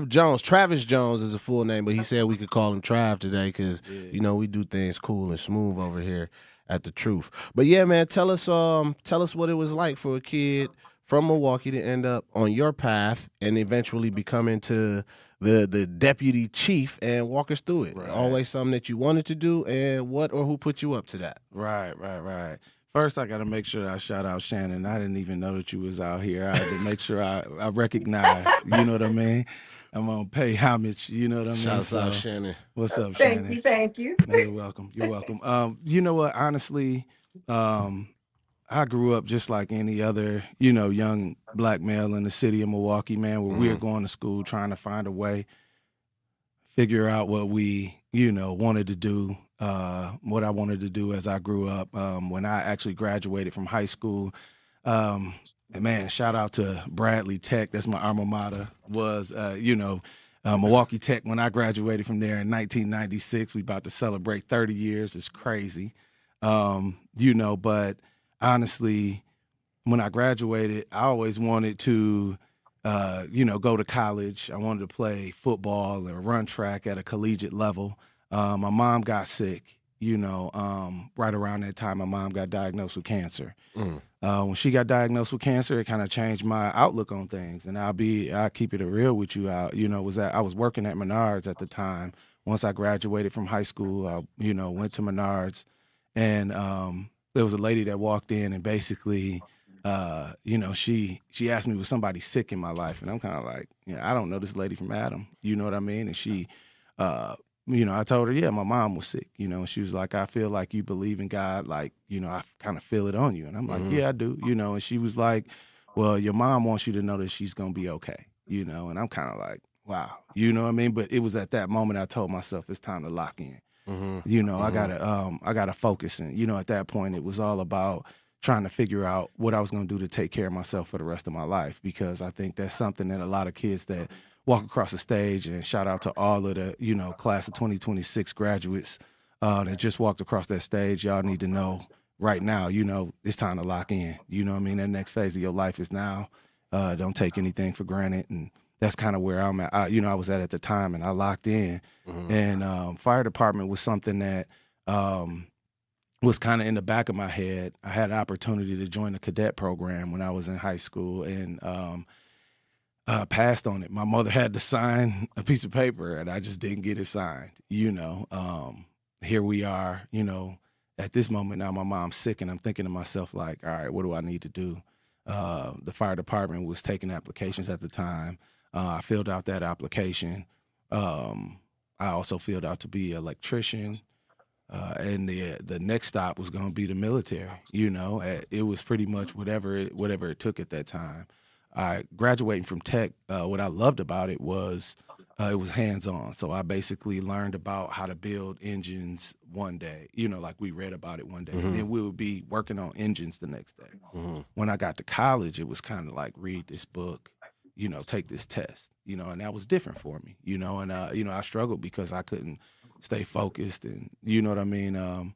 [SPEAKER 2] Jones. Travis Jones is a full name, but he said we could call him Trav today because, we do things cool and smooth over here at The Truth. But yeah, man, tell us what it was like for a kid from Milwaukee to end up on your path and eventually becoming to the deputy chief, and walk us through it. Right. Always something that you wanted to do, and what or who put you up to that?
[SPEAKER 11] Right. First, I got to make sure I shout out Shannon. I didn't even know that you was out here. I had to make sure I recognize, you know what I mean? I'm going to pay homage, you know what I mean?
[SPEAKER 2] Shouts out, Shannon.
[SPEAKER 11] What's up, Shannon?
[SPEAKER 22] Thank you.
[SPEAKER 11] You're welcome. You know what? Honestly, I grew up just like any other, young black male in the city of Milwaukee, man, where we were going to school trying to find a way, figure out what we, wanted to do. What I wanted to do as I grew up. When I actually graduated from high school, and man, shout out to Bradley Tech. That's my alma mater. Was Milwaukee Tech. When I graduated from there in 1996, we about to celebrate 30 years. It's crazy, But honestly, when I graduated, I always wanted to, go to college. I wanted to play football or run track at a collegiate level. My mom got sick, right around that time. My mom got diagnosed with cancer. When she got diagnosed with cancer, it kind of changed my outlook on things. And I'll keep it real with you. I was working at Menards at the time. Once I graduated from high school, I, went to Menards, and there was a lady that walked in and basically, she asked me, was somebody sick in my life? And I'm kind of like, I don't know this lady from Adam. You know what I mean? And she, I told her, yeah, my mom was sick, and she was like, I feel like you believe in God, like, I kind of feel it on you. And I'm like, yeah, I do, and she was like, well, your mom wants you to know that she's going to be okay, and I'm kind of like, wow, you know what I mean? But it was at that moment I told myself it's time to lock in. I gotta focus. And, at that point it was all about trying to figure out what I was going to do to take care of myself for the rest of my life, because I think that's something that a lot of kids that walk across the stage, and shout out to all of the, class of 2026 graduates that just walked across that stage. Y'all need to know right now, it's time to lock in. You know what I mean? That next phase of your life is now. Don't take anything for granted. And that's kind of where I'm at. I was at the time, and I locked in. And fire department was something that was kind of in the back of my head. I had an opportunity to join the cadet program when I was in high school, and passed on it. My mother had to sign a piece of paper, and I just didn't get it signed. Here we are, at this moment now, my mom's sick, and I'm thinking to myself, like, all right, what do I need to do? The fire department was taking applications at the time. I filled out that application. I also filled out to be an electrician. And the next stop was going to be the military. It was pretty much whatever it took at that time. Graduating from tech, what I loved about it was hands-on. So I basically learned about how to build engines one day, like we read about it one day. And then we would be working on engines the next day. When I got to college, it was kind of like, read this book, take this test, and that was different for me, and, I struggled because I couldn't stay focused, and you know what I mean?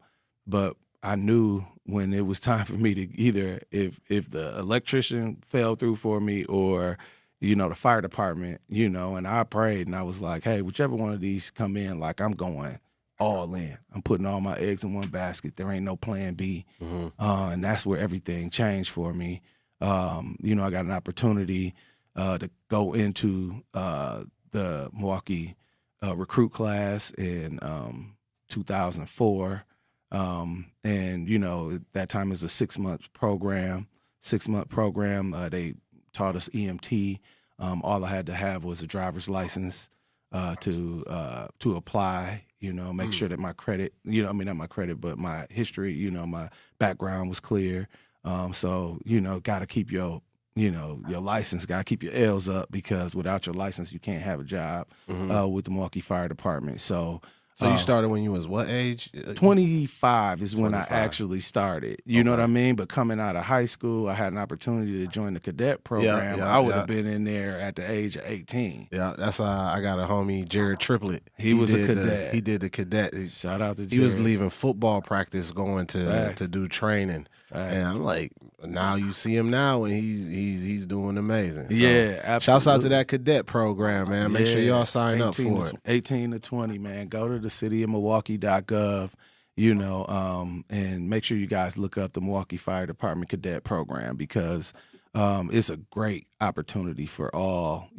[SPEAKER 11] But I knew when it was time for me to either, if the electrician fell through for me or, the fire department, and I prayed and I was like, hey, whichever one of these come in, like, I'm going all in. I'm putting all my eggs in one basket. There ain't no plan B. And that's where everything changed for me. I got an opportunity to go into the Milwaukee recruit class in 2004. And, that time is a 6-month program. They taught us EMT. All I had to have was a driver's license to apply, make sure that my credit, not my credit, but my history, my background was clear. So, got to keep your license, got to keep your L's up, because without your license, you can't have a job with the Milwaukee Fire Department. So
[SPEAKER 2] you started when you was what age?
[SPEAKER 11] 25 is when
[SPEAKER 2] 25.
[SPEAKER 11] I actually started. You know what I mean? But coming out of high school, I had an opportunity to join the cadet program. I would have been in there at the age of 18.
[SPEAKER 2] Yeah, that's I got a homie, Jared Triplett.
[SPEAKER 11] He was a cadet.
[SPEAKER 2] He did the cadet.
[SPEAKER 11] Shout out to Jared.
[SPEAKER 2] He was leaving football practice, going to do training.
[SPEAKER 11] Facts.
[SPEAKER 2] And I'm like, now you see him now, and he's doing amazing. So,
[SPEAKER 11] yeah, absolutely.
[SPEAKER 2] Shouts out to that cadet program, man. Make sure y'all sign up for it.
[SPEAKER 11] 18 to 20, man. Go to the cityofmilwaukee.gov, and make sure you guys look up the Milwaukee Fire Department Cadet Program, because it's a great opportunity for all,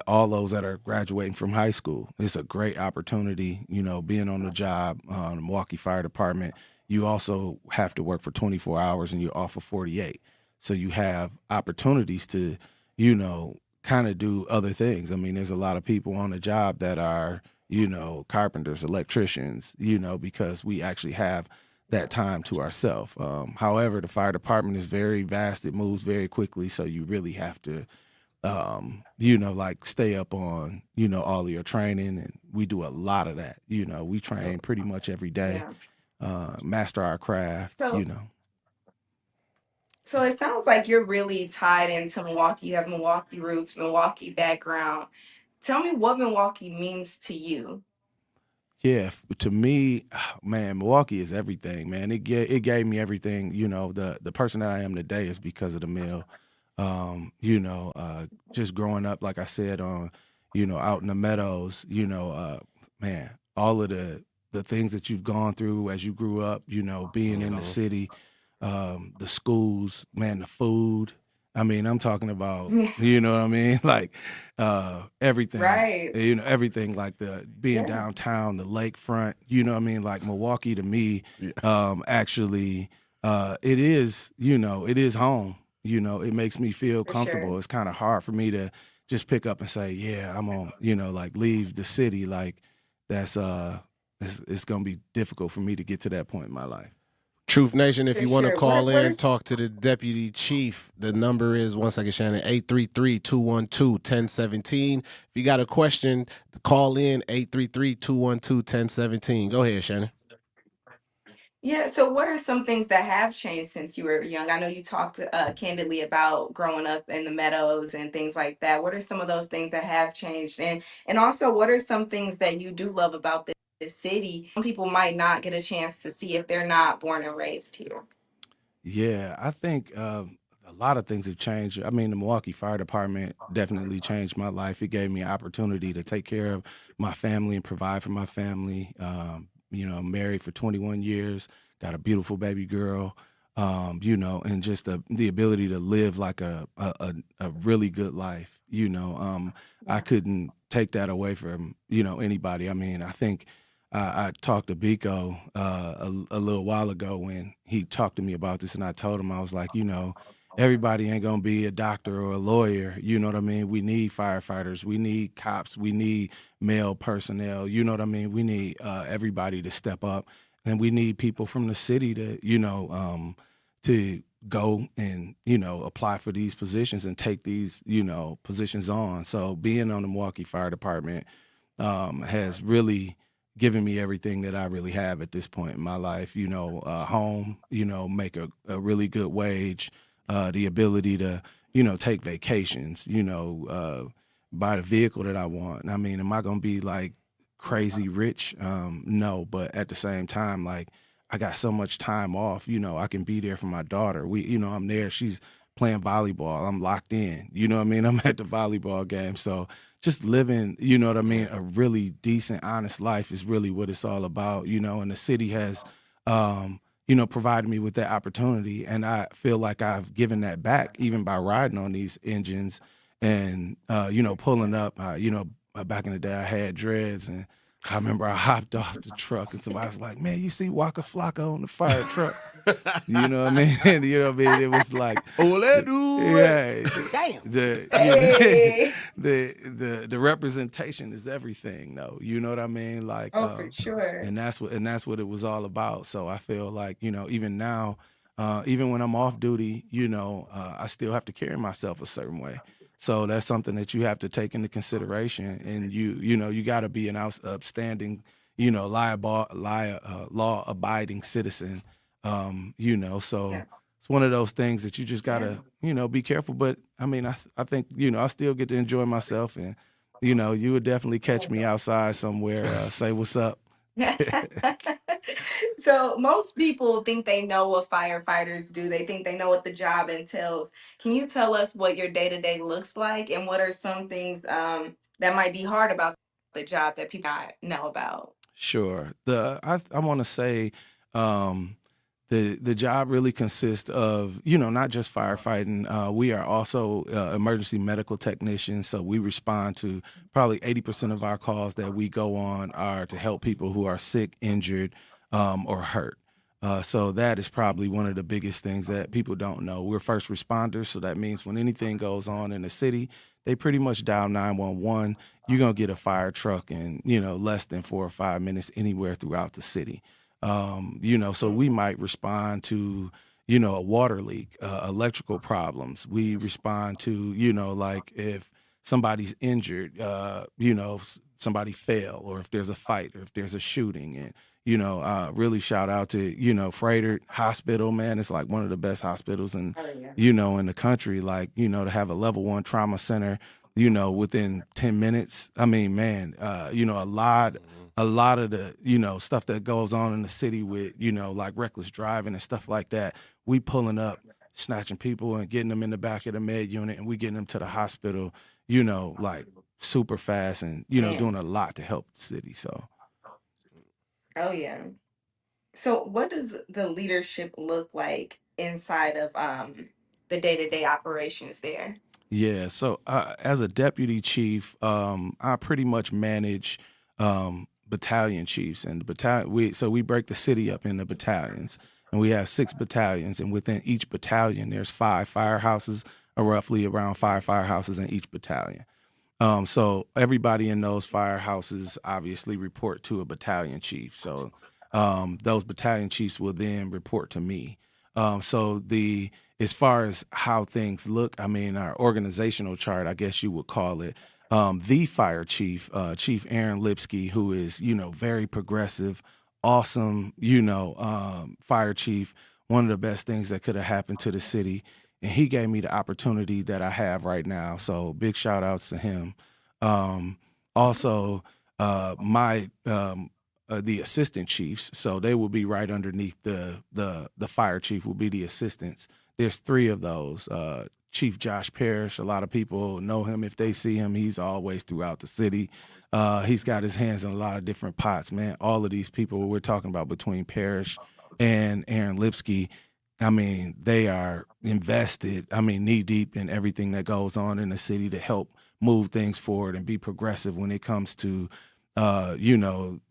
[SPEAKER 11] all those that are graduating from high school. It's a great opportunity, being on the job on the Milwaukee Fire Department. You also have to work for 24 hours and you're off for 48. So you have opportunities to, kind of do other things. I mean, there's a lot of people on the job that are, carpenters, electricians, because we actually have that time to ourselves. However, the fire department is very vast. It moves very quickly. So you really have to, stay up on, all of your training. And we do a lot of that. We train pretty much every day. Master our craft,
[SPEAKER 22] So it sounds like you're really tied into Milwaukee. You have Milwaukee roots, Milwaukee background. Tell me what Milwaukee means to you.
[SPEAKER 11] Yeah, to me, man, Milwaukee is everything, man. It gave me everything. The person that I am today is because of the mill. Just growing up, like I said, on, out in the meadows, man, all of the things that you've gone through as you grew up, being in the city, the schools, man, the food. I mean, I'm talking about, you know what I mean? Like everything,
[SPEAKER 22] right?
[SPEAKER 11] Everything, like the being downtown, the lakefront, you know what I mean? Like Milwaukee to me, actually, it is, it is home. It makes me feel comfortable.
[SPEAKER 22] Sure.
[SPEAKER 11] It's kind of hard for me to just pick up and say, yeah, I'm on, like leave the city. Like that's, it's going to be difficult for me to get to that point in my life.
[SPEAKER 2] Truth Nation, if you want to call in, talk to the deputy chief, the number is, one second, Shannon, 833-212-1017. If you got a question, call in, 833-212-1017. Go ahead, Shannon.
[SPEAKER 22] Yeah, so what are some things that have changed since you were young? I know you talked candidly about growing up in the meadows and things like that. What are some of those things that have changed? And also, what are some things that you do love about this city? Some people might not get a chance to see if they're not born and raised here.
[SPEAKER 11] Yeah, I think a lot of things have changed. I mean, the Milwaukee Fire Department definitely changed my life. It gave me an opportunity to take care of my family and provide for my family. I'm married for 21 years, got a beautiful baby girl, and just the ability to live like a really good life. I couldn't take that away from, anybody. I mean, I think I talked to Biko a little while ago when he talked to me about this, and I told him, I was like, everybody ain't gonna be a doctor or a lawyer. You know what I mean? We need firefighters. We need cops. We need male personnel. You know what I mean? We need everybody to step up, and we need people from the city to, to go and, apply for these positions and take these, positions on. So being on the Milwaukee Fire Department has really given me everything that I really have at this point in my life. Home, make a really good wage, the ability to, take vacations, buy the vehicle that I want. I mean, am I going to be like crazy rich? No, but at the same time, like, I got so much time off, I can be there for my daughter. I'm there. She's playing volleyball. I'm locked in. You know what I mean? I'm at the volleyball game. So just living, a really decent, honest life is really what it's all about, and the city has, provided me with that opportunity. And I feel like I've given that back even by riding on these engines and, pulling up, back in the day I had dreads, and I remember I hopped off the truck and somebody was like, man, you see Waka Flocka on the fire truck. You know what I mean? You know what I mean? It was like,
[SPEAKER 2] Damn.
[SPEAKER 11] The representation is everything, though. You know what I mean? Like,
[SPEAKER 22] for sure.
[SPEAKER 11] And that's what it was all about. So I feel like, even now, even when I'm off duty, I still have to carry myself a certain way. So that's something that you have to take into consideration, and you got to be an upstanding, law-abiding citizen. So it's one of those things that you just gotta, be careful. But I mean, I think, I still get to enjoy myself, and you would definitely catch me outside somewhere, say what's up.
[SPEAKER 22] So most people think they know what firefighters do. They think they know what the job entails. Can you tell us what your day-to-day looks like, and what are some things that might be hard about the job that people not know about?
[SPEAKER 11] Sure. I want to say the job really consists of, not just firefighting. We are also emergency medical technicians, so we respond to probably 80% of our calls that we go on are to help people who are sick, injured, or hurt. So that is probably one of the biggest things that people don't know. We're first responders, so that means when anything goes on in the city, they pretty much dial 911. You're going to get a fire truck in, less than 4 or 5 minutes anywhere throughout the city. So we might respond to, a water leak, electrical problems. We respond to, like if somebody's injured, somebody fell, or if there's a fight, or if there's a shooting. And, really shout out to, Freighter Hospital, man. It's like one of the best hospitals in, in the country. Like, to have a level 1 trauma center, within 10 minutes. I mean, man, a lot of the, stuff that goes on in the city with, like reckless driving and stuff like that, we pulling up, snatching people and getting them in the back of the med unit, and we getting them to the hospital, like super fast, and, doing a lot to help the city. So.
[SPEAKER 22] Oh, yeah. So what does the leadership look like inside of the day-to-day operations there?
[SPEAKER 11] Yeah, so as a deputy chief, I pretty much manage battalion chiefs, and the battalion. We break the city up into battalions, and we have 6 battalions, and within each battalion, there's 5 firehouses, or roughly around 5 firehouses in each battalion. So everybody in those firehouses obviously report to a battalion chief. So those battalion chiefs will then report to me. As far as how things look, I mean, our organizational chart, I guess you would call it, the fire chief, Chief Aaron Lipsky, who is, very progressive, awesome, fire chief, one of the best things that could have happened to the city. And he gave me the opportunity that I have right now. So big shout outs to him. Also, the assistant chiefs, so they will be right underneath the fire chief will be the assistants. There's 3 of those. Chief Josh Parrish, a lot of people know him if they see him. He's always throughout the city. He's got his hands in a lot of different pots, man. All of these people we're talking about between Parrish and Aaron Lipsky, I mean, they are invested, knee deep in everything that goes on in the city to help move things forward and be progressive when it comes to,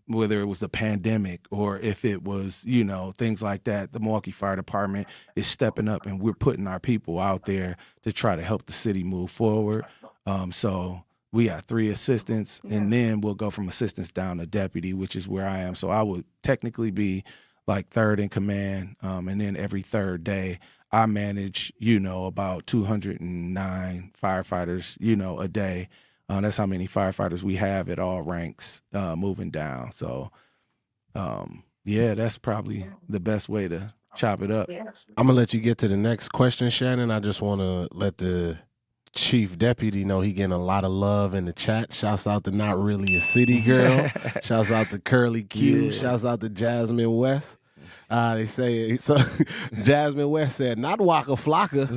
[SPEAKER 11] whether it was the pandemic or if it was, you know, things like that, the Milwaukee Fire Department is stepping up and we're putting our people out there to try to help the city move forward. So we got 3 assistants, and then we'll go from assistants down to deputy, which is where I am. So I would technically be like 3rd in command, and then every 3rd day I manage, you know, about 209 firefighters, you know, a day. That's how many firefighters we have at all ranks moving down. So, yeah, that's probably the best way to chop it up.
[SPEAKER 2] I'm going to let you get to the next question, Shannon. I just want to let the chief deputy know he getting a lot of love in the chat. Shouts out to Not Really a City Girl. Shouts out to Curly Q. Shouts out to Jasmine West. They say so. Jasmine West said not Waka Flocka,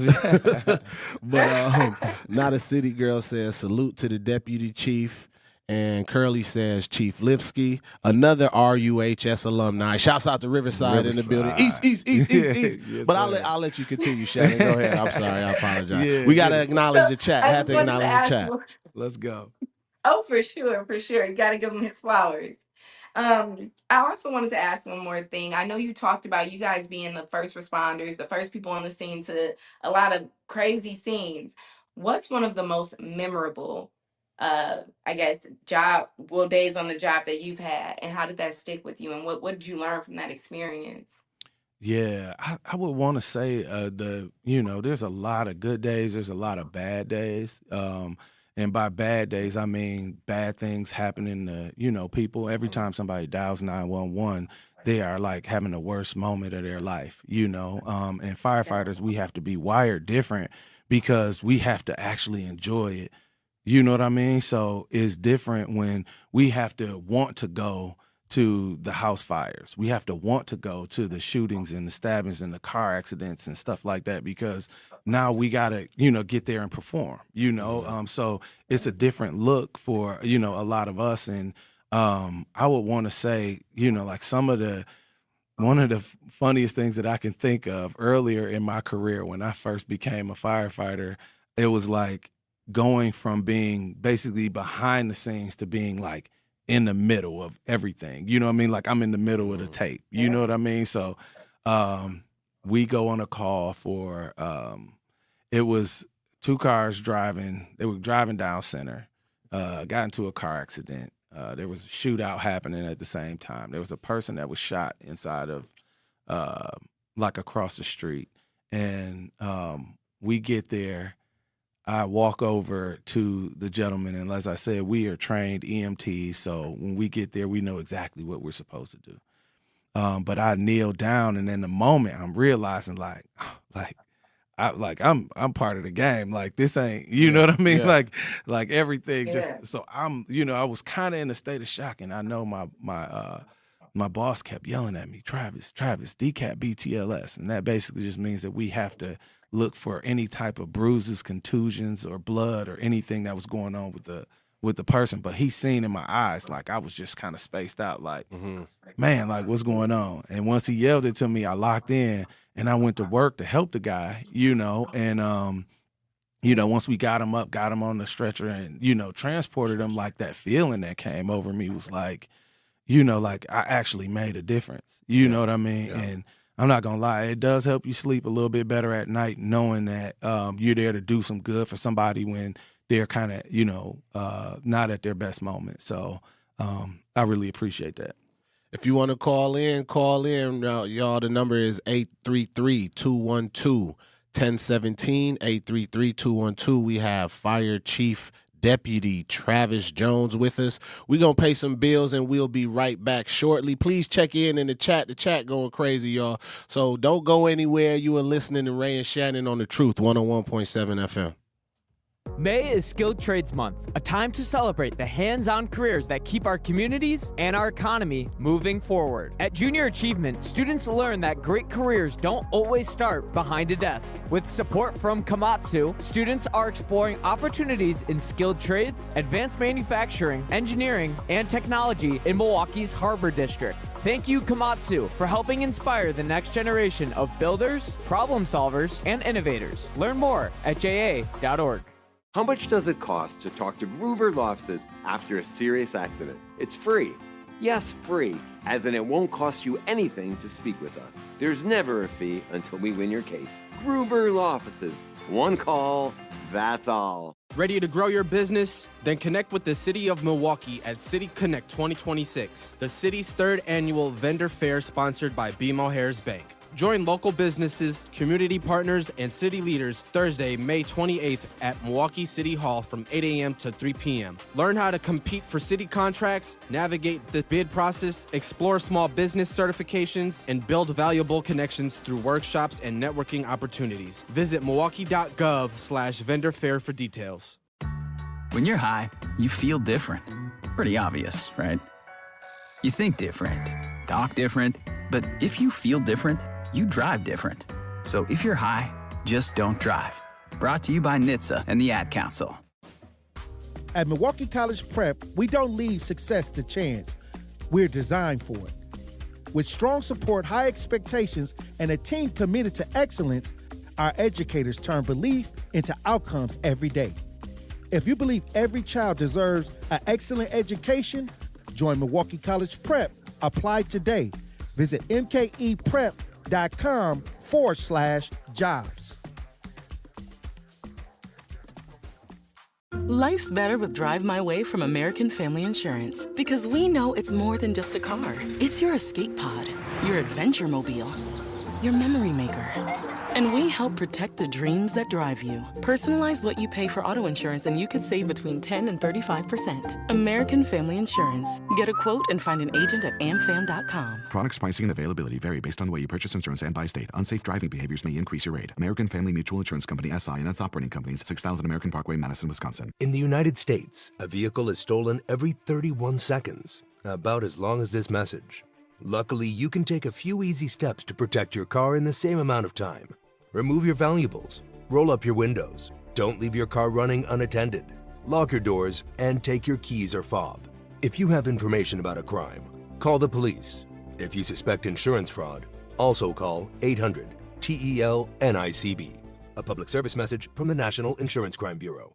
[SPEAKER 2] but Not a City Girl says salute to the deputy chief, and Curly says Chief Lipsky, another RUHS alumni. Shouts out to Riverside in the building. East. Yes, but I'll let you continue, Shannon. Go ahead. I'm sorry. I apologize. Yeah, we gotta acknowledge the chat. Have to acknowledge the chat.
[SPEAKER 11] Let's go.
[SPEAKER 22] Oh, for sure. You got to give him his flowers. I also wanted to ask one more thing. I know you talked about you guys being the first responders, the first people on the scene to a lot of crazy scenes. What's one of the most memorable, I guess, days on the job that you've had, and how did that stick with you, and what did you learn from that experience?
[SPEAKER 11] Yeah, I would want to say there's a lot of good days, there's a lot of bad days. And by bad days, I mean bad things happening to, people. Every time somebody dials 911, they are like having the worst moment of their life, And firefighters, we have to be wired different because we have to actually enjoy it. You know what I mean? So it's different when we have to want to go to the house fires. We have to want to go to the shootings and the stabbings and the car accidents and stuff like that because now we got to, get there and perform, So it's a different look for, a lot of us. And I would want to say, like one of the funniest things that I can think of earlier in my career when I first became a firefighter, it was like going from being basically behind the scenes to being like in the middle of everything. You know what I mean? Like I'm in the middle of the tape. You know what I mean? So we go on a call for it was 2 cars driving. They were driving down center, got into a car accident. There was a shootout happening at the same time. There was a person that was shot inside of like across the street. And we get there. I walk over to the gentleman, and as I said, we are trained EMTs, so when we get there, we know exactly what we're supposed to do. But I kneel down, and in the moment, I'm realizing I'm part of the game. Like this ain't, you know what I mean? Yeah. Like everything just. So I'm, I was kind of in a state of shock, and I know my boss kept yelling at me, Travis, decap BTLS, and that basically just means that we have to look for any type of bruises, contusions, or blood, or anything that was going on with the person. But he seen in my eyes, like I was just kind of spaced out, like, man, like what's going on? And once he yelled it to me, I locked in and I went to work to help the guy, and once we got him on the stretcher and, transported him, like that feeling that came over me was like, like I actually made a difference. You know what I mean? Yeah. And I'm not going to lie, it does help you sleep a little bit better at night knowing that you're there to do some good for somebody when they're kind of, not at their best moment. So I really appreciate that.
[SPEAKER 2] If you want to call in, y'all. The number is 833-212-1017, 833-212. We have Fire Chief Deputy Travis Jones with us. We're going to pay some bills and we'll be right back shortly. Please check in the chat. The chat going crazy, y'all. So don't go anywhere. You are listening to Ray and Shannon on The Truth, 101.7 FM.
[SPEAKER 10] May is Skilled Trades Month, a time to celebrate the hands-on careers that keep our communities and our economy moving forward. At Junior Achievement, students learn that great careers don't always start behind a desk. With support from Komatsu, students are exploring opportunities in skilled trades, advanced manufacturing, engineering, and technology in Milwaukee's Harbor District. Thank you, Komatsu, for helping inspire the next generation of builders, problem solvers, and innovators. Learn more at ja.org.
[SPEAKER 7] How much does it cost to talk to Gruber Law Offices after a serious accident? It's free. Yes, free, as in it won't cost you anything to speak with us. There's never a fee until we win your case. Gruber Law Offices. One call, that's all.
[SPEAKER 21] Ready to grow your business? Then connect with the City of Milwaukee at City Connect 2026, the city's third annual vendor fair sponsored by BMO Harris Bank. Join local businesses, community partners, and city leaders Thursday, May 28th at Milwaukee City Hall from 8 a.m. to 3 p.m. Learn how to compete for city contracts, navigate the bid process, explore small business certifications, and build valuable connections through workshops and networking opportunities. Visit milwaukee.gov/vendor fair for details.
[SPEAKER 18] When you're high, you feel different. Pretty obvious, right? You think different, talk different, but if you feel different, you drive different. So if you're high, just don't drive. Brought to you by NHTSA and the Ad Council.
[SPEAKER 14] At Milwaukee College Prep, we don't leave success to chance. We're designed for it. With strong support, high expectations, and a team committed to excellence, our educators turn belief into outcomes every day. If you believe every child deserves an excellent education, join Milwaukee College Prep. Apply today. Visit mkeprep.com/jobs.
[SPEAKER 3] Life's better with Drive My Way from American Family Insurance because we know it's more than just a car. It's your escape pod, your adventure mobile, your memory maker. And we help protect the dreams that drive you. Personalize what you pay for auto insurance and you could save between 10 and 35%. American Family Insurance. Get a quote and find an agent at amfam.com.
[SPEAKER 19] Products, pricing, and availability vary based on the way you purchase insurance and by state. Unsafe driving behaviors may increase your rate. American Family Mutual Insurance Company, SI, and its operating companies, 6000 American Parkway, Madison, Wisconsin.
[SPEAKER 20] In the United States, a vehicle is stolen every 31 seconds, about as long as this message. Luckily, you can take a few easy steps to protect your car in the same amount of time. Remove your valuables, roll up your windows, don't leave your car running unattended, lock your doors, and take your keys or fob. If you have information about a crime, call the police. If you suspect insurance fraud, also call 800-TEL-NICB. A public service message from the National Insurance Crime Bureau.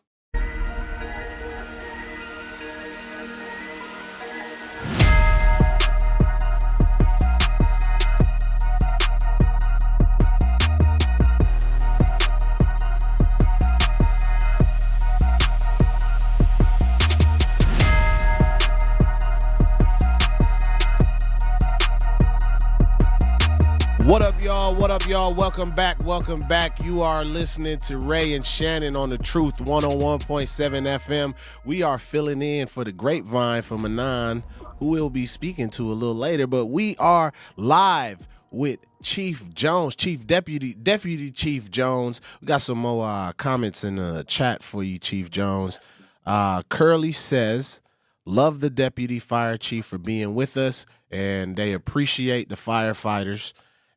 [SPEAKER 2] What up, y'all? What up, y'all? Welcome back. Welcome back. You are listening to Ray and Shannon on the Truth 101.7 FM. We are filling in for the grapevine for Manan, who we'll be speaking to a little later. But we are live with Chief Jones, Deputy Chief Jones. We got some more comments in the chat for you, Chief Jones. Curly says, love the Deputy Fire Chief for being with us, and they appreciate the firefighters.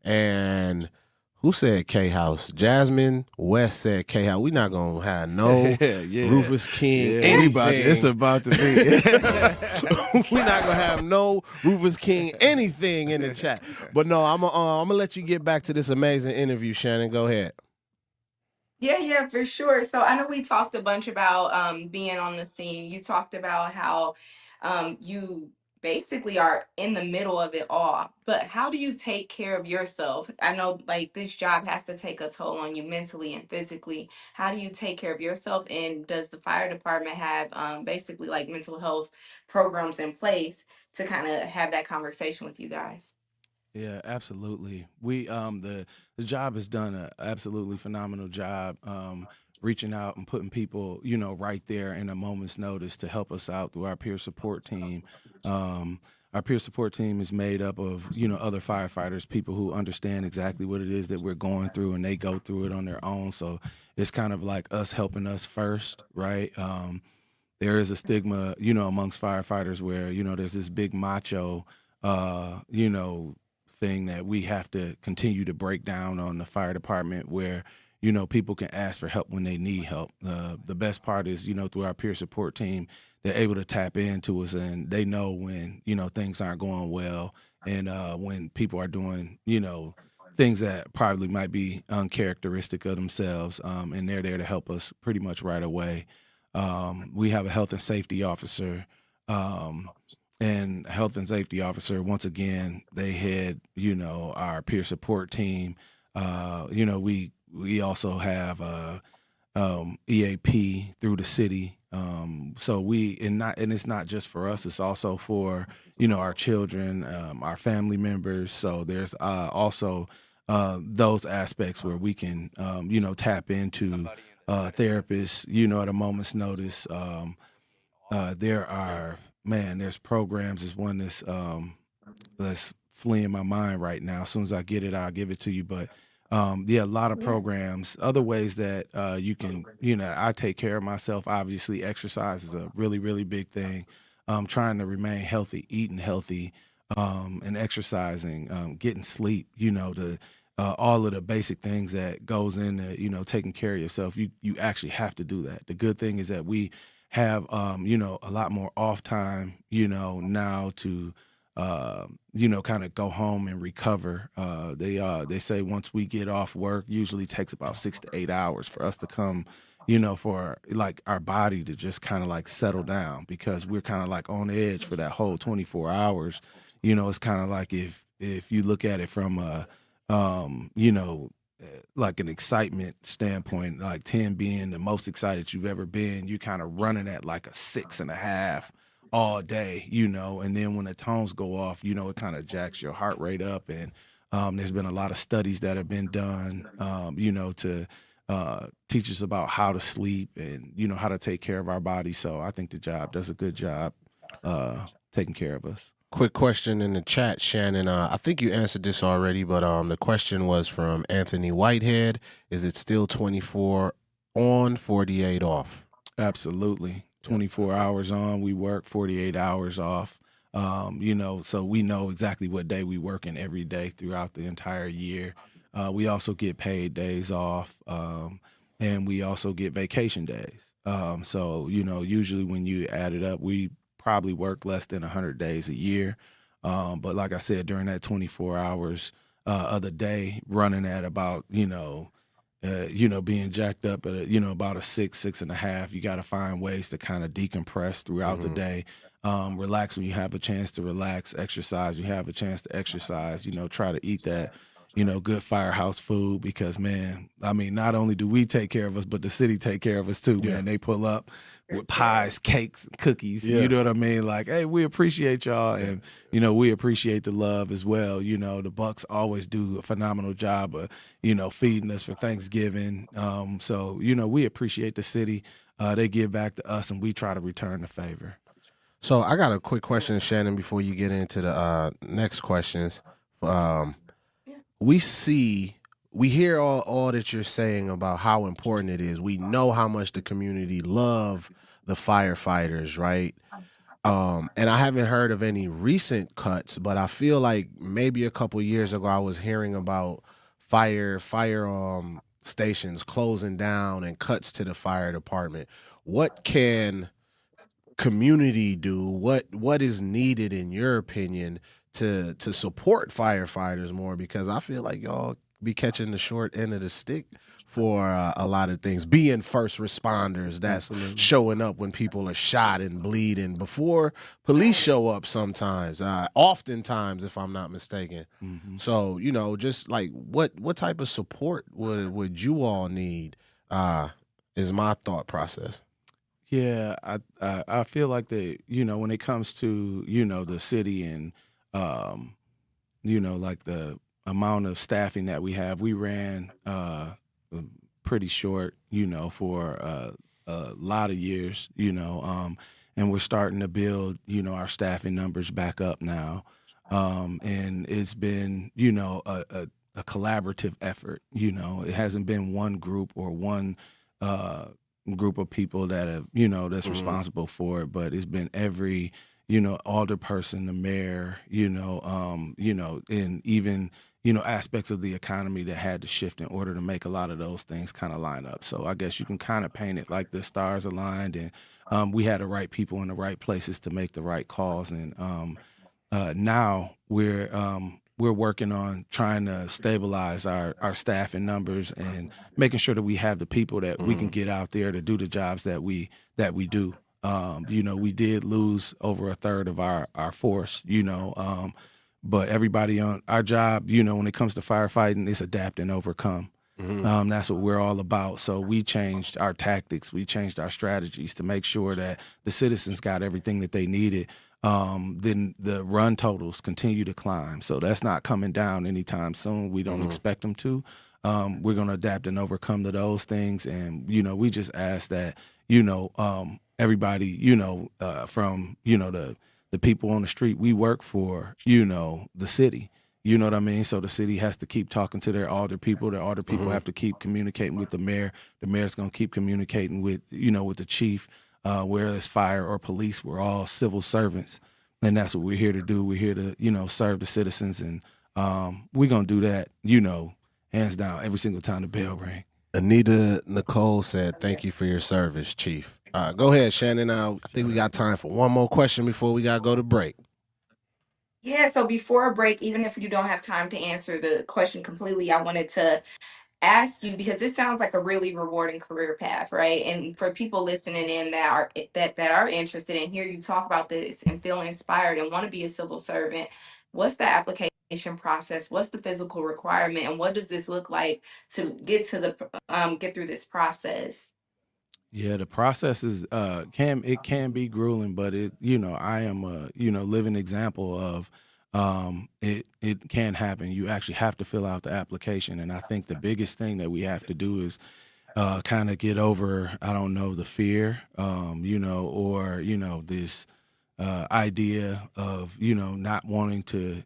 [SPEAKER 2] And who said K-House? Jasmine West said K-House. We're not going to have no Rufus King anything.
[SPEAKER 11] It's about to be.
[SPEAKER 2] We're not going to have no Rufus King anything in the chat. But no, I'm going to let you get back to this amazing interview, Shannon. Go ahead.
[SPEAKER 22] Yeah, for sure. So I know we talked a bunch about being on the scene. You talked about how you basically are in the middle of it all, but how do you take care of yourself? I know like this job has to take a toll on you mentally and physically. How do you take care of yourself, and does the fire department have basically like mental health programs in place to kind of have that conversation with you guys?
[SPEAKER 11] Yeah, absolutely. We the job has done an absolutely phenomenal job reaching out and putting people, right there in a moment's notice to help us out through our peer support team. Our peer support team is made up of, other firefighters, people who understand exactly what it is that we're going through, and they go through it on their own. So it's kind of like us helping us first, right? There is a stigma, amongst firefighters where, there's this big macho, thing that we have to continue to break down on the fire department where, people can ask for help when they need help. The best part is, through our peer support team, they're able to tap into us, and they know when, things aren't going well, and when people are doing, things that probably might be uncharacteristic of themselves, and they're there to help us pretty much right away. We have a health and safety officer and health and safety officer. Once again, they head, our peer support team. We also have EAP through the city. And it's not just for us, it's also for, our children, our family members. So there's also those aspects where we can, tap into therapists, at a moment's notice. There's programs. There's one that's fleeing my mind right now. As soon as I get it, I'll give it to you. But a lot of programs, other ways that you can, I take care of myself. Obviously, exercise is a really, really big thing. Trying to remain healthy, eating healthy, and exercising, getting sleep, all of the basic things that goes into, taking care of yourself. You actually have to do that. The good thing is that we have, a lot more off time, now to, kind of go home and recover. They say once we get off work, usually takes about 6 to 8 hours for us to come, for like our body to just kind of like settle down, because we're kind of like on edge for that whole 24 hours. It's kind of like if you look at it from a, like an excitement standpoint, like 10 being the most excited you've ever been, you're kind of running at like a 6.5 all day, and then when the tones go off, it kind of jacks your heart rate up. And there's been a lot of studies that have been done, to teach us about how to sleep and, how to take care of our body. So I think the job does a good job taking care of us.
[SPEAKER 2] Quick question in the chat, Shannon. I think you answered this already, but the question was from Anthony Whitehead. Is it still 24 on, 48 off?
[SPEAKER 11] Absolutely. 24 hours on, we work, 48 hours off. So we know exactly what day we work in every day throughout the entire year. We also get paid days off, and we also get vacation days. So, usually when you add it up, we probably work less than 100 days a year. But like I said, during that 24 hours of the day, running at about, being jacked up at, about a 6.5, you got to find ways to kind of decompress throughout the day. Relax when you have a chance to relax, exercise, you have a chance to exercise, try to eat that, good firehouse food, because, man, I mean, not only do we take care of us, but the city take care of us too, man. They pull up with pies, cakes, cookies, you know what I mean? Like, hey, we appreciate y'all, and, we appreciate the love as well. The Bucks always do a phenomenal job of, feeding us for Thanksgiving. So, we appreciate the city. They give back to us, and we try to return the favor.
[SPEAKER 2] So I got a quick question, Shannon, before you get into the next questions. We hear all that you're saying about how important it is. We know how much the community love the firefighters, right? And I haven't heard of any recent cuts, but I feel like maybe a couple years ago I was hearing about fire stations closing down and cuts to the fire department. What can community do? What is needed, in your opinion, to support firefighters more? Because I feel like y'all be catching the short end of the stick for a lot of things, being first responders that's showing up when people are shot and bleeding before police show up sometimes, oftentimes, if I'm not mistaken. So, just like what type of support would you all need, is my thought process.
[SPEAKER 11] Yeah, I feel like when it comes to, the city and, like the amount of staffing that we have, we ran pretty short, for a lot of years, and we're starting to build, our staffing numbers back up now. And it's been, a collaborative effort. It hasn't been one group or one group of people that have, that's responsible for it, but it's been every, alderperson, the mayor, and even, aspects of the economy that had to shift in order to make a lot of those things kind of line up. So I guess you can kind of paint it like the stars aligned, and we had the right people in the right places to make the right calls. And now we're working on trying to stabilize our staffing numbers and making sure that we have the people that we can get out there to do the jobs that we do. We did lose over a third of our force, but everybody on our job, when it comes to firefighting, it's adapt and overcome.
[SPEAKER 2] Mm-hmm.
[SPEAKER 11] That's what we're all about. So we changed our tactics. We changed our strategies to make sure that the citizens got everything that they needed. Then the run totals continue to climb. So that's not coming down anytime soon. We don't expect them to. We're going to adapt and overcome to those things. And, we just ask that, everybody, from, the people on the street, we work for, the city. You know what I mean? So the city has to keep talking to their older people. The older people have to keep communicating with the mayor. The mayor's going to keep communicating with, with the chief. Whether it's fire or police, we're all civil servants. And that's what we're here to do. We're here to, serve the citizens. And we're going to do that, hands down, every single time the bell rings.
[SPEAKER 2] Anita Nicole said, thank you for your service, Chief. Go ahead, Shannon. I think we got time for one more question before we got to go to break.
[SPEAKER 22] Yeah, so before a break, even if you don't have time to answer the question completely, I wanted to ask you because this sounds like a really rewarding career path, right? And for people listening in that are interested and hear you talk about this and feel inspired and want to be a civil servant, what's the application process? What's the physical requirement? And what does this look like to get to the get through this process?
[SPEAKER 11] Yeah, the process is can be grueling, but I am a living example of it can happen. You actually have to fill out the application, and I think the biggest thing that we have to do is kind of get over the fear, or this idea of not wanting to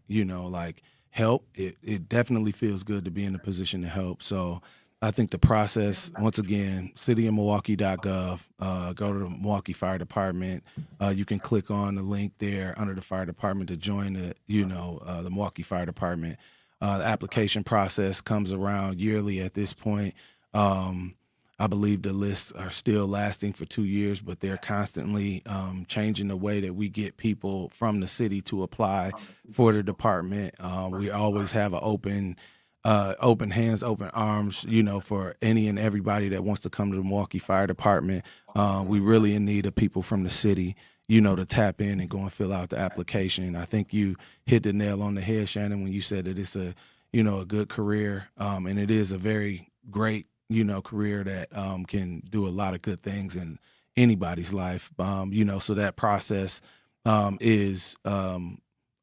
[SPEAKER 11] help. It definitely feels good to be in a position to help. So I think the process, once again, cityofmilwaukee.gov, go to the Milwaukee Fire Department. You can click on the link there under the fire department to join the Milwaukee Fire Department. The application process comes around yearly at this point. I believe the lists are still lasting for 2 years, but they're constantly changing the way that we get people from the city to apply for the department. We always have an open hands, open arms, for any and everybody that wants to come to the Milwaukee Fire Department. We really in need of people from the city, to tap in and go and fill out the application. I think you hit the nail on the head, Shannon, when you said that it's a good career. And it is a very great, career that can do a lot of good things in anybody's life. So that process is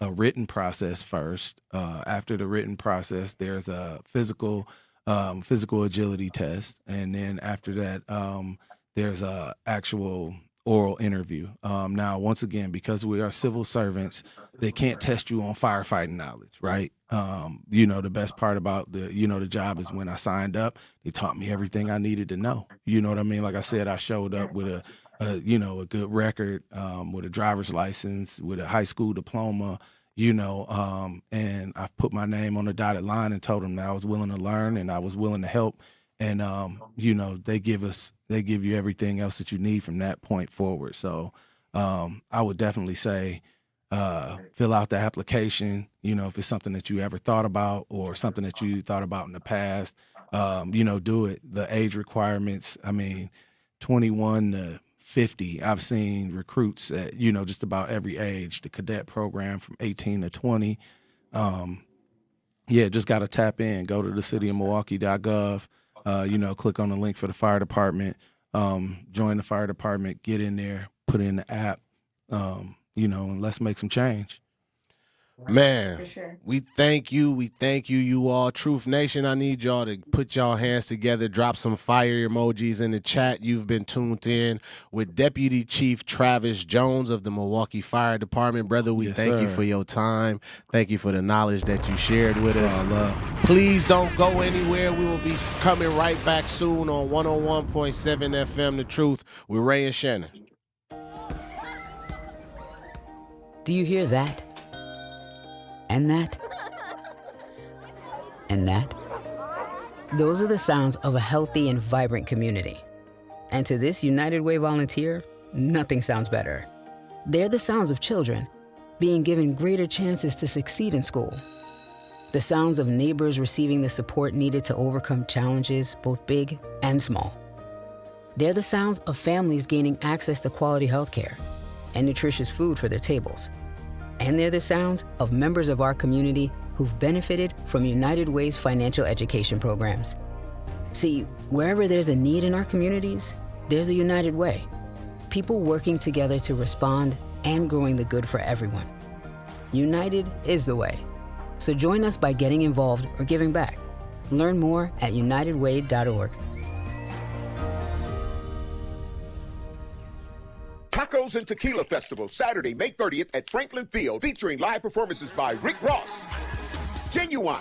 [SPEAKER 11] a written process first. After the written process, there's a physical agility test, and then after that, there's a actual oral interview. Now, once again, because we are civil servants, they can't test you on firefighting knowledge, right? The best part about the job is when I signed up, they taught me everything I needed to know. You know what I mean? Like I said, I showed up with a good record, with a driver's license, with a high school diploma, and I put my name on the dotted line and told them that I was willing to learn and I was willing to help. And, they give you everything else that you need from that point forward. So I would definitely say fill out the application, if it's something that you ever thought about or something that you thought about in the past, do it. The age requirements, 21 to 50. I've seen recruits at, just about every age, the cadet program from 18 to 20. Just got to tap in, go to the cityofmilwaukee.gov, click on the link for the fire department, join the fire department, get in there, put in the app, and let's make some change.
[SPEAKER 2] Man,
[SPEAKER 22] For sure.
[SPEAKER 2] we thank you. We thank you, you all. Truth Nation, I need y'all to put y'all hands together, drop some fire emojis in the chat. You've been tuned in with Deputy Chief Travis Jones of the Milwaukee Fire Department. Brother, we thank you for your time. Thank you for the knowledge that you shared with us. Please don't go anywhere. We will be coming right back soon on 101.7 FM The Truth with Ray and Shannon.
[SPEAKER 4] Do you hear that? And that? And that? Those are the sounds of a healthy and vibrant community. And to this United Way volunteer, nothing sounds better. They're the sounds of children being given greater chances to succeed in school. The sounds of neighbors receiving the support needed to overcome challenges, both big and small. They're the sounds of families gaining access to quality healthcare and nutritious food for their tables. And they're the sounds of members of our community who've benefited from United Way's financial education programs. See, wherever there's a need in our communities, there's a United Way. People working together to respond and growing the good for everyone. United is the way. So join us by getting involved or giving back. Learn more at unitedway.org.
[SPEAKER 5] Tacos and Tequila Festival, Saturday, May 30th at Franklin Field, featuring live performances by Rick Ross, Genuine,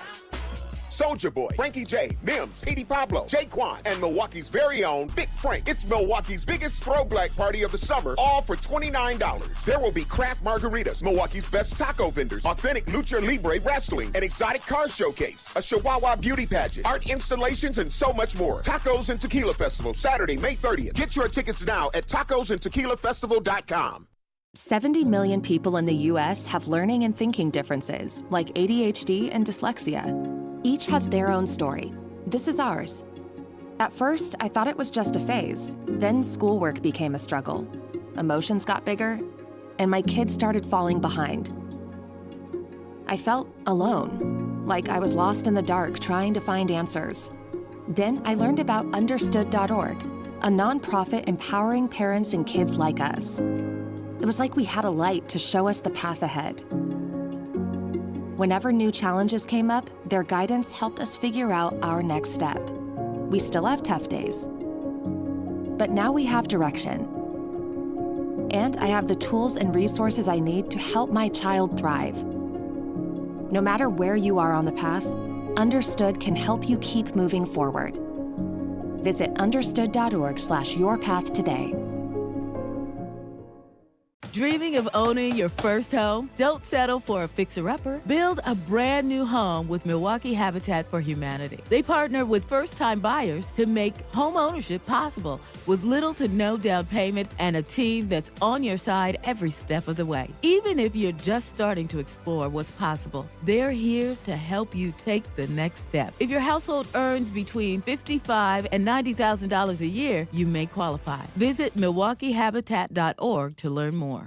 [SPEAKER 5] Soulja Boy, Frankie J, Mims, Petey Pablo, Jaquan, and Milwaukee's very own Big Frank. It's Milwaukee's biggest throwback party of the summer, all for $29. There will be craft margaritas, Milwaukee's best taco vendors, authentic lucha libre wrestling, an exotic car showcase, a Chihuahua beauty pageant, art installations, and so much more. Tacos and Tequila Festival, Saturday, May 30th. Get your tickets now at tacosandtequilafestival.com.
[SPEAKER 13] 70 million people in the U.S. have learning and thinking differences, like ADHD and dyslexia. Each has their own story. This is ours. At first, I thought it was just a phase. Then schoolwork became a struggle. Emotions got bigger, and my kids started falling behind. I felt alone, like I was lost in the dark trying to find answers. Then I learned about Understood.org, a nonprofit empowering parents and kids like us. It was like we had a light to show us the path ahead. Whenever new challenges came up, their guidance helped us figure out our next step. We still have tough days, but now we have direction. And I have the tools and resources I need to help my child thrive. No matter where you are on the path, Understood can help you keep moving forward. Visit understood.org/yourpath today.
[SPEAKER 23] Dreaming of owning your first home? Don't settle for a fixer-upper. Build a brand new home with Milwaukee Habitat for Humanity. They partner with first-time buyers to make home ownership possible with little to no down payment and a team that's on your side every step of the way. Even if you're just starting to explore what's possible, they're here to help you take the next step. If your household earns between $55,000 and $90,000 a year, you may qualify. Visit MilwaukeeHabitat.org to learn more.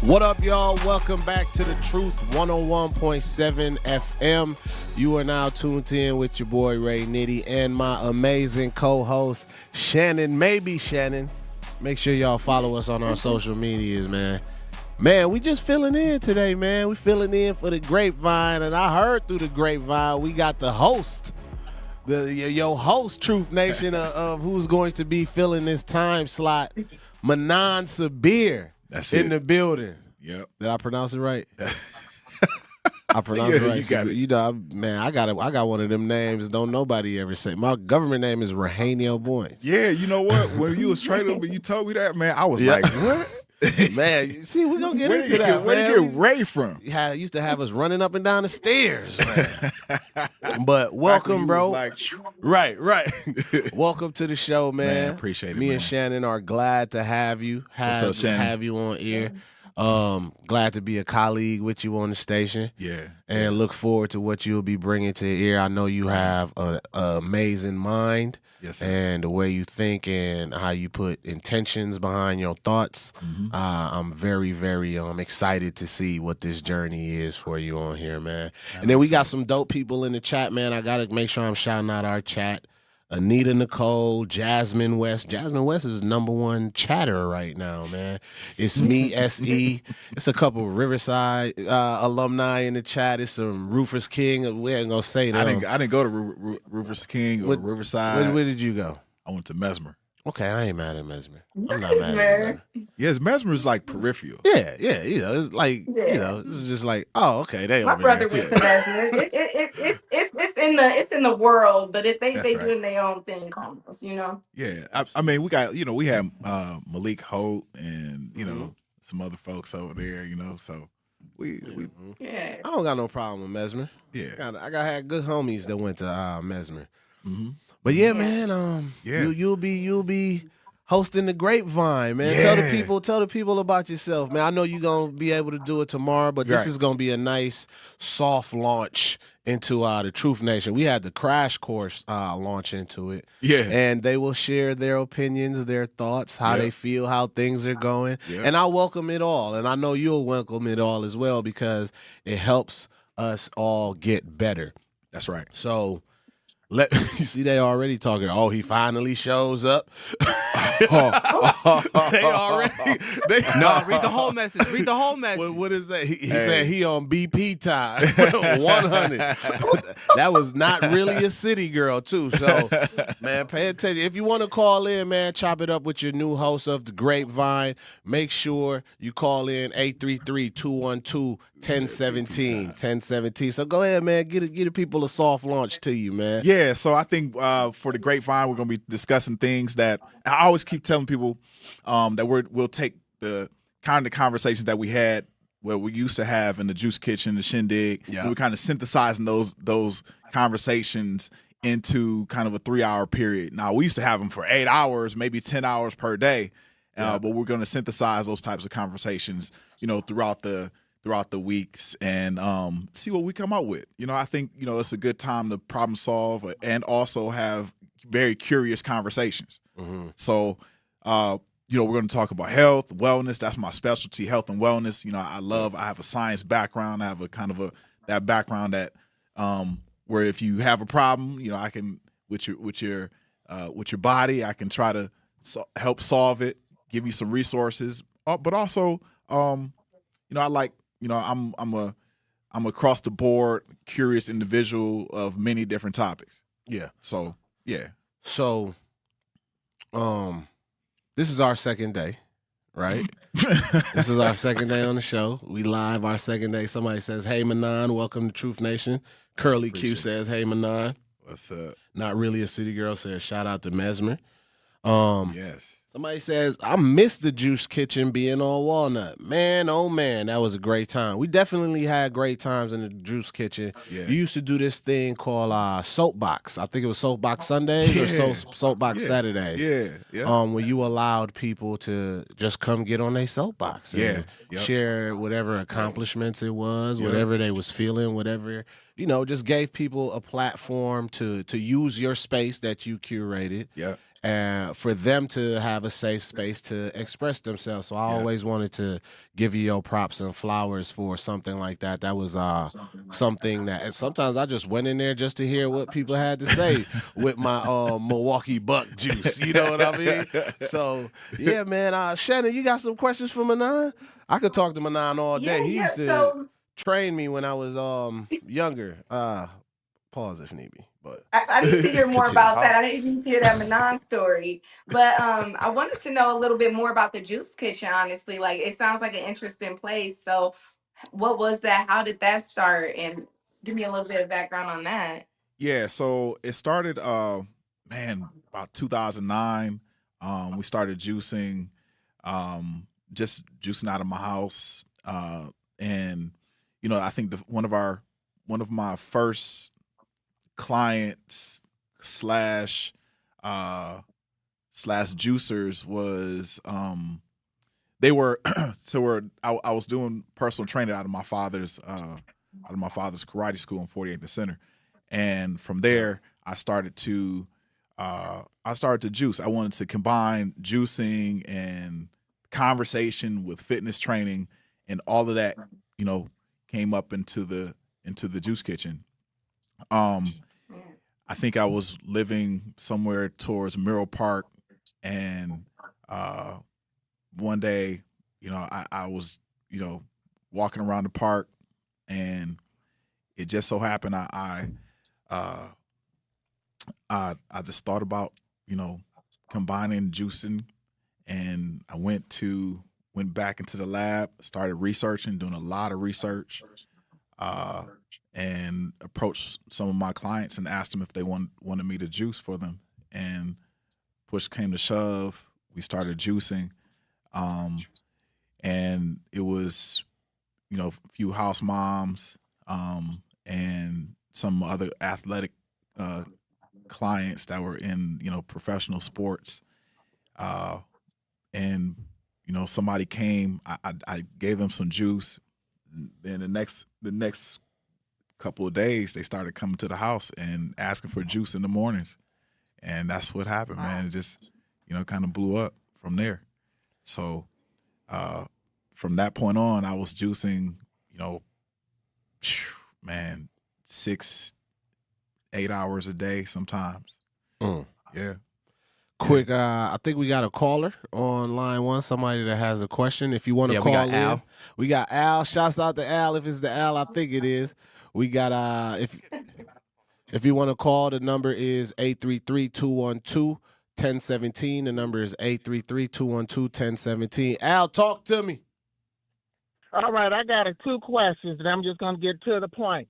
[SPEAKER 2] What up, y'all? Welcome back to The Truth 101.7 FM. You are now tuned in with your boy Ray Nitty and my amazing co-host Shannon. Maybe Shannon. Make sure y'all follow us on our social medias, man. Man, we just filling in today, man. We filling in for the grapevine, and I heard through the grapevine we got the host, your host, Truth Nation, of who's going to be filling this time slot, Manan Sabir.
[SPEAKER 24] That's
[SPEAKER 2] in
[SPEAKER 24] it.
[SPEAKER 2] the building.
[SPEAKER 24] Yep.
[SPEAKER 2] Did I pronounce it right? I pronounced it right.
[SPEAKER 24] You got it.
[SPEAKER 2] You know, man, I got one of them names don't nobody ever say. My government name is Rahanio Boynes.
[SPEAKER 24] Yeah, you know what? When you was training up and you told me that, man, I was like, what?
[SPEAKER 2] Man, see, we're going to get into that,
[SPEAKER 24] Where
[SPEAKER 2] man.
[SPEAKER 24] did you get Ray from?
[SPEAKER 2] Used to have us running up and down the stairs, man. But welcome, bro.
[SPEAKER 24] Like,
[SPEAKER 2] right. Welcome to the show, man.
[SPEAKER 24] Appreciate it,
[SPEAKER 2] Me
[SPEAKER 24] man.
[SPEAKER 2] and Shannon are glad to have you.
[SPEAKER 24] What's up, Shannon?
[SPEAKER 2] Have you on air. Glad to be a colleague with you on the station.
[SPEAKER 24] Yeah.
[SPEAKER 2] And look forward to what you'll be bringing to the air. I know you have an amazing mind.
[SPEAKER 24] Yes, sir.
[SPEAKER 2] And the way you think and how you put intentions behind your thoughts.
[SPEAKER 24] Mm-hmm.
[SPEAKER 2] I'm very, very excited to see what this journey is for you on here, man. And then we got some dope people in the chat, man. I got to make sure I'm shouting out our chat. Anita Nicole, Jasmine West. Jasmine West is #1 chatter right now, man. It's me, SE. It's a couple Riverside alumni in the chat. It's some Rufus King. We ain't gonna say that.
[SPEAKER 24] I didn't go to Rufus King or Riverside.
[SPEAKER 2] Where did you go?
[SPEAKER 24] I went to Mesmer.
[SPEAKER 2] Okay, I ain't mad at Mesmer. I'm not mad at Mesmer.
[SPEAKER 24] Yes, Mesmer is like peripheral.
[SPEAKER 2] Yeah. You know, it's like it's just like, oh, okay, they.
[SPEAKER 22] My
[SPEAKER 2] over
[SPEAKER 22] brother
[SPEAKER 2] there.
[SPEAKER 22] went to Mesmer. It's in the world, but they
[SPEAKER 24] That's right.
[SPEAKER 22] doing their own thing, almost, you know.
[SPEAKER 24] Yeah, I mean, we have Malik Holt and some other folks over there, so we
[SPEAKER 22] Yeah.
[SPEAKER 2] I don't got no problem with Mesmer.
[SPEAKER 24] Yeah,
[SPEAKER 2] I had good homies that went to Mesmer.
[SPEAKER 24] Mm-hmm.
[SPEAKER 2] But yeah, man, you'll be hosting the Grapevine, man.
[SPEAKER 24] Yeah.
[SPEAKER 2] Tell the people about yourself, man. I know you're gonna be able to do it tomorrow, but this
[SPEAKER 24] Right.
[SPEAKER 2] is gonna be a nice soft launch into the Truth Nation. We had the crash course launch into it.
[SPEAKER 24] Yeah.
[SPEAKER 2] And they will share their opinions, their thoughts, how they feel, how things are going.
[SPEAKER 24] Yeah.
[SPEAKER 2] And I welcome it all. And I know you'll welcome it all as well because it helps us all get better.
[SPEAKER 24] That's right.
[SPEAKER 2] So you see, they already talking. Oh, he finally shows up.
[SPEAKER 6] They already. No, read the whole message. Read the whole message.
[SPEAKER 2] What is that? He said he on BP time. 100. That was not really a city girl, too. So, man, pay attention. If you want to call in, man, chop it up with your new host of the Grapevine. Make sure you call in 833-212-1017. 1017. So go ahead, man. Get the people a soft launch to you, man.
[SPEAKER 24] Yeah, so I think for the Grapevine, we're going to be discussing things that I always keep telling people that we'll take the kind of conversations that we had, where we used to have in the Juice Kitchen, the Shindig, and we're kind of synthesizing those conversations into kind of a 3-hour period. Now, we used to have them for 8 hours, maybe 10 hours per day, but we're going to synthesize those types of conversations, throughout the weeks and see what we come out with. I think, it's a good time to problem solve and also have very curious conversations.
[SPEAKER 2] Mm-hmm.
[SPEAKER 24] So, we're going to talk about health, wellness. That's my specialty, health and wellness. I have a science background. I have a kind of that background that where if you have a problem, I can with your body, I can try to help solve it, give you some resources, but also, I'm a across the board curious individual of many different topics.
[SPEAKER 2] Yeah.
[SPEAKER 24] So yeah.
[SPEAKER 2] So, this is our second day, right? This is our second day on the show. We live our second day. Somebody says, "Hey Manon, welcome to Truth Nation." Curly Q says, "Hey Manon."
[SPEAKER 24] What's up?
[SPEAKER 2] Not really a city girl says, "Shout out to Mesmer."
[SPEAKER 24] Yes.
[SPEAKER 2] Somebody says, "I miss the Juice Kitchen being on Walnut." Man, oh man, that was a great time. We definitely had great times in the Juice Kitchen.
[SPEAKER 24] Yeah.
[SPEAKER 2] You used to do this thing called Soapbox. I think it was Soapbox Sundays or Soapbox Saturdays.
[SPEAKER 24] Yeah.
[SPEAKER 2] Where you allowed people to just come get on their soapbox. And share whatever accomplishments it was, whatever they was feeling, whatever. Just gave people a platform to use your space that you curated.
[SPEAKER 24] Yeah.
[SPEAKER 2] And for them to have a safe space to express themselves. So I always wanted to give you your props and flowers for something like that. That was something that, and sometimes I just went in there just to hear what people had to say with my Milwaukee Buck juice. You know what I mean? So, yeah, man. Shannon, you got some questions for Manon? I could talk to Manon all day. He used to train me when I was younger. Pause if need be. But
[SPEAKER 22] I need to hear more about that. I didn't hear that Manon story. But I wanted to know a little bit more about the Juice Kitchen, honestly. Like, it sounds like an interesting place. So what was that? How did that start? And give me a little bit of background on that.
[SPEAKER 24] Yeah, so it started, about 2009. We started juicing, just juicing out of my house. And, I think one of my first clients slash juicers was they were I was doing personal training out of my father's karate school in 48th Center, and from there I started to juice. I wanted to combine juicing and conversation with fitness training, and all of that came up into the Juice Kitchen. I think I was living somewhere towards Merrill Park, and one day, I was, walking around the park, and it just so happened I just thought about, combining juicing, and I went back into the lab, started researching, doing a lot of research, and approached some of my clients and asked them if they wanted me to juice for them. And push came to shove, we started juicing. And it was, a few house moms, and some other athletic clients that were in, professional sports. and somebody came. I gave them some juice. Then the next couple of days, they started coming to the house and asking for juice in the mornings, and that's what happened, man. It just kind of blew up from there. So from that point on, I was juicing, 6-8 hours a day sometimes. Yeah.
[SPEAKER 2] Quick, I think we got a caller on line one, somebody that has a question. If you want to call in,
[SPEAKER 21] Al.
[SPEAKER 2] We got Al. Shouts out to Al if it's the Al I think it is. We got if you want to call, the number is 833-212-1017. The number is 833-212-1017. Al, talk to me.
[SPEAKER 8] All right, I got 2 questions, and I'm just going to get to the point.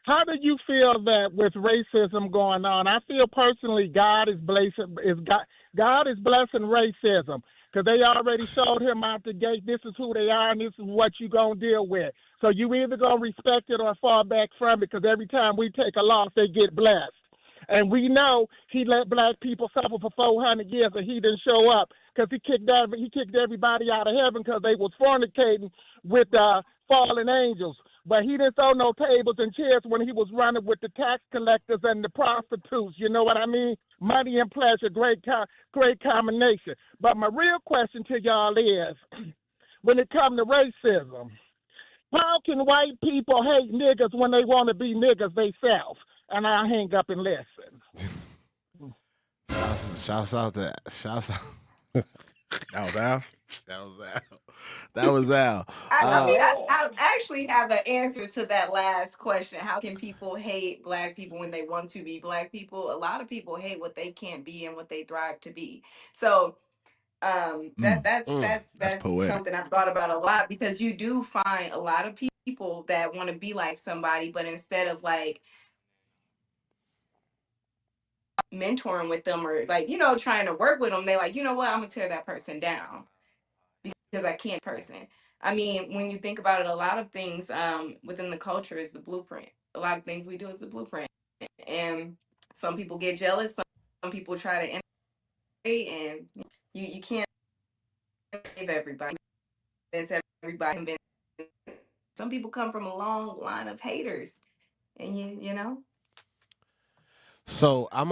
[SPEAKER 8] How do you feel that with racism going on? I feel personally God is blessing racism because they already showed him out the gate. This is who they are, and this is what you're going to deal with. So you either going to respect it or fall back from it because every time we take a loss, they get blessed. And we know he let black people suffer for 400 years and he didn't show up because he kicked everybody out of heaven because they was fornicating with fallen angels. But he didn't throw no tables and chairs when he was running with the tax collectors and the prostitutes. You know what I mean? Money and pleasure, great combination. But my real question to y'all is, when it comes to racism, how can white people hate niggas when they want to be niggas themselves? And I'll hang up and listen.
[SPEAKER 2] Shouts out.
[SPEAKER 24] That was Al.
[SPEAKER 2] That was Al.
[SPEAKER 22] I actually have an answer to that last question. How can people hate black people when they want to be black people? A lot of people hate what they can't be and what they thrive to be. So that's something I've thought about a lot because you do find a lot of people that want to be like somebody, but instead of like mentoring with them or like, trying to work with them, they like, you know what, I'm gonna tear that person down because I can't person. I mean, when you think about it, a lot of things within the culture is the blueprint. A lot of things we do is the blueprint. And some people get jealous, some people try to integrate, and you can't save everybody. Everybody. Some people come from a long line of haters. And you know.
[SPEAKER 2] So I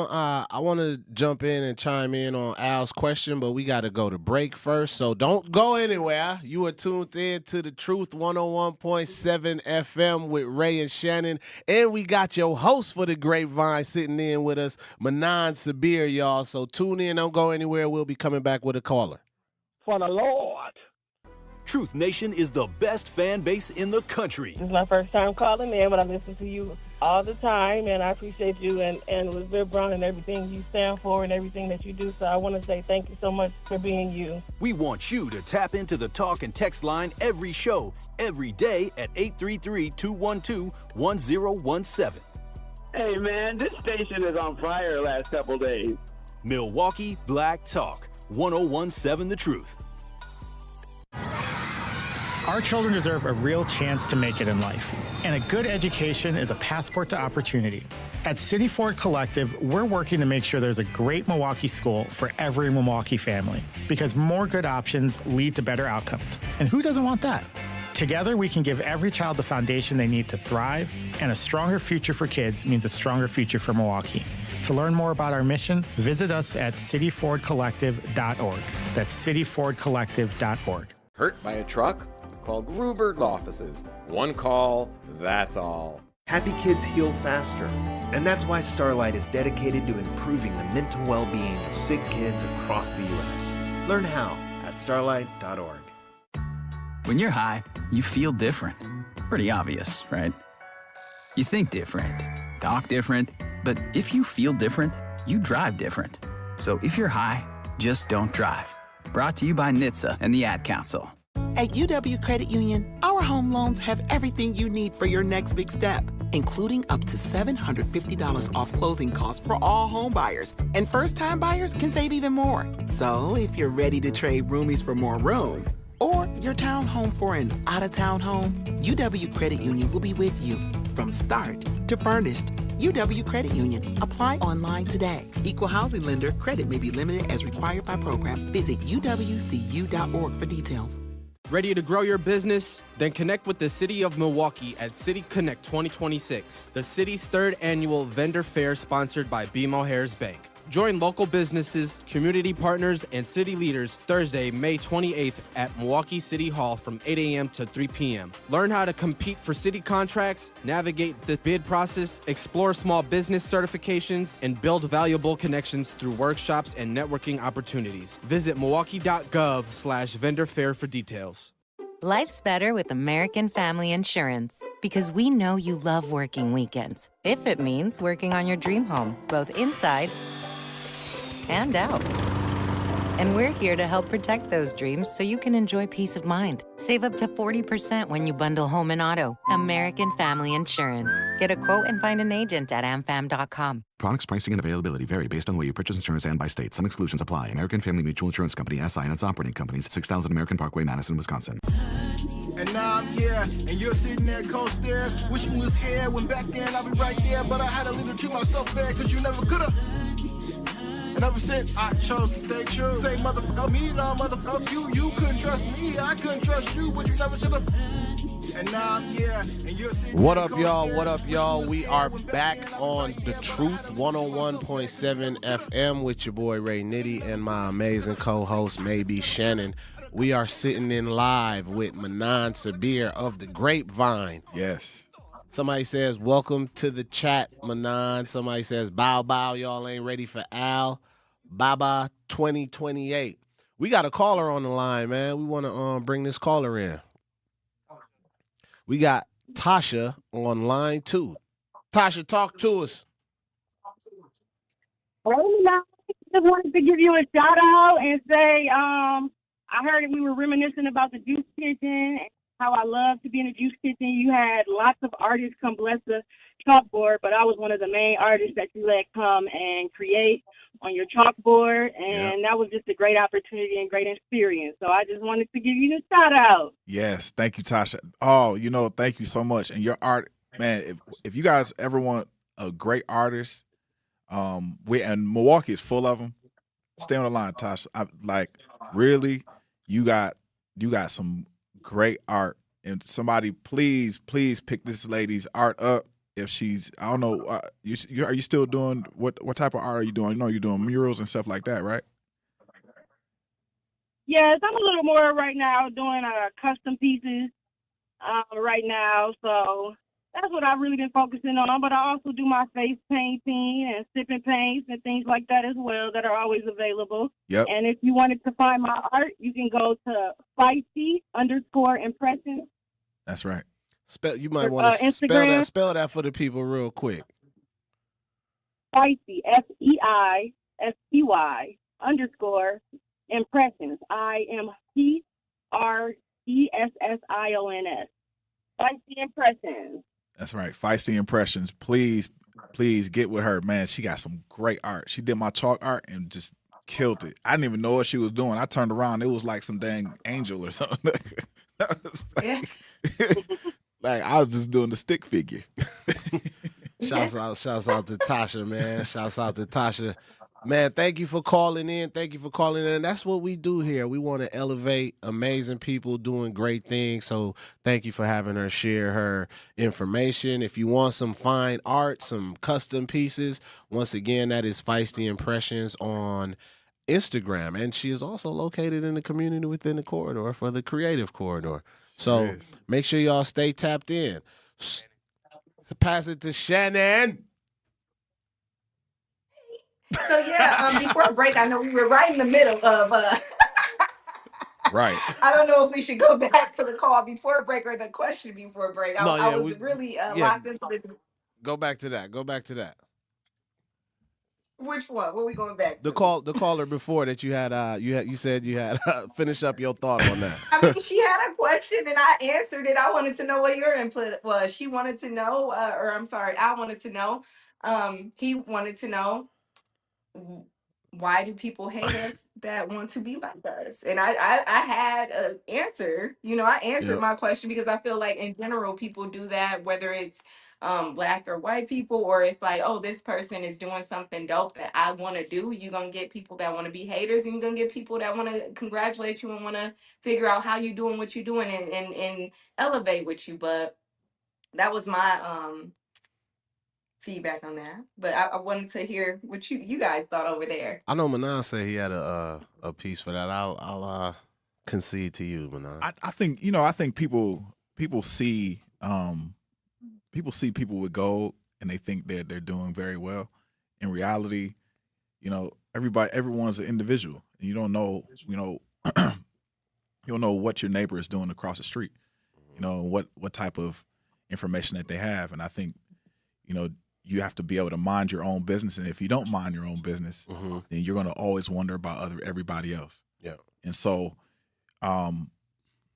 [SPEAKER 2] want to jump in and chime in on Al's question, but we got to go to break first. So don't go anywhere. You are tuned in to The Truth 101.7 FM with Ray and Shannon. And we got your host for the Grapevine sitting in with us, Manan Sabir, y'all. So tune in. Don't go anywhere. We'll be coming back with a caller.
[SPEAKER 8] For the Lord.
[SPEAKER 1] Truth Nation is the best fan base in the country.
[SPEAKER 12] This is my first time calling in, but I listen to you all the time, and I appreciate you and Elizabeth Brown and everything you stand for and everything that you do. So I want to say thank you so much for being you.
[SPEAKER 1] We want you to tap into the talk and text line every show, every day at 833-212-1017.
[SPEAKER 15] Hey, man, this station is on fire the last couple days.
[SPEAKER 1] Milwaukee Black Talk, 101.7 The Truth.
[SPEAKER 16] Our children deserve a real chance to make it in life, and a good education is a passport to opportunity. At City Ford Collective, we're working to make sure there's a great Milwaukee school for every Milwaukee family, because more good options lead to better outcomes. And who doesn't want that? Together, we can give every child the foundation they need to thrive, and a stronger future for kids means a stronger future for Milwaukee. To learn more about our mission, visit us at cityfordcollective.org. That's cityfordcollective.org.
[SPEAKER 7] Hurt by a truck? Call Gruber Law Offices. One call, that's all.
[SPEAKER 25] Happy kids heal faster. And that's why Starlight is dedicated to improving the mental well-being of sick kids across the U.S. Learn how at starlight.org.
[SPEAKER 18] When you're high, you feel different. Pretty obvious, right? You think different, talk different, but if you feel different, you drive different. So if you're high, just don't drive. Brought to you by NHTSA and the Ad Council.
[SPEAKER 26] At UW Credit Union, our home loans have everything you need for your next big step, including up to $750 off closing costs for all home buyers. And first-time buyers can save even more. So if you're ready to trade roomies for more room, or your townhome for an out-of-town home, UW Credit Union will be with you from start to furnished. UW Credit Union. Apply online today. Equal housing lender. Credit may be limited as required by program. Visit uwcu.org for details.
[SPEAKER 21] Ready to grow your business? Then connect with the City of Milwaukee at City Connect 2026, the city's third annual vendor fair sponsored by BMO Harris Bank. Join local businesses, community partners, and city leaders Thursday, May 28th at Milwaukee City Hall from 8 a.m. to 3 p.m. Learn how to compete for city contracts, navigate the bid process, explore small business certifications, and build valuable connections through workshops and networking opportunities. Visit milwaukee.gov/vendor fair for details.
[SPEAKER 3] Life's better with American Family Insurance because we know you love working weekends. If it means working on your dream home, both inside and out. And we're here to help protect those dreams so you can enjoy peace of mind. Save up to 40% when you bundle home and auto. American Family Insurance. Get a quote and find an agent at amfam.com.
[SPEAKER 9] Products, pricing, and availability vary based on where you purchase insurance and by state. Some exclusions apply. American Family Mutual Insurance Company, SI, and its operating companies, 6000 American Parkway, Madison, Wisconsin.
[SPEAKER 10] And now I'm here, and you're sitting there cold stairs. Wish you was here when back then I'll be right there. But I had a little treat myself fair, cause you never could've. And ever since I chose to stay true, say motherfucker me, no motherfucker you. You couldn't trust me, I couldn't trust you, but you never should've. And now I'm here, and you're sitting
[SPEAKER 2] What up, y'all? What up, y'all? We are back on The Truth 101.7 FM with your boy Ray Nitty and my amazing co-host, maybe Shannon. We are sitting in live with Manan Sabir of The Grapevine.
[SPEAKER 24] Yes.
[SPEAKER 2] Somebody says, welcome to the chat, Manan. Somebody says, bow, bow, y'all ain't ready for Al. Baba 2028. We got a caller on the line, man. We want to bring this caller in. We got Tasha on line 2. Tasha, talk to us.
[SPEAKER 14] I just wanted to give you a shout out and say, I heard that we were reminiscing about the Juice Kitchen and how I love to be in the Juice Kitchen. You had lots of artists come bless the chalkboard, but I was one of the main artists that you let come and create on your chalkboard, and that was just a great opportunity and great experience. So I just wanted to give you the shout out.
[SPEAKER 24] Yes, thank you, Tasha. Oh, thank you so much. And your art, man, if you guys ever want a great artist, and Milwaukee is full of them. Stay on the line, Tasha. Really, you got some great art, and somebody please pick this lady's art up. If she's, I don't know, are you still doing what type of art are you doing? You're doing murals and stuff like that, right?
[SPEAKER 14] Yes, I'm a little more right now doing custom pieces right now. So that's what I've really been focusing on. But I also do my face painting and sipping paints and things like that as well that are always available. Yep. And if you wanted to find my art, you can go to feisty_impressions.
[SPEAKER 2] That's right. You might want to spell that for the people real quick.
[SPEAKER 14] Feisty, FEISTY_impressions. IMPRESSIONS. Feisty Impressions.
[SPEAKER 24] That's right. Feisty Impressions. Please get with her, man. She got some great art. She did my chalk art and just killed it. I didn't even know what she was doing. I turned around. It was like some dang angel or something. Like I was just doing the stick figure.
[SPEAKER 2] Shouts out to Tasha, man. Shouts out to Tasha. Man, thank you for calling in. That's what we do here. We want to elevate amazing people doing great things. So thank you for having her share her information. If you want some fine art, some custom pieces, once again, that is Feisty Impressions on Instagram. And she is also located in the community within the corridor for the creative corridor. So make sure y'all stay tapped in. Pass it to Shannon.
[SPEAKER 22] So before break, I know we were right in the middle of
[SPEAKER 24] right.
[SPEAKER 22] I don't know if we should go back to the call before break or the question before break. I was really locked into this.
[SPEAKER 2] Go back to that.
[SPEAKER 22] Which one? What are we going back to?
[SPEAKER 2] The caller before that you said you had finish up your thought on that.
[SPEAKER 22] I mean, she had a question and I answered it. I wanted to know what your input was. She wanted to know, I wanted to know. He wanted to know, why do people hate us that want to be like us? And I had an answer. I answered my question because I feel like in general people do that, whether it's Black or white people, or it's like, oh, this person is doing something dope that I want to do. You're going to get people that want to be haters, and you're going to get people that want to congratulate you and want to figure out how you're doing what you're doing and elevate with you. But that was my feedback on that. But I wanted to hear what you guys thought over there.
[SPEAKER 2] I know Manan said he had a piece for that. I'll concede to you, Manan.
[SPEAKER 24] I think people see people with gold and they think that they're doing very well. In reality, everyone's an individual. And you don't know, you don't know what your neighbor is doing across the street. What type of information that they have. And I think, you have to be able to mind your own business. And if you don't mind your own business, then you're going to always wonder about everybody else.
[SPEAKER 2] Yeah.
[SPEAKER 24] And so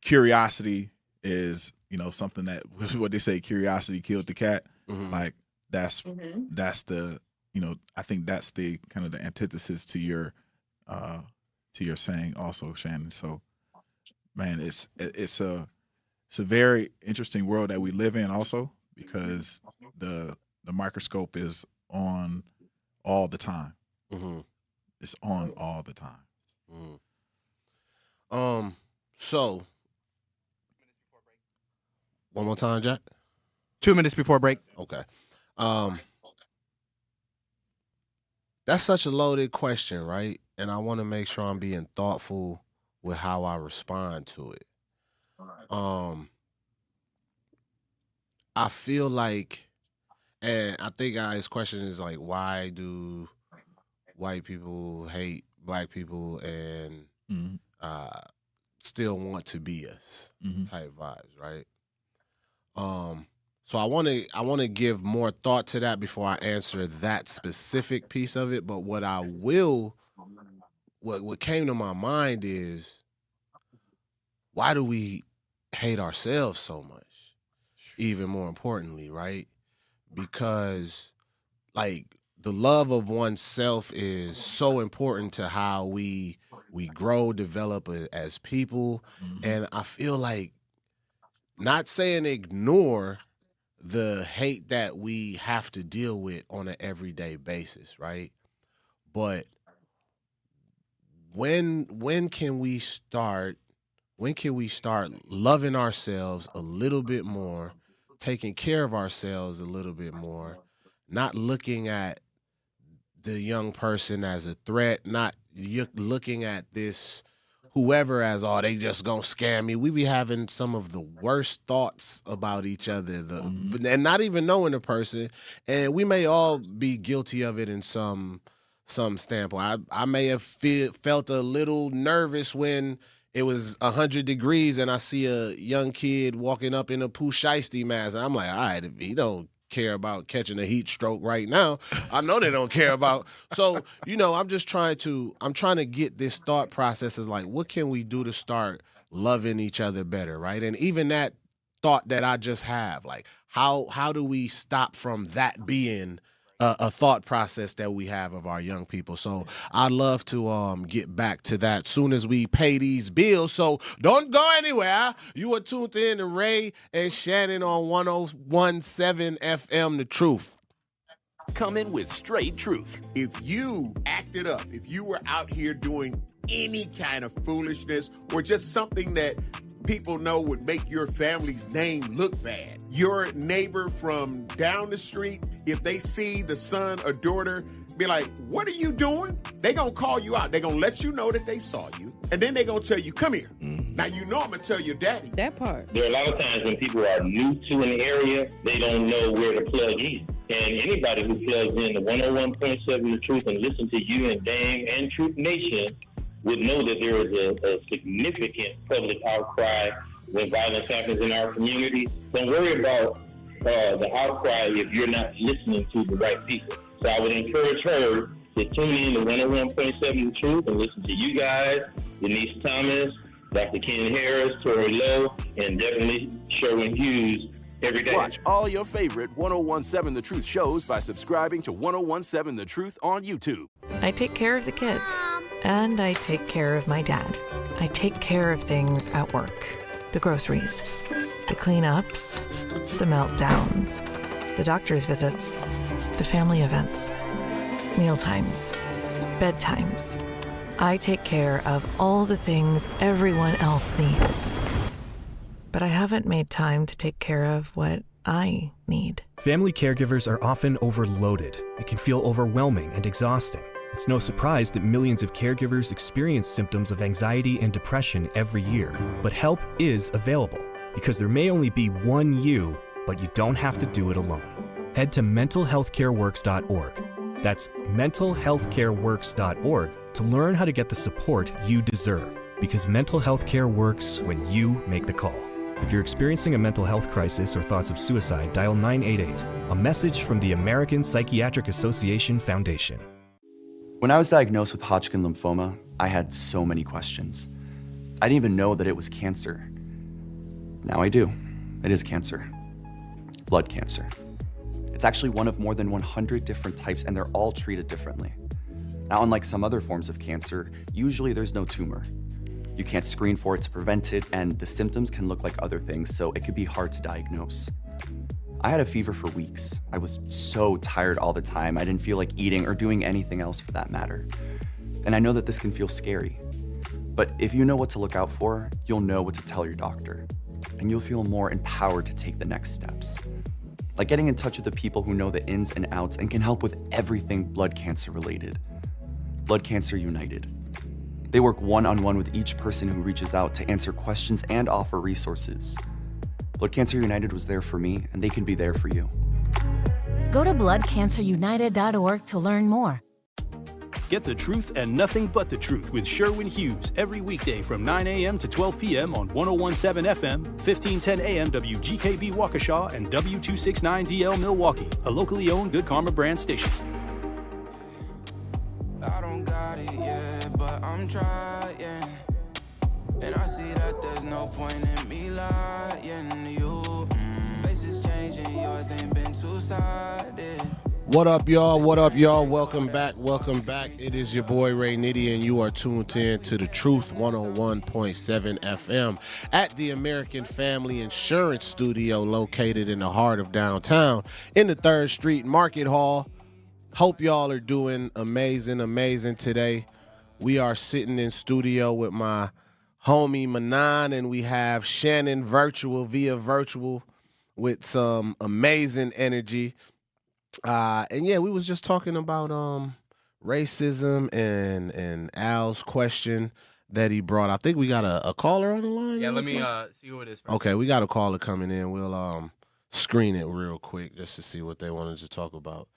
[SPEAKER 24] curiosity is, something that what they say, curiosity killed the cat. Like that's the, I think that's the kind of the antithesis to your saying also, Shannon. So man, it's a very interesting world that we live in also, because the microscope is on all the time. It's on all the time.
[SPEAKER 2] So one more time, Jack.
[SPEAKER 6] 2 minutes before break.
[SPEAKER 2] Okay. That's such a loaded question, right? And I want to make sure I'm being thoughtful with how I respond to it. I feel like, and I think his question is like, why do white people hate black people and still want to be us type vibes, right? So I want to give more thought to that before I answer that specific piece of it. But what came to my mind is, why do we hate ourselves so much? Even more importantly, right? Because like the love of oneself is so important to how we grow, develop as people. And I feel like, not saying ignore the hate that we have to deal with on an everyday basis, right? But when can we start loving ourselves a little bit more, taking care of ourselves a little bit more, not looking at the young person as a threat, not looking at this whoever as, oh, they just gonna scam me. We be having some of the worst thoughts about each other, and not even knowing the person. And we may all be guilty of it in some standpoint. I may have felt a little nervous when it was 100 degrees and I see a young kid walking up in a Pooh Shiesty mask. I'm like, all right, if he don't care about catching a heat stroke right now, I know they don't care about. So, I'm trying to get this thought process is like, what can we do to start loving each other better, right? And even that thought that I just have, like, how do we stop from that being a thought process that we have of our young people? So I'd love to get back to that soon as we pay these bills. So don't go anywhere. You are tuned in to Ray and Shannon on 101.7 FM, The Truth.
[SPEAKER 1] Coming with straight truth.
[SPEAKER 4] If you acted up, if you were out here doing any kind of foolishness or just something that people know would make your family's name look bad, your neighbor from down the street, if they see the son or daughter, be like, what are you doing? They gonna call you out. They gonna let you know that they saw you. And then they gonna tell you, come here. Now, I'm gonna tell your daddy.
[SPEAKER 5] That part.
[SPEAKER 11] There are a lot of times when people are new to an area, they don't know where to plug in. And anybody who plugs in the 101.7 The Truth and listen to you and Dame and Truth Nation would know that there is a significant public outcry when violence happens in our community. Don't worry about the outcry if you're not listening to the right people. So I would encourage her to tune in to 101.7 The Truth and listen to you guys, Denise Thomas, Dr. Ken Harris, Tori Lowe, and definitely Sherwin Hughes every day.
[SPEAKER 1] Watch all your favorite 101.7 The Truth shows by subscribing to 101.7 The Truth on YouTube.
[SPEAKER 17] I take care of the kids, and I take care of my dad. I take care of things at work. The groceries, the cleanups, the meltdowns. the doctor's visits, the family events, mealtimes, bedtimes. I take care of all the things everyone else needs. But I haven't made time to take care of what I need.
[SPEAKER 5] Family caregivers are often overloaded. It can feel overwhelming and exhausting. It's no surprise that millions of caregivers experience symptoms of anxiety and depression every year. But help is available, because there may only be one you, but you don't have to do it alone. Head to mentalhealthcareworks.org. That's mentalhealthcareworks.org to learn how to get the support you deserve, because mental health care works when you make the call. If you're experiencing a mental health crisis or thoughts of suicide, dial 988, a message from the American Psychiatric Association Foundation.
[SPEAKER 8] When I was diagnosed with Hodgkin lymphoma, I had so many questions. I didn't even know that it was cancer. Now I do. It is cancer. Blood cancer. It's actually one of more than 100 different types, and they're all treated differently. Now, unlike some other forms of cancer, usually there's no tumor. You can't screen for it to prevent it, and the symptoms can look like other things, so it could be hard to diagnose. I had a fever for weeks. I was so tired all the time. I didn't feel like eating or doing anything else for that matter. And I know that this can feel scary. But if you know what to look out for, you'll know what to tell your doctor. And you'll feel more empowered to take the next steps. Like getting in touch with the people who know the ins and outs and can help with everything blood cancer related. Blood Cancer United. They work one-on-one with each person who reaches out to answer questions and offer resources. Blood Cancer United was there for me, and they can be there for you.
[SPEAKER 13] Go to bloodcancerunited.org to learn more.
[SPEAKER 1] Get the truth and nothing but the truth with Sherwin Hughes every weekday from 9 a.m. to 12 p.m. on 101.7 FM, 1510 a.m. WGKB Waukesha, and W269DL Milwaukee, a locally owned Good Karma brand station.
[SPEAKER 19] I don't got it yet, but I'm trying. And I see that there's no point in me lying to you. Faces changing, yours ain't been two-sided.
[SPEAKER 2] What up, y'all? What up, y'all? Welcome back. Welcome back. It is your boy Ray Nitty, and you are tuned in to The Truth 101.7 FM at the American Family Insurance Studio, located in the heart of downtown in the 3rd Street Market Hall. Hope y'all are doing amazing today. We are sitting in studio with my homie Manan, and we have Shannon via virtual with some amazing energy. And yeah, we was just talking about racism and Al's question that he brought. I think we got a caller on the line.
[SPEAKER 6] Yeah, let me see who it is first.
[SPEAKER 2] Okay, we got a caller coming in. We'll screen it real quick just to see what they wanted to talk about.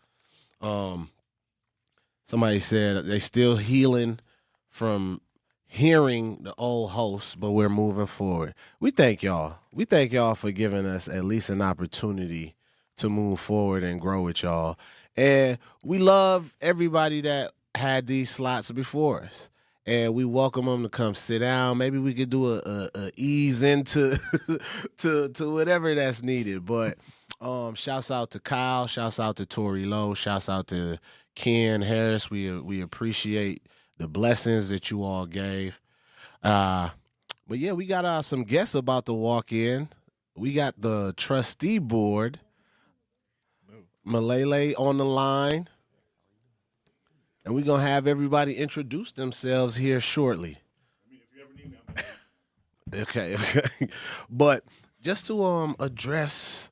[SPEAKER 2] Somebody said they still healing from hearing the old host, but we're moving forward. We thank y'all. We thank y'all for giving us at least an opportunity to move forward and grow with y'all. And we love everybody that had these slots before us. And we welcome them to come sit down. Maybe we could do a ease into to whatever that's needed. But shouts out to Kyle. Shouts out to Tori Lowe. Shouts out to Ken Harris. We appreciate the blessings that you all gave. But yeah, we got some guests about to walk in. We got the trustee board, Malele on the line. And we're going to have everybody introduce themselves here shortly. Okay. But just to but just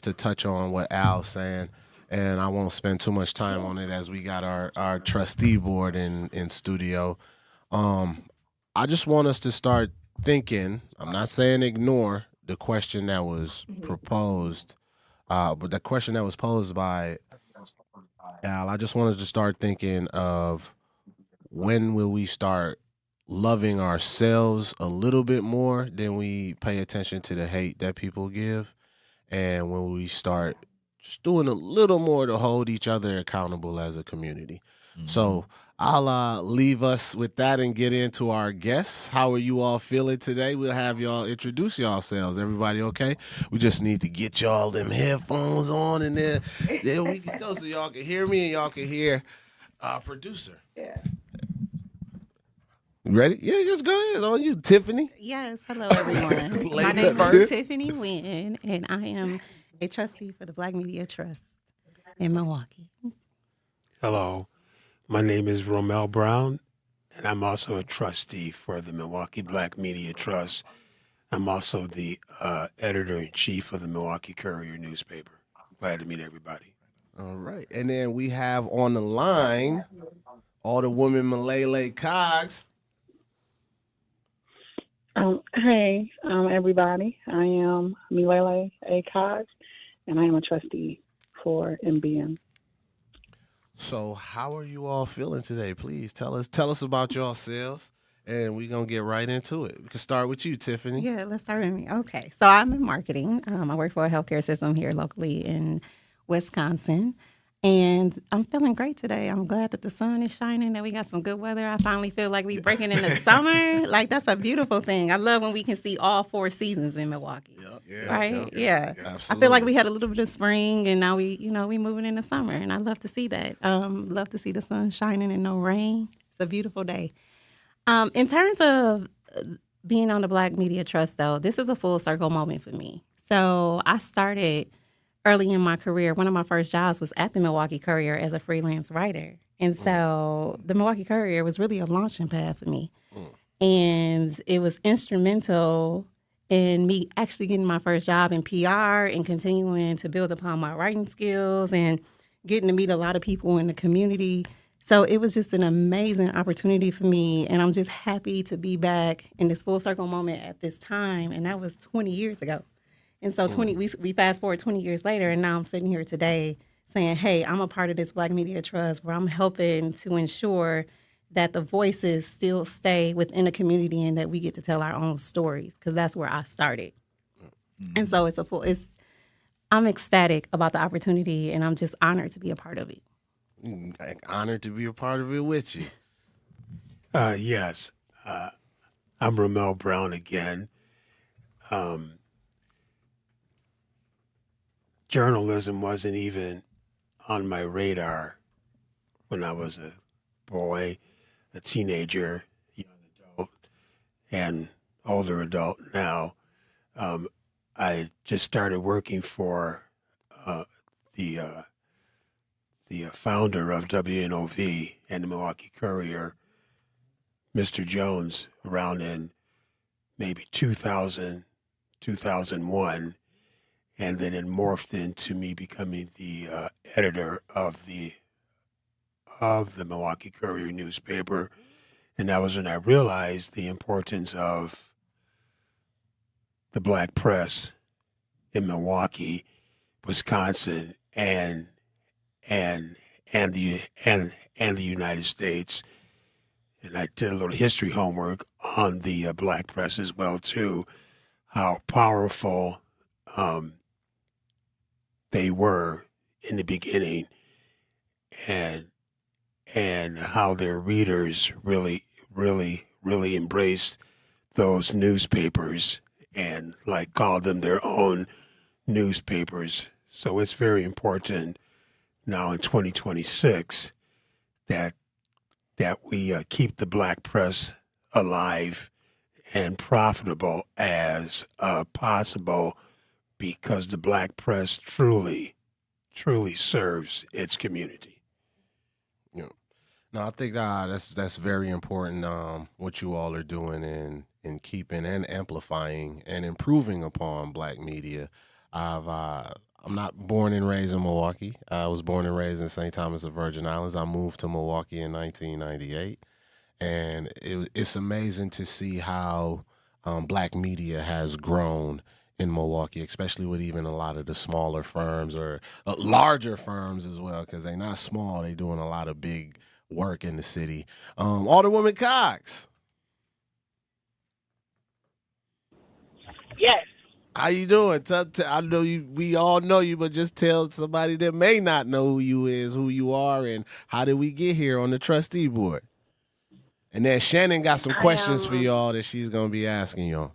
[SPEAKER 2] to touch on what Al's saying, and I won't spend too much time on it as we got our trustee board in studio. I just want us to start thinking. I'm not saying ignore the question that was proposed, but the question that was posed by Al, I just wanted to start thinking of when will we start loving ourselves a little bit more than we pay attention to the hate that people give, and when we start just doing a little more to hold each other accountable as a community. Mm-hmm. So I'll leave us with that and get into our guests. How are you all feeling today? We'll have y'all introduce yourselves. Everybody okay? We just need to get y'all them headphones on, and then we can go so y'all can hear me and y'all can hear our producer.
[SPEAKER 22] Yeah.
[SPEAKER 2] Ready? Yeah, just go ahead. On you, Tiffany.
[SPEAKER 7] Yes, hello everyone. My
[SPEAKER 2] Ladies
[SPEAKER 7] name is
[SPEAKER 2] first.
[SPEAKER 7] Tiffany Wynn, and I am a trustee for the Black Media Trust in Milwaukee.
[SPEAKER 12] Hello, my name is Romel Brown, and I'm also a trustee for the Milwaukee Black Media Trust. I'm also the editor-in-chief of the Milwaukee Courier newspaper. Glad to meet everybody.
[SPEAKER 2] All right. And then we have on the line Alderwoman Malele Cox.
[SPEAKER 15] Hey, everybody. I am Milele A. Cox, and I am a trustee for MBM.
[SPEAKER 2] So how are you all feeling today? Please tell us about yourselves, and we're going to get right into it. We can start with you, Tiffany.
[SPEAKER 7] Yeah, let's start with me. Okay, so I'm in marketing. I work for a healthcare system here locally in Wisconsin, and I'm feeling great today. I'm glad that the sun is shining, that we got some good weather. I finally feel like we're breaking into summer. Like, that's a beautiful thing. I love when we can see all 4 seasons in Milwaukee. Right? Yeah.
[SPEAKER 2] Absolutely.
[SPEAKER 7] I feel like we had a little bit of spring, and now we moving into summer, and I love to see that. Love to see the sun shining and no rain. It's a beautiful day. In terms of being on the Black Media Trust, though, this is a full circle moment for me. So I started early in my career. One of my first jobs was at the Milwaukee Courier as a freelance writer. And so the Milwaukee Courier was really a launching pad for me. And it was instrumental in me actually getting my first job in PR and continuing to build upon my writing skills and getting to meet a lot of people in the community. So it was just an amazing opportunity for me, and I'm just happy to be back in this full circle moment at this time, and that was 20 years ago. And so we fast forward 20 years later, and now I'm sitting here today saying, hey, I'm a part of this Black Media Trust where I'm helping to ensure that the voices still stay within the community and that we get to tell our own stories, because that's where I started. And so I'm ecstatic about the opportunity, and I'm just honored to be a part of it.
[SPEAKER 2] Honored to be a part of it with you.
[SPEAKER 12] Yes, I'm Romel Brown again. Journalism wasn't even on my radar when I was a boy, a teenager, young adult, and older adult now. I just started working for the founder of WNOV and the Milwaukee Courier, Mr. Jones, around in maybe 2000, 2001. And then it morphed into me becoming the editor of the Milwaukee Courier newspaper. And that was when I realized the importance of the black press in Milwaukee, Wisconsin, and the United States. And I did a little history homework on the black press as well too, how powerful they were in the beginning, and how their readers really embraced those newspapers and like called them their own newspapers. So it's very important now in 2026 that we keep the black press alive and profitable as possible, because the black press truly serves its community.
[SPEAKER 2] Yeah. No, I think that's very important. What you all are doing in keeping and amplifying and improving upon black media. I'm not born and raised in Milwaukee. I was born and raised in St. Thomas of Virgin Islands. I moved to Milwaukee in 1998, and it's amazing to see how black media has grown in Milwaukee, especially with even a lot of the smaller firms or larger firms as well, because they're not small. They're doing a lot of big work in the city. Alderwoman Cox.
[SPEAKER 15] Yes.
[SPEAKER 2] How you doing? I know we all know you, but just tell somebody that may not know who you are, and how did we get here on the trustee board? And then Shannon got some questions for y'all that she's going to be asking y'all.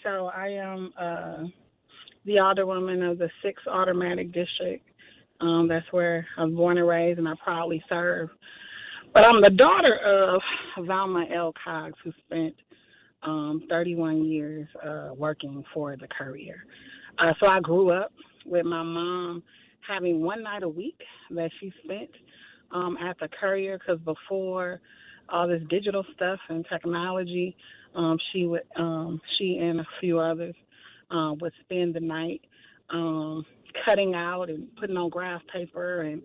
[SPEAKER 15] So I am the alderwoman of the 6th Automatic District. That's where I'm born and raised, and I proudly serve. But I'm the daughter of Valma L. Cox, who spent 31 years working for the Courier. So I grew up with my mom having one night a week that she spent at the Courier, because before all this digital stuff and technology, she and a few others would spend the night cutting out and putting on graph paper and,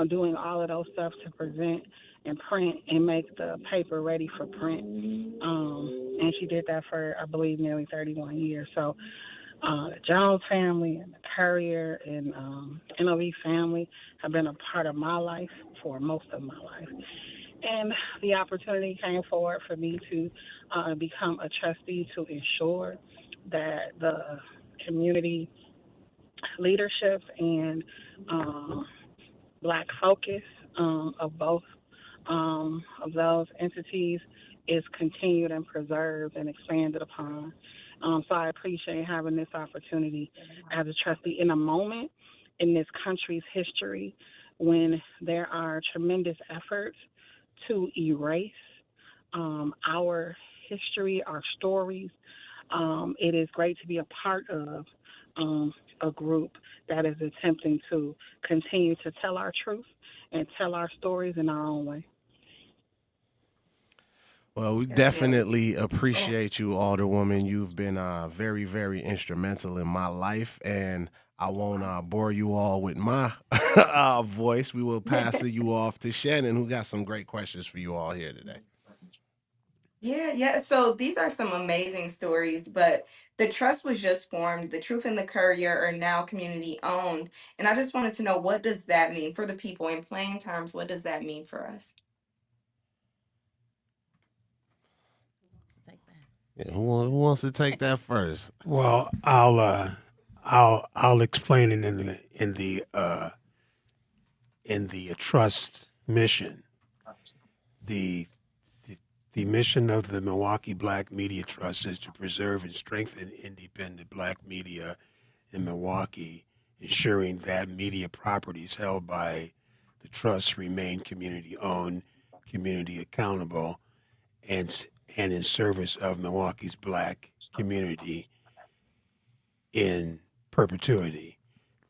[SPEAKER 15] doing all of those stuff to present and print and make the paper ready for print. And she did that for, I believe, nearly 31 years. So the Jones family and the Courier and NOV family have been a part of my life for most of my life. And the opportunity came forward for me to become a trustee to ensure that the community leadership and Black focus of both of those entities is continued and preserved and expanded upon. So I appreciate having this opportunity as a trustee in a moment in this country's history when there are tremendous efforts to erase our history, our stories. It is great to be a part of a group that is attempting to continue to tell our truth and tell our stories in our own way.
[SPEAKER 2] Well, we definitely appreciate you, Alderwoman. You've been very, very instrumental in my life, and I won't bore you all with my voice. We will pass you off to Shannon, who got some great questions for you all here today.
[SPEAKER 22] Yeah. So these are some amazing stories, but the trust was just formed. The Truth and the Courier are now community owned. And I just wanted to know, what does that mean for the people in plain terms? What does that mean for us?
[SPEAKER 2] Yeah, who wants to take that first?
[SPEAKER 12] Well, I'll explain it in the trust mission. The mission of the Milwaukee Black Media Trust is to preserve and strengthen independent Black media in Milwaukee, ensuring that media properties held by the trust remain community-owned, community accountable, and in service of Milwaukee's Black community in perpetuity.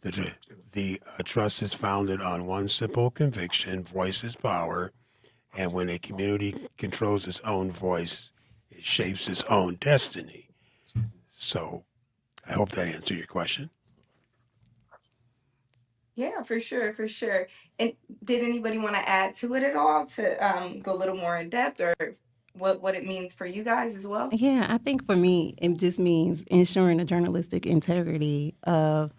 [SPEAKER 12] The trust is founded on one simple conviction: voice is power. And when a community controls its own voice, it shapes its own destiny. So I hope that answered your question.
[SPEAKER 22] Yeah, for sure. And did anybody want to add to it at all to go a little more in depth, or what it means for you guys as well?
[SPEAKER 7] Yeah, I think for me, it just means ensuring the journalistic integrity of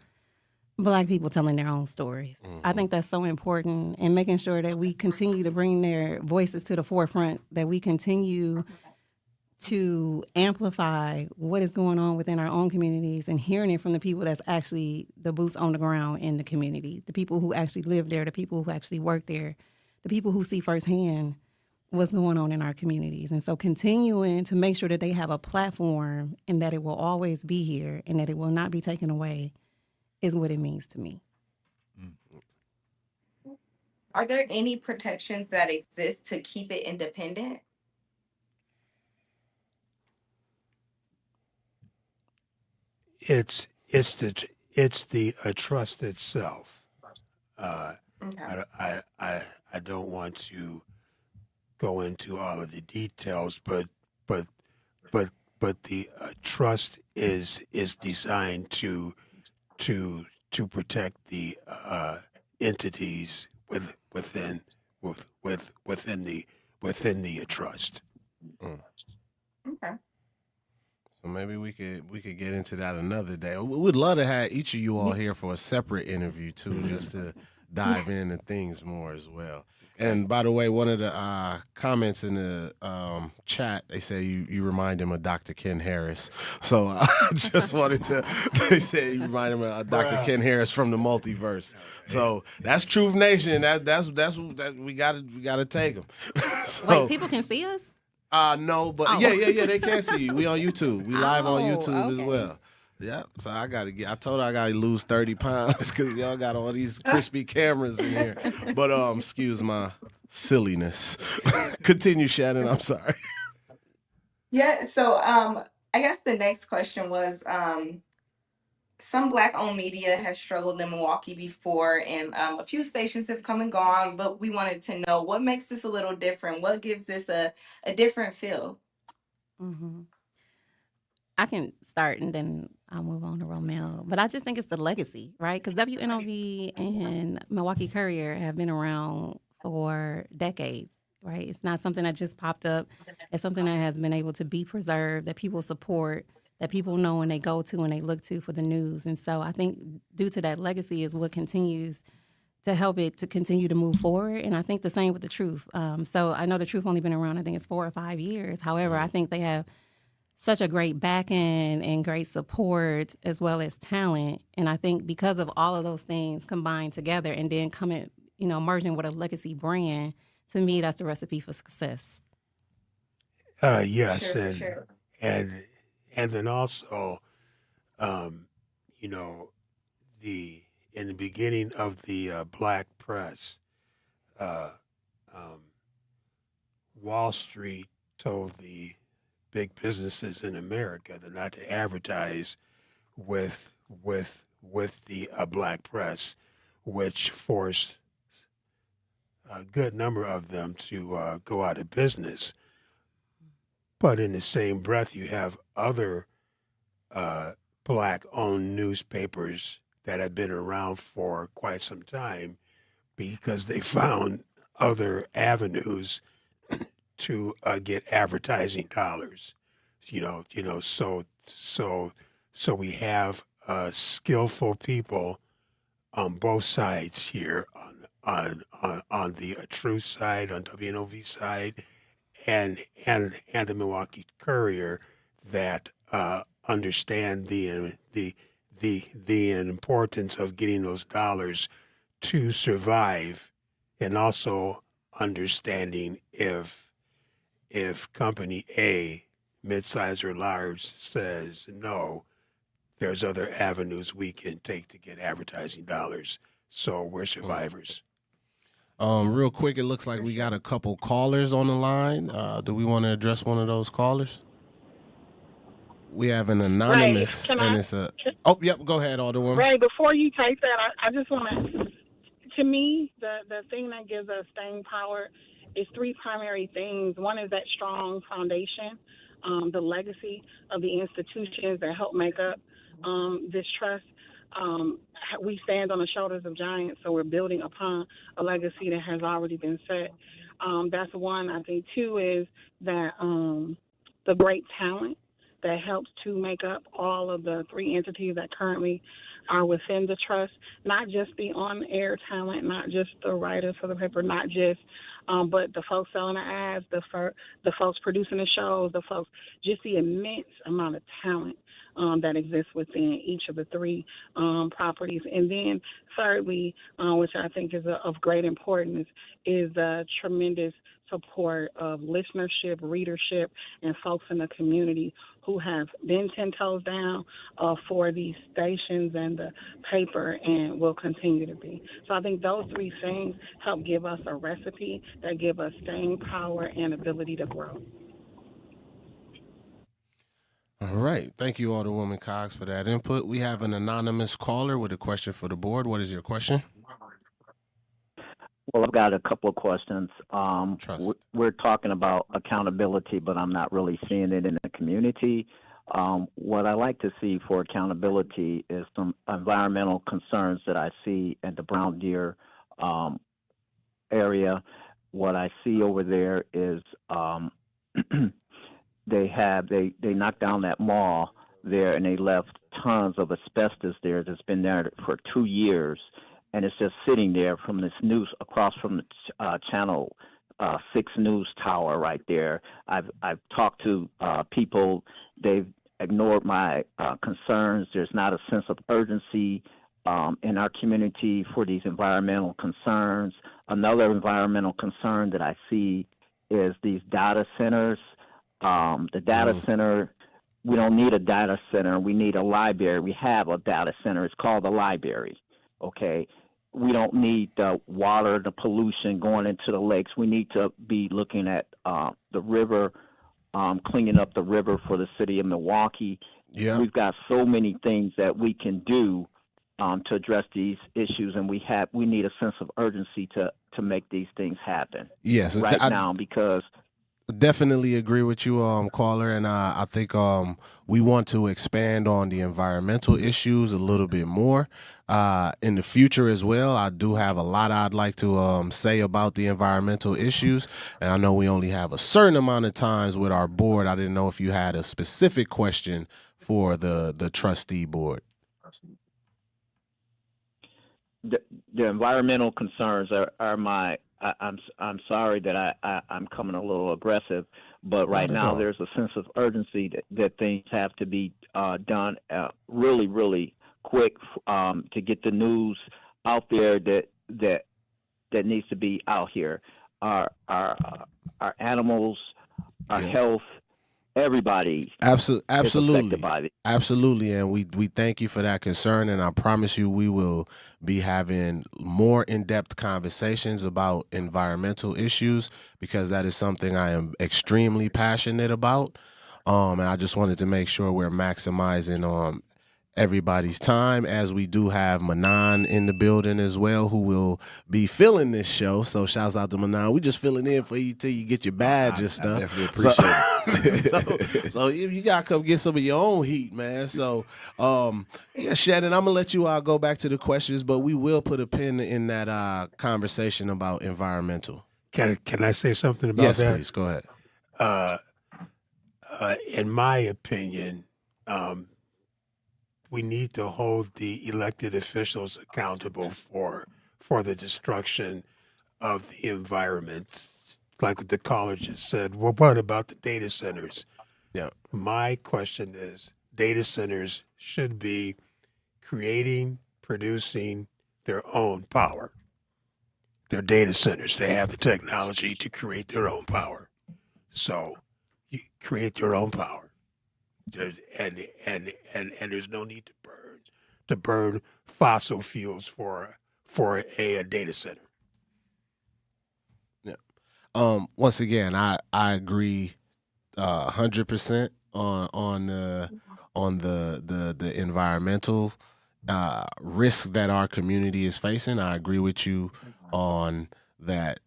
[SPEAKER 7] Black people telling their own stories. I think that's so important, and making sure that we continue to bring their voices to the forefront, that we continue to amplify what is going on within our own communities and hearing it from the people that's actually the boots on the ground in the community, the people who actually live there, the people who actually work there, the people who see firsthand what's going on in our communities. And so continuing to make sure that they have a platform and that it will always be here and that it will not be taken away is what it means to me.
[SPEAKER 22] Are there any protections that exist to keep it independent?
[SPEAKER 12] It's the trust itself.
[SPEAKER 22] Okay.
[SPEAKER 12] I don't want to go into all of the details, but the trust is designed to protect the entities within the trust.
[SPEAKER 22] Okay.
[SPEAKER 2] So maybe we could get into that another day. We would love to have each of you all here for a separate interview too, just to dive into things more as well. And by the way, one of the comments in the chat, they say you remind him of Dr. Ken Harris. So I just wanted to, they say you remind him of Dr. Ken Harris from the multiverse. So that's Truth Nation. That's we gotta take him. So,
[SPEAKER 7] Wait, people can see us?
[SPEAKER 2] No, but yeah, they can see you. We on YouTube. We live on YouTube as well. Yeah, so I told her I gotta lose 30 pounds because y'all got all these crispy cameras in here. But excuse my silliness. Continue, Shannon. I'm sorry.
[SPEAKER 22] Yeah, so I guess the next question was some Black-owned media has struggled in Milwaukee before, and a few stations have come and gone, but we wanted to know what makes this a little different. What gives this a different feel?
[SPEAKER 7] Mm-hmm. I can start and then I'll move on to Romel. But I just think it's the legacy, right? Because WNOV and Milwaukee Courier have been around for decades, right? It's not something that just popped up. It's something that has been able to be preserved, that people support, that people know and they go to and they look to for the news. And so I think due to that legacy is what continues to help it to continue to move forward. And I think the same with the Truth. So I know the Truth only been around, I think it's 4 or 5 years. However, I think they have such a great back end and great support as well as talent. And I think because of all of those things combined together and then coming, merging with a legacy brand, to me, that's the recipe for success.
[SPEAKER 12] Yes,
[SPEAKER 22] Sure.
[SPEAKER 12] and then also, in the beginning of the black press, Wall Street told the big businesses in America that not to advertise with the black press, which forced a good number of them to go out of business. But in the same breath, you have other black-owned newspapers that have been around for quite some time because they found other avenues to get advertising dollars. So we have skillful people on both sides here, on the Truth side, on WNOV side, and the Milwaukee Courier that understand the importance of getting those dollars to survive, and also understanding if company A, midsize or large, says no, there's other avenues we can take to get advertising dollars. So we're survivors.
[SPEAKER 2] Real quick, it looks like we got a couple callers on the line. Do we want to address one of those callers? We have an anonymous,
[SPEAKER 15] Ray,
[SPEAKER 2] and it's a. Oh, yep. Go ahead, Alderwoman.
[SPEAKER 15] Ray, before you take that, I just want to me, the thing that gives us staying power is 3 primary things. One is that strong foundation, the legacy of the institutions that help make up this trust. We stand on the shoulders of giants, so we're building upon a legacy that has already been set. That's one. I think 2 is that the great talent that helps to make up all of the 3 entities that currently are within the trust, not just the on-air talent, not just the writers for the paper, not just, but the folks selling the ads, the folks producing the shows, the folks, just the immense amount of talent that exists within each of the 3 properties. And then thirdly, which I think is of great importance, is the tremendous support of listenership, readership, and folks in the community who have been 10 toes down for these stations and the paper and will continue to be. So I think those 3 things help give us a recipe that give us staying power and ability to grow.
[SPEAKER 2] All right. Thank you, Alderwoman Cox, for that input. We have an anonymous caller with a question for the board. What is your question?
[SPEAKER 16] Well, I've got a couple of questions. We're talking about accountability, but I'm not really seeing it in the community. What I like to see for accountability is some environmental concerns that I see in the Brown Deer area. What I see over there is they knocked down that mall there and they left tons of asbestos there that's been there for 2 years. And it's just sitting there from this news across from the channel 6 news tower right there. I've talked to people. They've ignored my concerns. There's not a sense of urgency in our community for these environmental concerns. Another environmental concern that I see is these data centers. The data center, we don't need a data center. We need a library. We have a data center. It's called the library. Okay. we don't need the water, the pollution going into the lakes. We need to be looking at the river, cleaning up the river for the city of Milwaukee.
[SPEAKER 2] Yeah.
[SPEAKER 16] We've got so many things that we can do to address these issues, and we need a sense of urgency to make these things happen.
[SPEAKER 2] Yes,
[SPEAKER 16] right now, because
[SPEAKER 2] definitely agree with you, caller, and I think we want to expand on the environmental issues a little bit more in the future as well. I do have a lot I'd like to say about the environmental issues, and I know we only have a certain amount of times with our board. I didn't know if you had a specific question for the trustee board.
[SPEAKER 16] The environmental concerns are my. I'm sorry that I'm coming a little aggressive, but right now there's a sense of urgency that things have to be done really, really quick to get the news out there that needs to be out here. Our animals, our health. Everybody
[SPEAKER 2] absolutely, and we thank you for that concern, and I promise you we will be having more in-depth conversations about environmental issues, because that is something I am extremely passionate about, and I just wanted to make sure we're maximizing everybody's time, as we do have Manan in the building as well, who will be filling this show. So shouts out to Manan. We just filling in for you till you get your badge and stuff.
[SPEAKER 24] I definitely appreciate it.
[SPEAKER 2] So you gotta come get some of your own heat, man. So yeah, Shannon, I'm gonna let you go back to the questions, but we will put a pin in that conversation about environmental.
[SPEAKER 12] Can I say something about that?
[SPEAKER 2] Yes, please. Go ahead.
[SPEAKER 12] In my opinion, we need to hold the elected officials accountable for the destruction of the environment. Like what the caller just said, well, what about the data centers?
[SPEAKER 2] Yeah.
[SPEAKER 12] My question is, data centers should be creating, producing their own power. They're data centers. They have the technology to create their own power. So you create your own power. And there's no need to burn fossil fuels for a data center.
[SPEAKER 2] Yeah. Once again, I agree 100% on the environmental risk that our community is facing. I agree with you on that.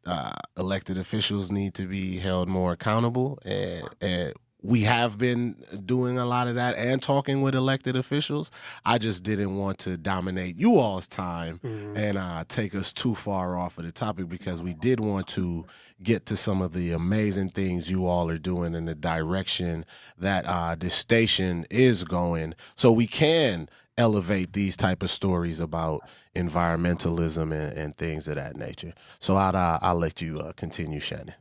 [SPEAKER 2] Elected officials need to be held more accountable, and we have been doing a lot of that and talking with elected officials. I just didn't want to dominate you all's time and take us too far off of the topic, because we did want to get to some of the amazing things you all are doing in the direction that this station is going, so we can elevate these type of stories about environmentalism and things of that nature. So I'll let you continue, Shannon.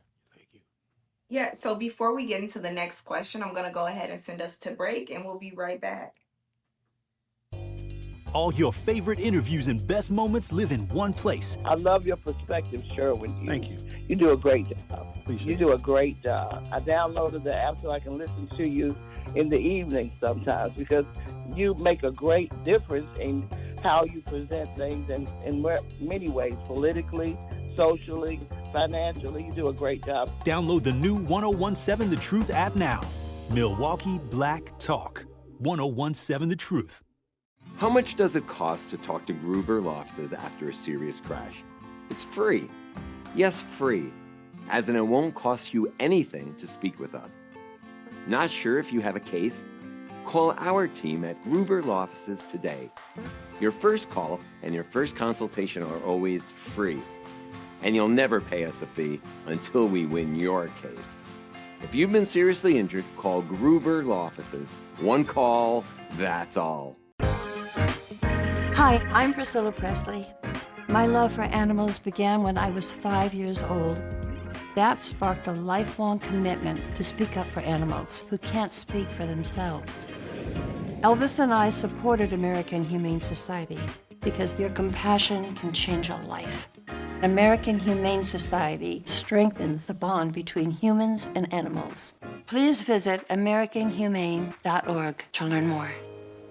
[SPEAKER 22] Yeah, so before we get into the next question, I'm going to go ahead and send us to break, and we'll be right back.
[SPEAKER 1] All your favorite interviews and best moments live in one place.
[SPEAKER 18] I love your perspective, Sherwin.
[SPEAKER 24] Thank you.
[SPEAKER 18] You do a great job.
[SPEAKER 24] Appreciate
[SPEAKER 18] you do a great job. I downloaded the app so I can listen to you in the evening sometimes, because you make a great difference in how you present things in many ways, politically, socially, financially. You do a great job.
[SPEAKER 1] Download the new 1017 The Truth app now. Milwaukee Black Talk. 1017 The Truth.
[SPEAKER 20] How much does it cost to talk to Gruber Law Offices after a serious crash? It's free. Yes, free. As in, it won't cost you anything to speak with us. Not sure if you have a case? Call our team at Gruber Law Offices today. Your first call and your first consultation are always free. And you'll never pay us a fee until we win your case. If you've been seriously injured, call Gruber Law Offices. One call, that's all.
[SPEAKER 21] Hi, I'm Priscilla Presley. My love for animals began when I was 5 years old. That sparked a lifelong commitment to speak up for animals who can't speak for themselves. Elvis and I supported American Humane Society because your compassion can change a life. American Humane Society strengthens the bond between humans and animals. Please visit AmericanHumane.org to learn more.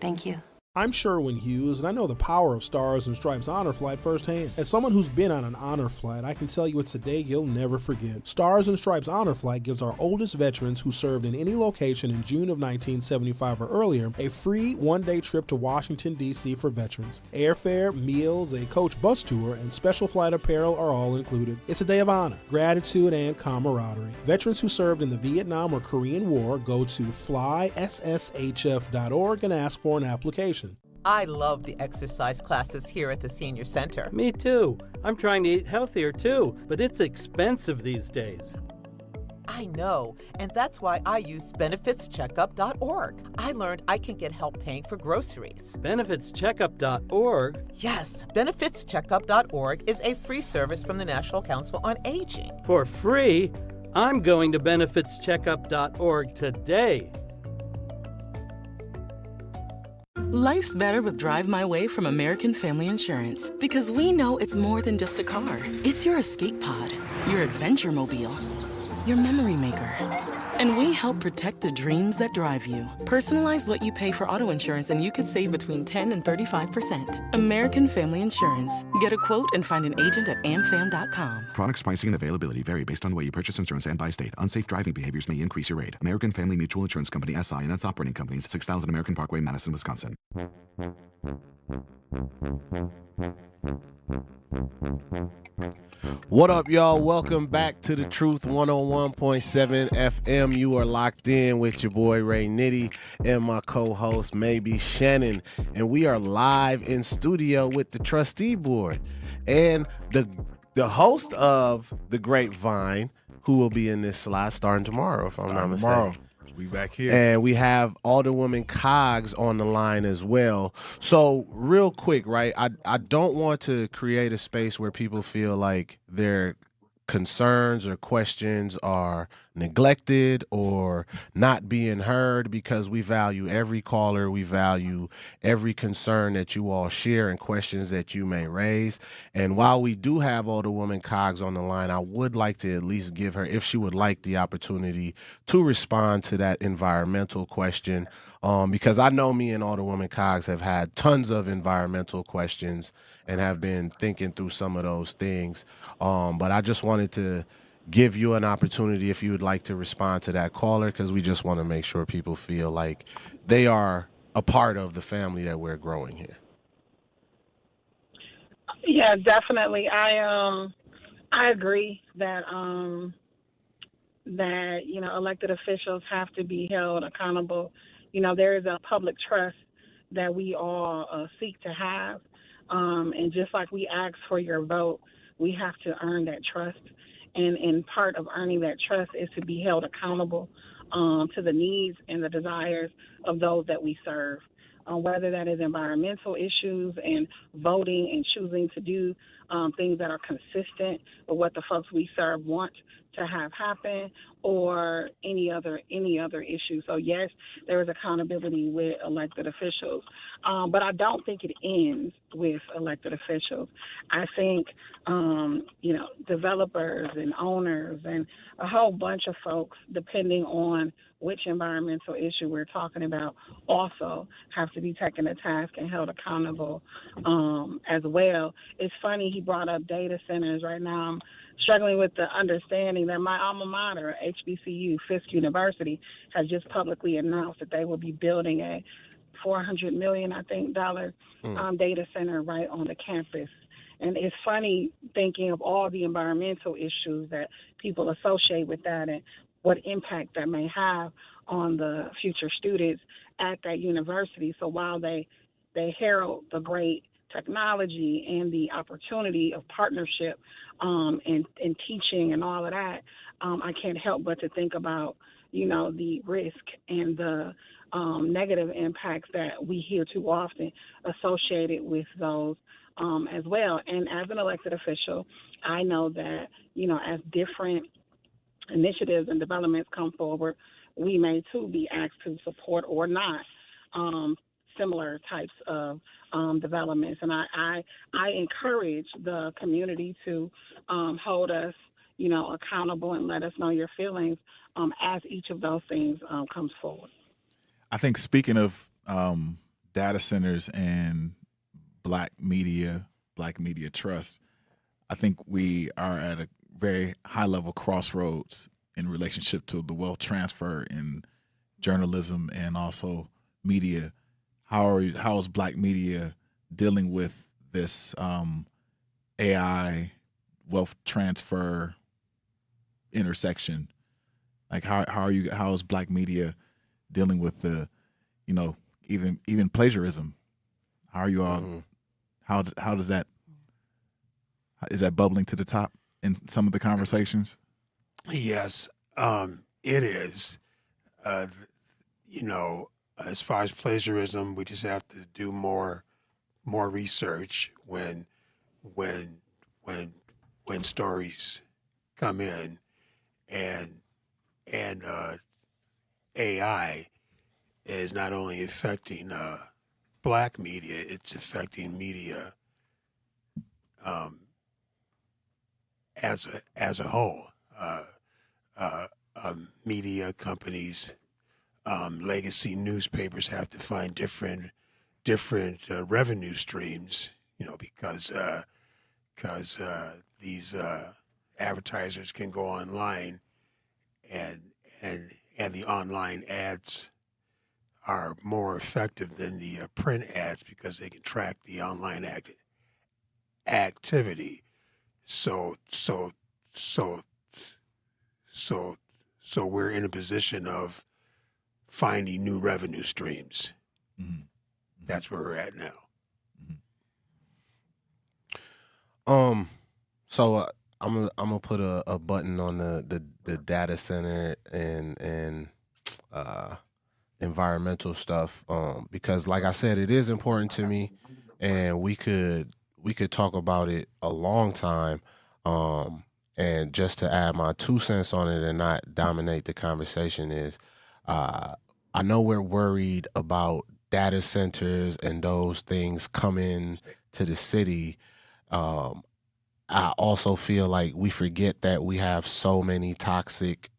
[SPEAKER 21] Thank you.
[SPEAKER 3] I'm Sherwin Hughes, and I know the power of Stars and Stripes Honor Flight firsthand. As someone who's been on an honor flight, I can tell you it's a day you'll never forget. Stars and Stripes Honor Flight gives our oldest veterans who served in any location in June of 1975 or earlier a free one-day trip to Washington, D.C. for veterans. Airfare, meals, a coach bus tour, and special flight apparel are all included. It's a day of honor, gratitude, and camaraderie. Veterans who served in the Vietnam or Korean War go to flySSHF.org and ask for an application.
[SPEAKER 9] I love the exercise classes here at the Senior Center.
[SPEAKER 10] Me too. I'm trying to eat healthier too, but it's expensive these days.
[SPEAKER 9] I know, and that's why I use benefitscheckup.org. I learned I can get help paying for groceries.
[SPEAKER 10] Benefitscheckup.org?
[SPEAKER 9] Yes, benefitscheckup.org is a free service from the National Council on Aging.
[SPEAKER 10] For free? I'm going to benefitscheckup.org today.
[SPEAKER 23] Life's better with Drive My Way from American Family Insurance because we know it's more than just a car. It's your escape pod, your adventure mobile, your memory maker. And we help protect the dreams that drive you. Personalize what you pay for auto insurance and you could save between 10 and 35%. American Family Insurance. Get a quote and find an agent at amfam.com.
[SPEAKER 25] Products, pricing, and availability vary based on the way you purchase insurance and by state. Unsafe driving behaviors may increase your rate. American Family Mutual Insurance Company, SI, and its operating companies, 6000 American Parkway, Madison, Wisconsin.
[SPEAKER 2] What up, y'all? Welcome back to The Truth 101.7 FM. You are locked in with your boy Ray Nitty and my co-host maybe Shannon, and we are live in studio with the trustee board and the host of The Grapevine, who will be in this slot starting tomorrow, if I'm not mistaken.
[SPEAKER 24] We back here.
[SPEAKER 2] And we have Alderwoman Cogs on the line as well. So real quick, right? I don't want to create a space where people feel like their concerns or questions are neglected or not being heard, because we value every caller. We value every concern that you all share and questions that you may raise. And while we do have Alderwoman Cogs on the line, I would like to at least give her, if she would like, the opportunity to respond to that environmental question, because I know me and Alderwoman Cogs have had tons of environmental questions and have been thinking through some of those things. But I just wanted to give you an opportunity if you would like to respond to that caller, because we just want to make sure people feel like they are a part of the family that we're growing here.
[SPEAKER 15] Yeah, definitely. I agree that elected officials have to be held accountable. There is a public trust that we all seek to have, and just like we ask for your vote, we have to earn that trust. And part of earning that trust is to be held accountable to the needs and the desires of those that we serve, whether that is environmental issues and voting and choosing to do things that are consistent with what the folks we serve want to have happen, or any other issue. So yes, there is accountability with elected officials, but I don't think it ends with elected officials. I think developers and owners and a whole bunch of folks, depending on which environmental issue we're talking about, also have to be taken to task and held accountable as well. It's funny he brought up data centers. Right now I'm struggling with the understanding that my alma mater, HBCU, Fisk University, has just publicly announced that they will be building a $400 million, dollar data center right on the campus. And it's funny thinking of all the environmental issues that people associate with that and what impact that may have on the future students at that university. So while they herald the great technology and the opportunity of partnership and teaching and all of that, I can't help but to think about, the risk and the negative impacts that we hear too often associated with those as well. And as an elected official, I know that, as different initiatives and developments come forward, we may too be asked to support or not similar types of developments. And I encourage the community to hold us, accountable and let us know your feelings as each of those things comes forward.
[SPEAKER 24] I think speaking of data centers and black media trust, I think we are at a very high level crossroads in relationship to the wealth transfer in journalism and also media. How is black media dealing with this AI wealth transfer intersection? Like how is black media dealing with the, even plagiarism? How are you all? How does that, is that bubbling to the top in some of the conversations?
[SPEAKER 12] Yes, it is. As far as plagiarism, we just have to do more research when stories come in, and AI is not only affecting black media, it's affecting media as a whole. Media companies, legacy newspapers have to find different revenue streams, because these advertisers can go online, and the online ads are more effective than the print ads because they can track the online activity. So we're in a position of finding new revenue streams.
[SPEAKER 24] Mm-hmm.
[SPEAKER 12] That's where we're at now.
[SPEAKER 2] So I'm gonna put a button on the data center and environmental stuff, because like I said, it is important to me, and we could talk about it a long time. And just to add my 2 cents on it and not dominate the conversation is, I know we're worried about data centers and those things coming to the city. I also feel like we forget that we have so many toxic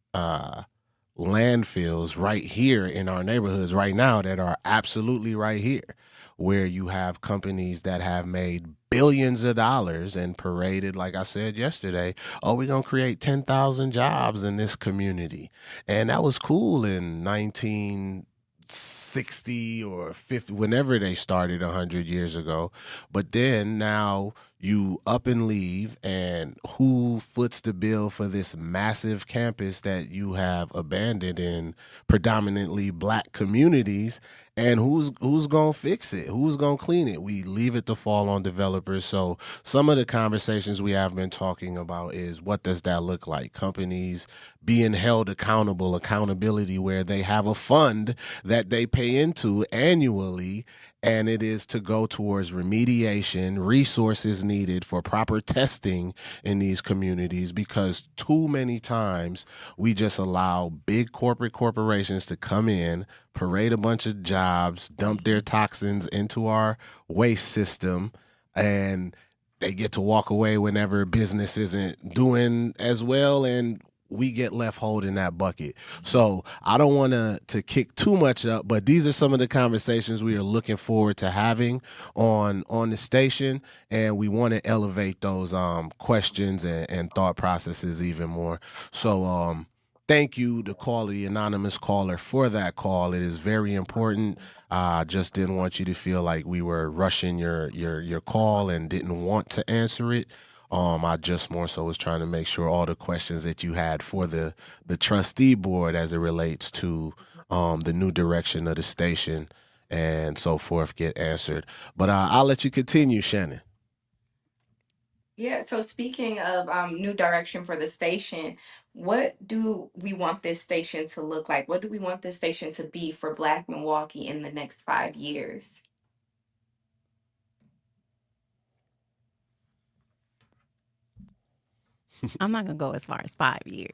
[SPEAKER 2] landfills right here in our neighborhoods right now that are absolutely right here, where you have companies that have made billions of dollars and paraded, like I said yesterday, oh, we're going to create 10,000 jobs in this community. And that was cool in 1960 or 50, whenever they started 100 years ago. But then now you up and leave, and who foots the bill for this massive campus that you have abandoned in predominantly black communities? And who's going to fix it? Who's going to clean it? We leave it to fall on developers. So some of the conversations we have been talking about is, what does that look like? Companies being held accountability where they have a fund that they pay into annually, and it is to go towards remediation, resources needed for proper testing in these communities, because too many times we just allow big corporations to come in, parade a bunch of jobs, dump their toxins into our waste system, and they get to walk away whenever business isn't doing as well, and we get left holding that bucket. So I don't want to kick too much up, but these are some of the conversations we are looking forward to having on the station, and we want to elevate those questions and thought processes even more. So thank you to the anonymous caller, for that call. It is very important. Just didn't want you to feel like we were rushing your call and didn't want to answer it. I just more so was trying to make sure all the questions that you had for the trustee board as it relates to the new direction of the station and so forth get answered. But I'll let you continue, Shannon.
[SPEAKER 22] Yeah, so speaking of new direction for the station, what do we want this station to look like? What do we want this station to be for Black Milwaukee in the next 5 years?
[SPEAKER 7] I'm not gonna go as far as 5 years.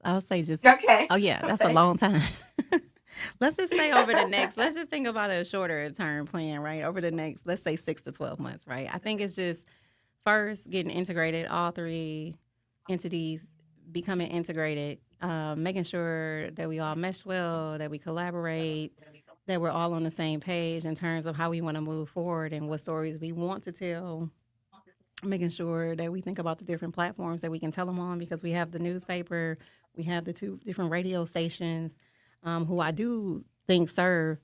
[SPEAKER 7] I'll say just
[SPEAKER 22] Okay.
[SPEAKER 7] Oh yeah, that's a long time. Let's just say over the next. Let's just think about a shorter term plan, right? Over the next, let's say 6 to 12 months, right? I think it's just first getting integrated, all three entities becoming integrated, making sure that we all mesh well, that we collaborate, that we're all on the same page in terms of how we want to move forward and what stories we want to tell, making sure that we think about the different platforms that we can tell them on, because we have the newspaper, we have the 2 different radio stations who I do think serve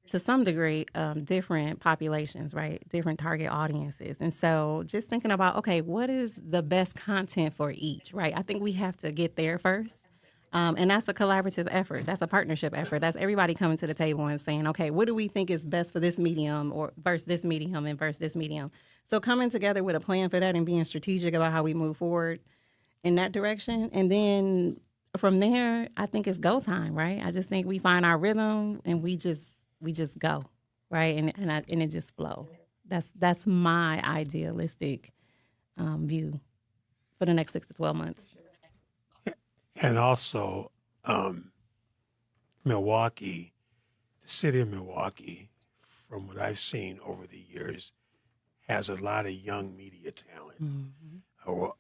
[SPEAKER 7] to some degree different populations, right? Different target audiences. And so just thinking about, okay, what is the best content for each, right? I think we have to get there first. And that's a collaborative effort. That's a partnership effort. That's everybody coming to the table and saying, okay, what do we think is best for this medium or versus this medium and versus this medium? So coming together with a plan for that and being strategic about how we move forward in that direction. And then from there, I think it's go time, right? I just think we find our rhythm and we just go, right? And it just flow. That's my idealistic view for the next 6 to 12 months.
[SPEAKER 12] And also, Milwaukee, the city of Milwaukee, from what I've seen over the years, has a lot of young media talent, a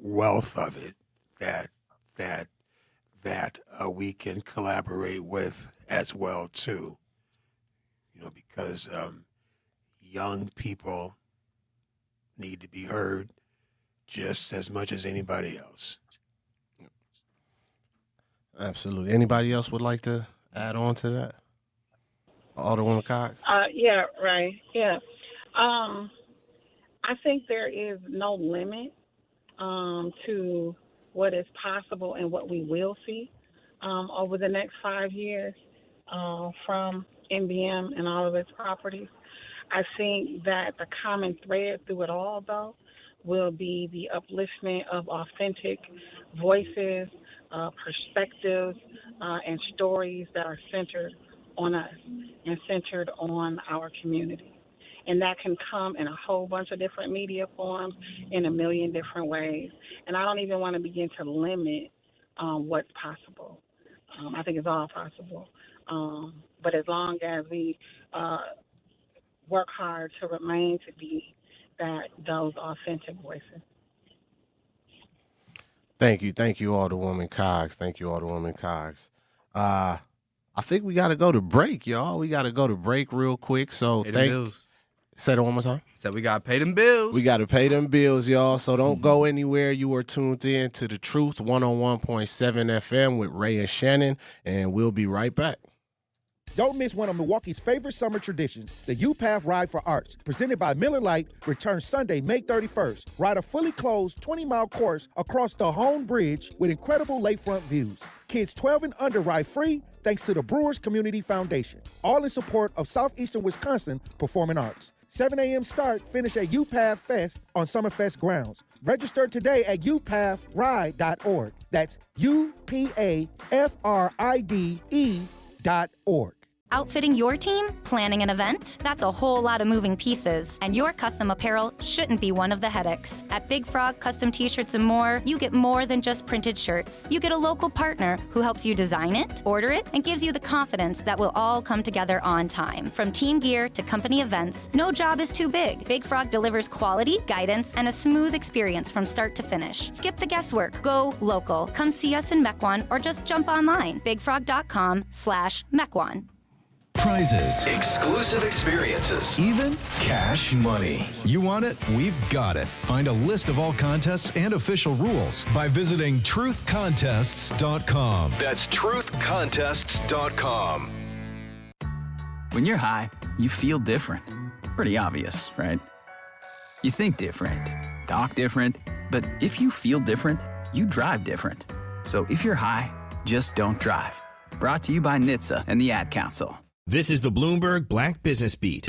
[SPEAKER 12] wealth of it that we can collaborate with as well too. Because young people need to be heard just as much as anybody else.
[SPEAKER 2] Absolutely. Anybody else would like to add on to that? Alderwoman Cox?
[SPEAKER 15] Yeah, right. Yeah. I think there is no limit to what is possible and what we will see over the next 5 years from NBM and all of its properties. I think that the common thread through it all, though, will be the upliftment of authentic voices, perspectives, and stories that are centered on us and centered on our community. And that can come in a whole bunch of different media forms in a million different ways. And I don't even want to begin to limit what's possible. I think it's all possible. But as long as we work hard to remain to be those authentic voices.
[SPEAKER 2] Thank you, Alderwoman Cox. I think we got to go to break, y'all. We got to go to break real quick. So say that one more time.
[SPEAKER 6] So we got to pay them bills.
[SPEAKER 2] We got to pay them bills, y'all. So don't go anywhere. You are tuned in to The Truth 101.7 FM with Ray and Shannon, and we'll be right back.
[SPEAKER 4] Don't miss one of Milwaukee's favorite summer traditions, the U-Path Ride for Arts, presented by Miller Lite, returns Sunday, May 31st. Ride a fully closed 20-mile course across the Hone Bridge with incredible lakefront views. Kids 12 and under ride free thanks to the Brewers Community Foundation. All in support of Southeastern Wisconsin Performing Arts. 7 a.m. start, finish at U-Path Fest on Summerfest grounds. Register today at upathride.org. That's upathride.org.
[SPEAKER 5] Outfitting your team? Planning an event? That's a whole lot of moving pieces, and your custom apparel shouldn't be one of the headaches. At Big Frog Custom T-Shirts and more, you get more than just printed shirts. You get a local partner who helps you design it, order it, and gives you the confidence that will all come together on time. From team gear to company events, no job is too big. Big Frog delivers quality, guidance, and a smooth experience from start to finish. Skip the guesswork. Go local. Come see us in Mequon or just jump online. bigfrog.com/Mequon.
[SPEAKER 11] Prizes, exclusive experiences, even cash money. You want it? We've got it. Find a list of all contests and official rules by visiting truthcontests.com. That's truthcontests.com.
[SPEAKER 14] When you're high, you feel different. Pretty obvious, right? You think different, talk different, but if you feel different, you drive different. So if you're high, just don't drive. Brought to you by NHTSA and the Ad Council.
[SPEAKER 17] This is the Bloomberg Black Business Beat.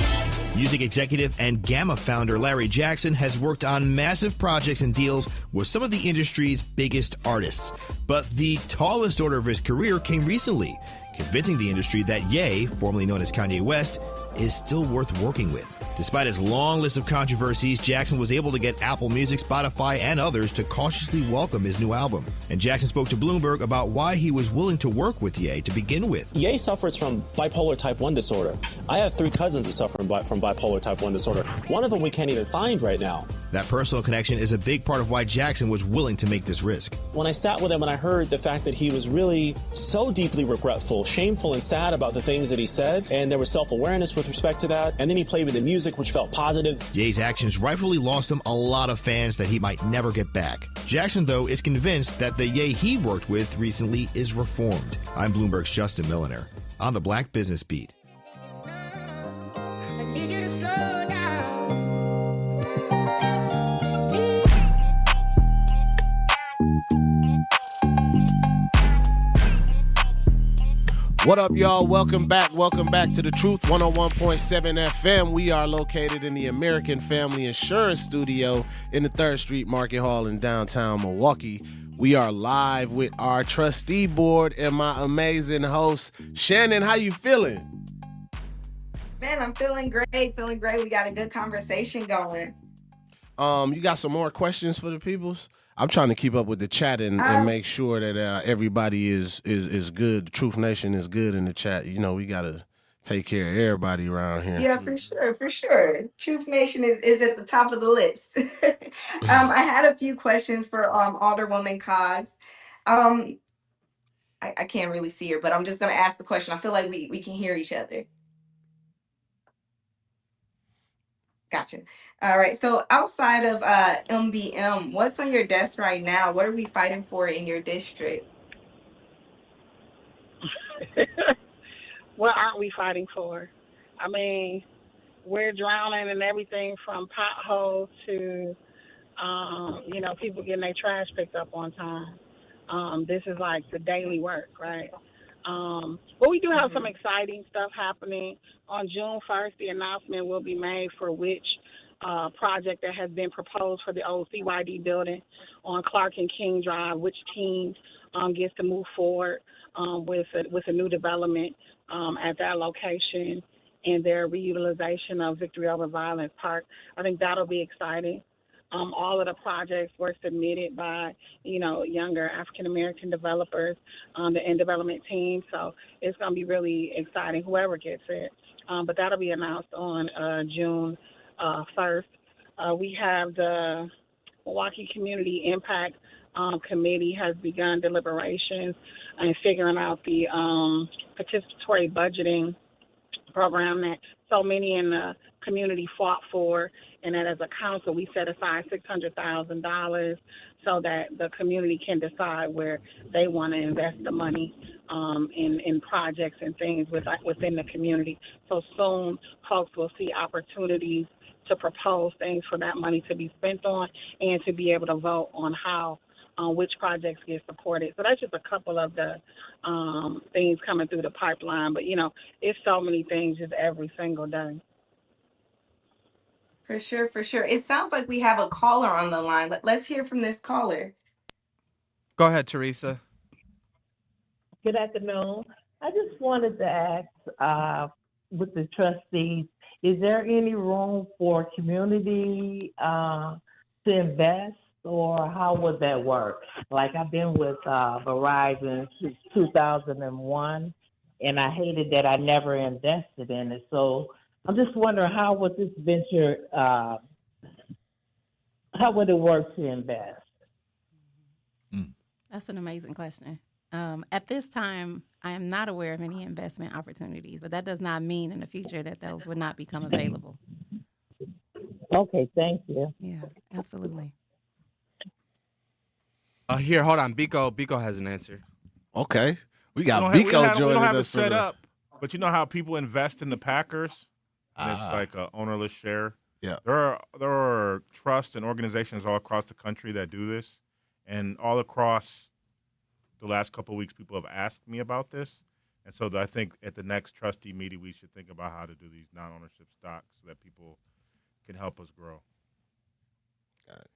[SPEAKER 17] Music executive and Gamma founder Larry Jackson has worked on massive projects and deals with some of the industry's biggest artists. But the tallest order of his career came recently, convincing the industry that Ye, formerly known as Kanye West, is still worth working with. Despite his long list of controversies, Jackson was able to get Apple Music, Spotify, and others to cautiously welcome his new album. And Jackson spoke to Bloomberg about why he was willing to work with Ye to begin with.
[SPEAKER 26] Ye suffers from bipolar type 1 disorder. I have 3 cousins who suffer from bipolar type 1 disorder. One of them we can't even find right now.
[SPEAKER 17] That personal connection is a big part of why Jackson was willing to make this risk.
[SPEAKER 26] When I sat with him and I heard the fact that he was really so deeply regretful, shameful, and sad about the things that he said, and there was self-awareness with respect to that, and then he played with the music, which felt positive.
[SPEAKER 17] Ye's actions rightfully lost him a lot of fans that he might never get back. Jackson, though, is convinced that the Ye he worked with recently is reformed. I'm Bloomberg's Justin Milliner on the Black Business Beat.
[SPEAKER 2] What up, y'all? Welcome back. Welcome back to The Truth 101.7 FM. We are located in the American Family Insurance Studio in the 3rd Street Market Hall in downtown Milwaukee. We are live with our trustee board and my amazing host, Shannon. How you feeling?
[SPEAKER 22] Man, I'm feeling great. Feeling great. We got a good conversation going.
[SPEAKER 2] You got some more questions for the peoples? I'm trying to keep up with the chat and make sure that everybody is good. Truth Nation is good in the chat. You know, we got to take care of everybody around here.
[SPEAKER 22] Yeah, for sure. Truth Nation is at the top of the list. I had a few questions for Alderwoman Cogs. I can't really see her, but I'm just going to ask the question. I feel like we can hear each other. Gotcha. All right. So outside of MBM, what's on your desk right now? What are we fighting for in your district?
[SPEAKER 15] What aren't we fighting for? I mean, we're drowning in everything from potholes to, people getting their trash picked up on time. This is like the daily work, right? But we do have some exciting stuff happening. On June 1st, the announcement will be made for which project that has been proposed for the old CYD building on Clark and King Drive, which team gets to move forward with a new development at that location and their reutilization of Victory Over Violence Park. I think that'll be exciting. All of the projects were submitted by, younger African-American developers, the in-development team. So it's going to be really exciting, whoever gets it. But that'll be announced on June 1st. We have the Milwaukee Community Impact Committee has begun deliberations and figuring out the participatory budgeting program that so many in the community fought for, and that as a council we set aside $600,000 so that the community can decide where they want to invest the money in projects and things within the community. So soon folks will see opportunities to propose things for that money to be spent on and to be able to vote on how which projects get supported. So that's just a couple of the things coming through the pipeline. But, it's so many things just every single day.
[SPEAKER 22] For sure. It sounds like we have a caller on the line. Let's hear from this caller.
[SPEAKER 6] Go ahead, Teresa.
[SPEAKER 1] Good afternoon. I just wanted to ask with the trustees, is there any room for community to invest, or how would that work? Like, I've been with Verizon since 2001, and I hated that I never invested in it. So I'm just wondering, how would this venture, how would it work to invest?
[SPEAKER 7] That's an amazing question. At this time, I am not aware of any investment opportunities, but that does not mean in the future that those would not become available.
[SPEAKER 1] Okay, thank you.
[SPEAKER 7] Yeah, absolutely.
[SPEAKER 6] Here, hold on. Biko has an answer.
[SPEAKER 2] Okay. We got
[SPEAKER 8] we
[SPEAKER 2] Biko
[SPEAKER 8] don't
[SPEAKER 2] joining
[SPEAKER 8] have it
[SPEAKER 2] us.
[SPEAKER 8] set up, but you know how people invest in the Packers? And it's like an ownerless share.
[SPEAKER 2] Yeah.
[SPEAKER 8] There are trusts and organizations all across the country that do this, and all across the last couple of weeks, people have asked me about this, and so I think at the next trustee meeting, we should think about how to do these non-ownership stocks so that people can help us grow.
[SPEAKER 2] Got it.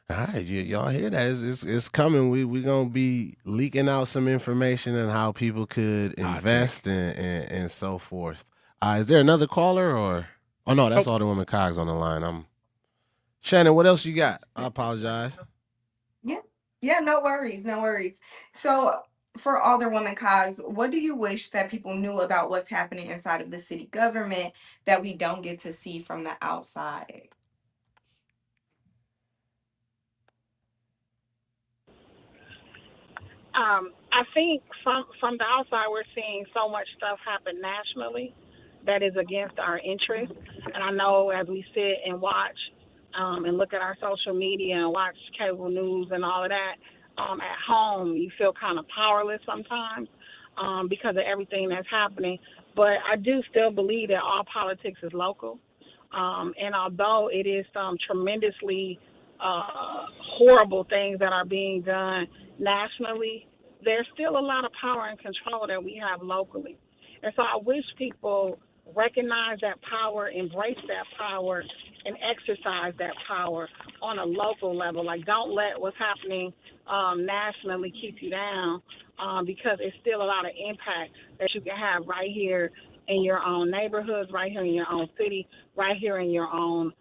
[SPEAKER 2] All right, y'all hear that? It's coming. We're going to be leaking out some information on how people could invest and so forth. Is there another caller or? Oh, no, that's Alderwoman Cogs on the line. Shannon, what else you got? I apologize.
[SPEAKER 22] Yeah, no worries. So for Alderwoman Cogs, what do you wish that people knew about what's happening inside of the city government that we don't get to see from the outside?
[SPEAKER 15] I think from the outside, we're seeing so much stuff happen nationally that is against our interests. And I know as we sit and watch and look at our social media and watch cable news and all of that, at home, you feel kind of powerless sometimes because of everything that's happening. But I do still believe that all politics is local. And although it is some tremendously horrible things that are being done nationally, there's still a lot of power and control that we have locally. And so I wish people recognize that power, embrace that power, and exercise that power on a local level. Like, don't let what's happening nationally keep you down because it's still a lot of impact that you can have right here in your own neighborhoods, right here in your own city, right here in your own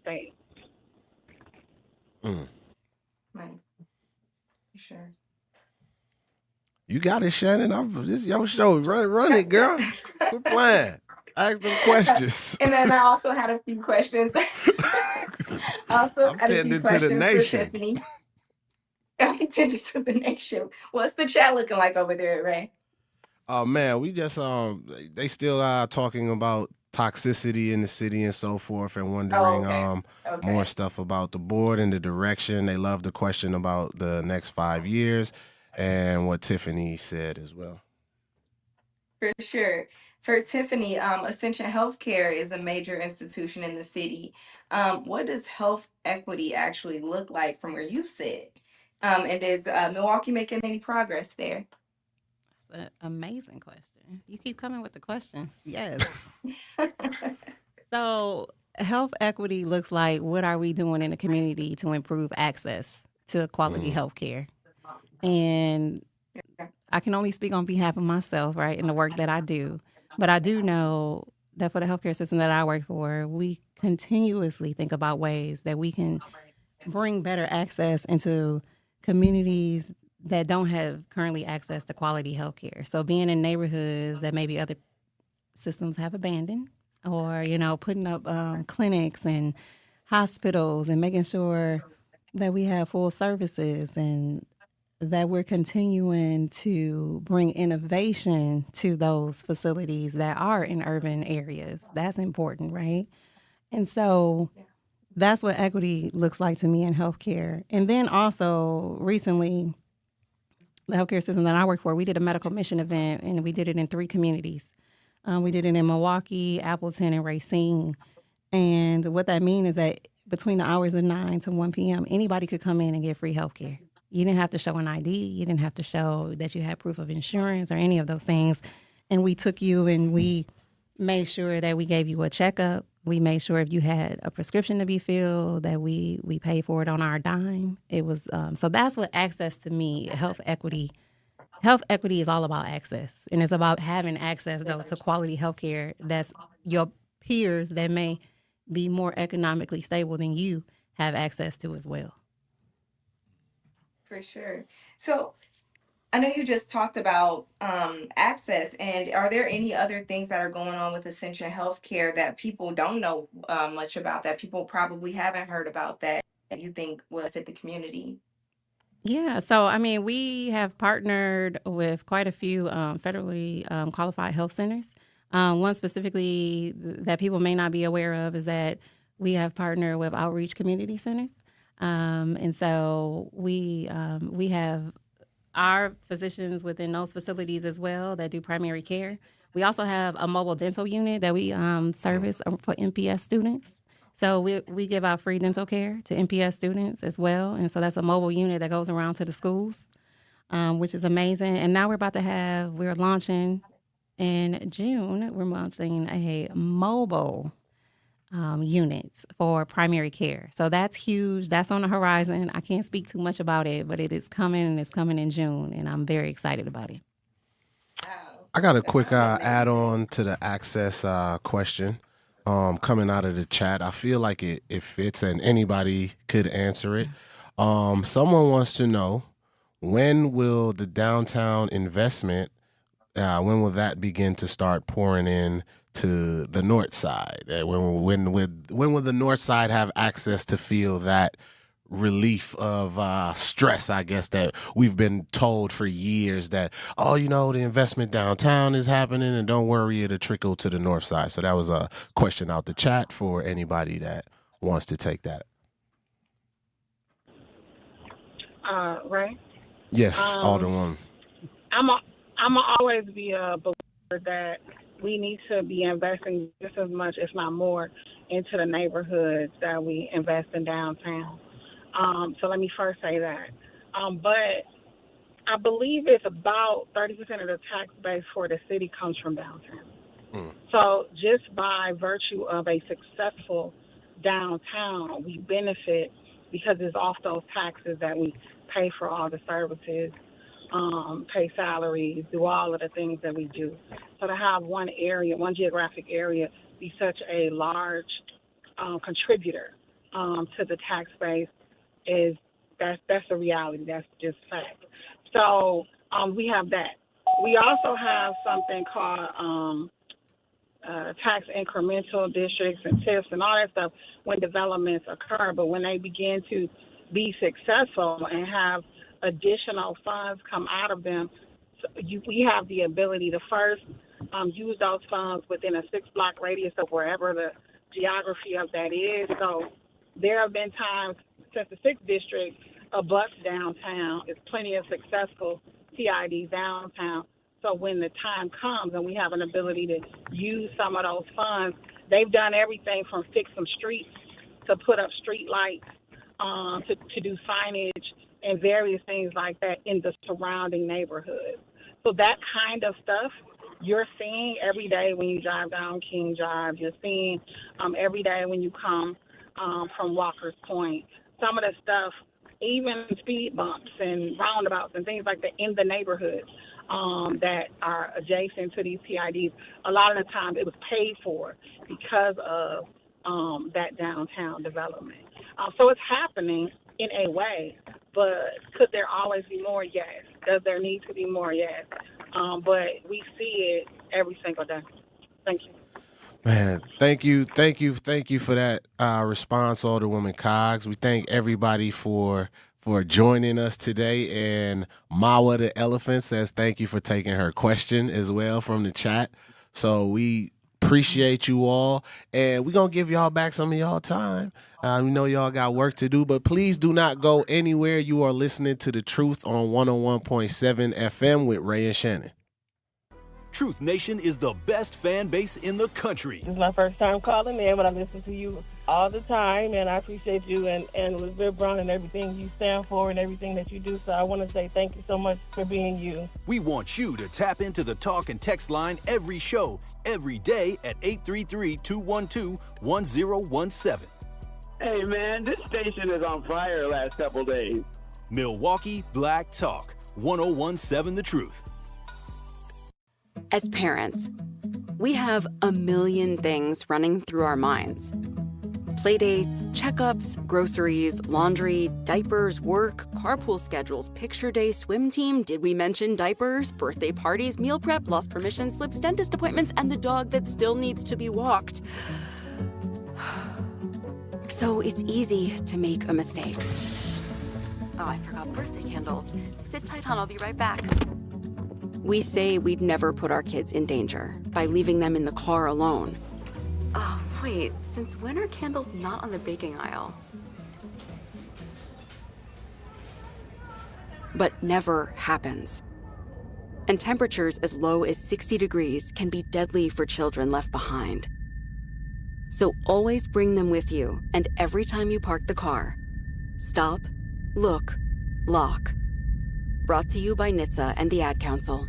[SPEAKER 15] state.
[SPEAKER 22] Right. Sure.
[SPEAKER 2] You got it, Shannon. This is your show. Run it, girl. Quit playing. Ask them questions.
[SPEAKER 22] And then I also had a few questions.
[SPEAKER 2] I'm tending to the nation.
[SPEAKER 22] For Tiffany. I'm tending to the nation. What's the chat looking like over there, Ray?
[SPEAKER 2] Oh man, we just they still are talking about toxicity in the city and so forth, and wondering more stuff about the board and the direction. They love the question about the next 5 years and what Tiffany said as well.
[SPEAKER 22] For sure. For Tiffany, Ascension Healthcare is a major institution in the city. What does health equity actually look like from where you sit? And is Milwaukee making any progress there?
[SPEAKER 7] That's an amazing question. You keep coming with the questions. Yes. So health equity looks like, what are we doing in the community to improve access to quality health care? And I can only speak on behalf of myself, right, and the work that I do. But I do know that for the healthcare system that I work for, we continuously think about ways that we can bring better access into communities that don't have currently access to quality health care. So being in neighborhoods that maybe other systems have abandoned, or, you know, putting up clinics and hospitals and making sure that we have full services and that we're continuing to bring innovation to those facilities that are in urban areas. That's important, right? And so that's what equity looks like to me in healthcare. And then also recently, the healthcare system that I work for, we did a medical mission event, and we did it in 3 communities. We did it in Milwaukee, Appleton, and Racine. And what that means is that between the hours of 9 to 1 p.m., anybody could come in and get free health care. You didn't have to show an ID. You didn't have to show that you had proof of insurance or any of those things. And we took you and we made sure that we gave you a checkup. We made sure if you had a prescription to be filled, that we paid for it on our dime. It was so that's what access to me, health equity. Health equity is all about access, and it's about having access, though, to quality health care that's your peers that may be more economically stable than you have access to as well.
[SPEAKER 22] For sure. So I know you just talked about access, and are there any other things that are going on with Ascension Healthcare that people don't know much about, that people probably haven't heard about, that you think will fit the community?
[SPEAKER 7] Yeah, so I mean, we have partnered with quite a few federally qualified health centers. One specifically that people may not be aware of is that we have partnered with outreach community centers. And so we have our physicians within those facilities as well that do primary care. We also have a mobile dental unit that we service for MPS students. So we give out free dental care to MPS students as well. And so that's a mobile unit that goes around to the schools, which is amazing. And now we're launching in June, we're launching a mobile units for primary care. So that's huge. That's on the horizon. I can't speak too much about it, but it is coming, and it's coming in June, and I'm very excited about it.
[SPEAKER 2] I got a quick add-on to the access question coming out of the chat. I feel like it fits, and anybody could answer it. Someone wants to know, when will the downtown investment, when will that begin to start pouring in to the north side? When will the north side have access to feel that relief of stress, I guess, that we've been told for years that, oh, you know, the investment downtown is happening and don't worry, it'll trickle to the north side. So that was a question out the chat for anybody that wants to take that.
[SPEAKER 15] Right?
[SPEAKER 2] Yes, Alderwoman.
[SPEAKER 15] I'm always be a believer that we need to be investing just as much, if not more, into the neighborhoods that we invest in downtown. So let me first say that. But I believe it's about 30% of the tax base for the city comes from downtown. So just by virtue of a successful downtown, we benefit because it's off those taxes that we pay for all the services, pay salaries, do all of the things that we do. So to have one area, one geographic area, be such a large contributor to the tax base that's a reality. That's just fact. So we have that. We also have something called tax incremental districts and TIFs and all that stuff when developments occur. But when they begin to be successful and have additional funds come out of them, we have the ability to first use those funds within a 6-block radius of wherever the geography of that is. So there have been times since the 6th district abuts downtown, it's plenty of successful TIDs downtown. So when the time comes and we have an ability to use some of those funds, they've done everything from fix some streets to put up street lights, to do signage and various things like that in the surrounding neighborhoods. So that kind of stuff you're seeing every day when you drive down King Drive. You're seeing every day when you come from Walker's Point. Some of the stuff, even speed bumps and roundabouts and things like that in the neighborhoods that are adjacent to these TIDs, a lot of the time it was paid for because of that downtown development. So it's happening in a way, but could there always be more? Yes. Does there need to be more? Yes. But we see it every single day. Thank you.
[SPEAKER 2] Man, thank you for that response, Alderwoman Cogs. We thank everybody for joining us today, and Mawa the Elephant says thank you for taking her question as well from the chat. So we appreciate you all, and we're going to give y'all back some of y'all time. We know y'all got work to do, but please do not go anywhere. You are listening to The Truth on 101.7 FM with Ray and Shannon.
[SPEAKER 13] Truth Nation is the best fan base in the country.
[SPEAKER 16] This is my first time calling in, but I listen to you all the time, and I appreciate you and Elizabeth Brown and everything you stand for and everything that you do. So I want to say thank you so much for being you.
[SPEAKER 13] We want you to tap into the talk and text line every show, every day at 833-212-1017.
[SPEAKER 18] Hey, man, this station is on fire the last couple days.
[SPEAKER 13] Milwaukee Black Talk, 101.7 The Truth.
[SPEAKER 19] As parents, we have a million things running through our minds. Playdates, checkups, groceries, laundry, diapers, work, carpool schedules, picture day, swim team, did we mention diapers, birthday parties, meal prep, lost permission slips, dentist appointments, and the dog that still needs to be walked. So it's easy to make a mistake. Oh, I forgot birthday candles. Sit tight, hon, I'll be right back. We say we'd never put our kids in danger by leaving them in the car alone. Oh, wait, since when are candles not on the baking aisle? But never happens. And temperatures as low as 60 degrees can be deadly for children left behind. So always bring them with you, and every time you park the car, stop, look, lock. Brought to you by NHTSA and the Ad Council.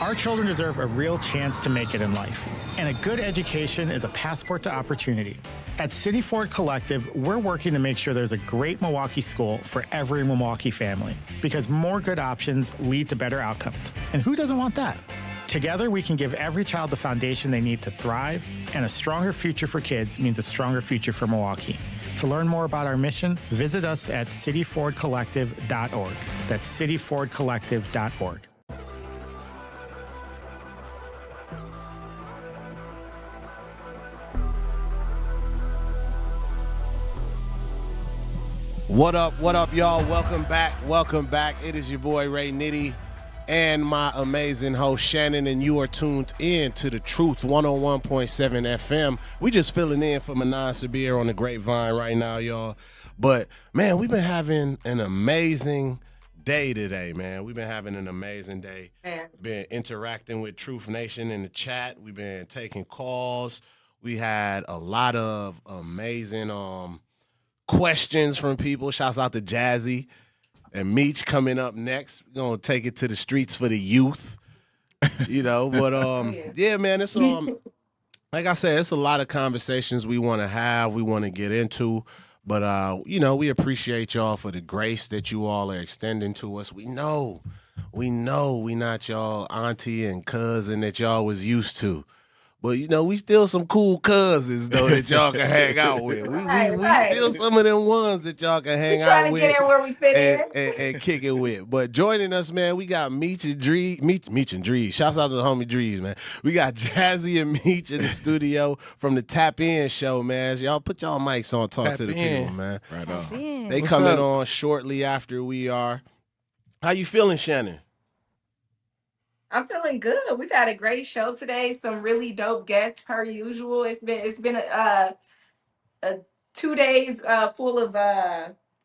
[SPEAKER 20] Our children deserve a real chance to make it in life, and a good education is a passport to opportunity. At City Ford Collective, we're working to make sure there's a great Milwaukee school for every Milwaukee family, because more good options lead to better outcomes. And who doesn't want that? Together, we can give every child the foundation they need to thrive, and a stronger future for kids means a stronger future for Milwaukee. To learn more about our mission, visit us at cityfordcollective.org. That's cityfordcollective.org.
[SPEAKER 2] What up, y'all? Welcome back. It is your boy, Ray Nitty, and my amazing host, Shannon, and you are tuned in to the Truth 101.7 FM. We just filling in for Manon Sabir on the Grapevine right now, y'all. But, man, we've been having an amazing day today, man. We've been having an amazing day. Been interacting with Truth Nation in the chat. We've been taking calls. We had a lot of amazing questions from people. Shouts out to Jazzy and Meech coming up next. We're going to take it to the streets for the youth, but yeah, man, it's like I said, it's a lot of conversations we want to have, we want to get into, but we appreciate y'all for the grace that you all are extending to us. We know we not y'all auntie and cousin that y'all was used to. But, we still some cool cousins, though, that y'all can hang out with. We still some of them ones that y'all can hang out with.
[SPEAKER 22] Trying to get in where we fit
[SPEAKER 2] and kick it with. But joining us, man, we got Meech and Drees. Shouts out to the homie Drees, man. We got Jazzy and Meech in the studio from the Tap In show, man. Y'all put y'all mics on, talk to the people, man.
[SPEAKER 24] Right on.
[SPEAKER 2] They coming on shortly after we are. How you feeling, Shannon?
[SPEAKER 22] I'm feeling good. We've had a great show today. Some really dope guests per usual. It's been a 2 days full of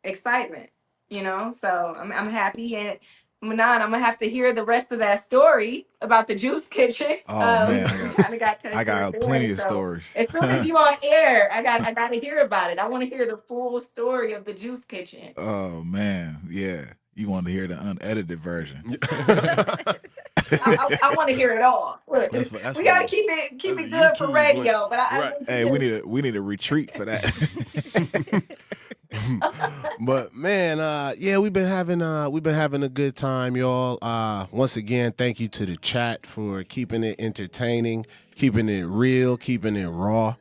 [SPEAKER 22] excitement, So I'm happy. And Manon, I'm gonna have to hear the rest of that story about the Juice Kitchen.
[SPEAKER 24] Oh man, I got plenty of stories.
[SPEAKER 22] As soon as you on air, I got to hear about it. I want to hear the full story of the Juice Kitchen.
[SPEAKER 24] Oh man, yeah. You want to hear the unedited version?
[SPEAKER 22] I want to hear it all. Look,
[SPEAKER 2] that's
[SPEAKER 22] we got to keep it good for radio. But
[SPEAKER 24] we need a retreat for that.
[SPEAKER 2] But man, we've been having a good time, y'all. Once again, thank you to the chat for keeping it entertaining, keeping it real, keeping it raw.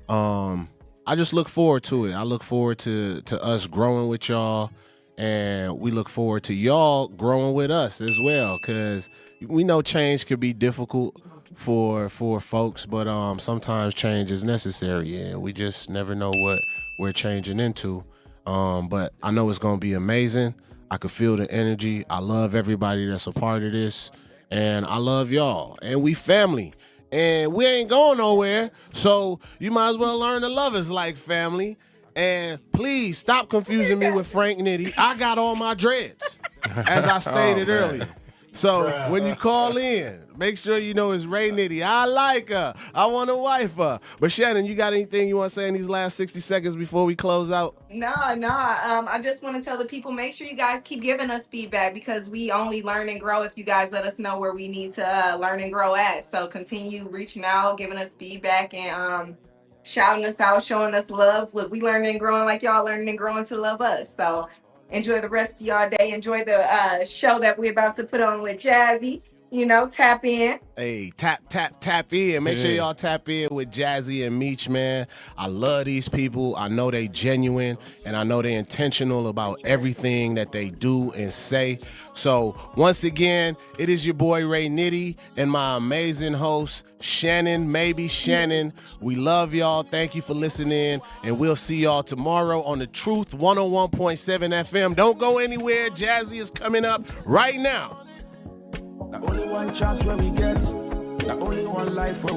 [SPEAKER 2] I just look forward to it. I look forward to us growing with y'all. And we look forward to y'all growing with us as well, because we know change could be difficult for folks, but sometimes change is necessary, and we just never know what we're changing into. But I know it's going to be amazing. I could feel the energy. I love everybody that's a part of this, and I love y'all. And we family, and we ain't going nowhere, so you might as well learn to love us like family. And please stop confusing me with Frank Nitty. I got all my dreads, as I stated earlier. So when you call in, make sure you know it's Ray Nitty. I like her. I want to wife her. But Shannon, you got anything you want to say in these last 60 seconds before we close out?
[SPEAKER 22] No. I just want to tell the people, make sure you guys keep giving us feedback, because we only learn and grow if you guys let us know where we need to learn and grow at. So continue reaching out, giving us feedback, and shouting us out, showing us love. Look, we learning and growing like y'all learning and growing to love us. So enjoy the rest of y'all day. Enjoy the show that we're about to put on with Jazzy. Tap in.
[SPEAKER 2] Hey, tap in. Make sure y'all tap in with Jazzy and Meech, man. I love these people. I know they genuine, and I know they intentional about everything that they do and say. So once again, it is your boy Ray Nitty and my amazing host, Shannon, maybe Shannon. We love y'all. Thank you for listening, and we'll see y'all tomorrow on the Truth 101.7 FM. Don't go anywhere. Jazzy is coming up right now.
[SPEAKER 3] The only one chance where we get, the only one life where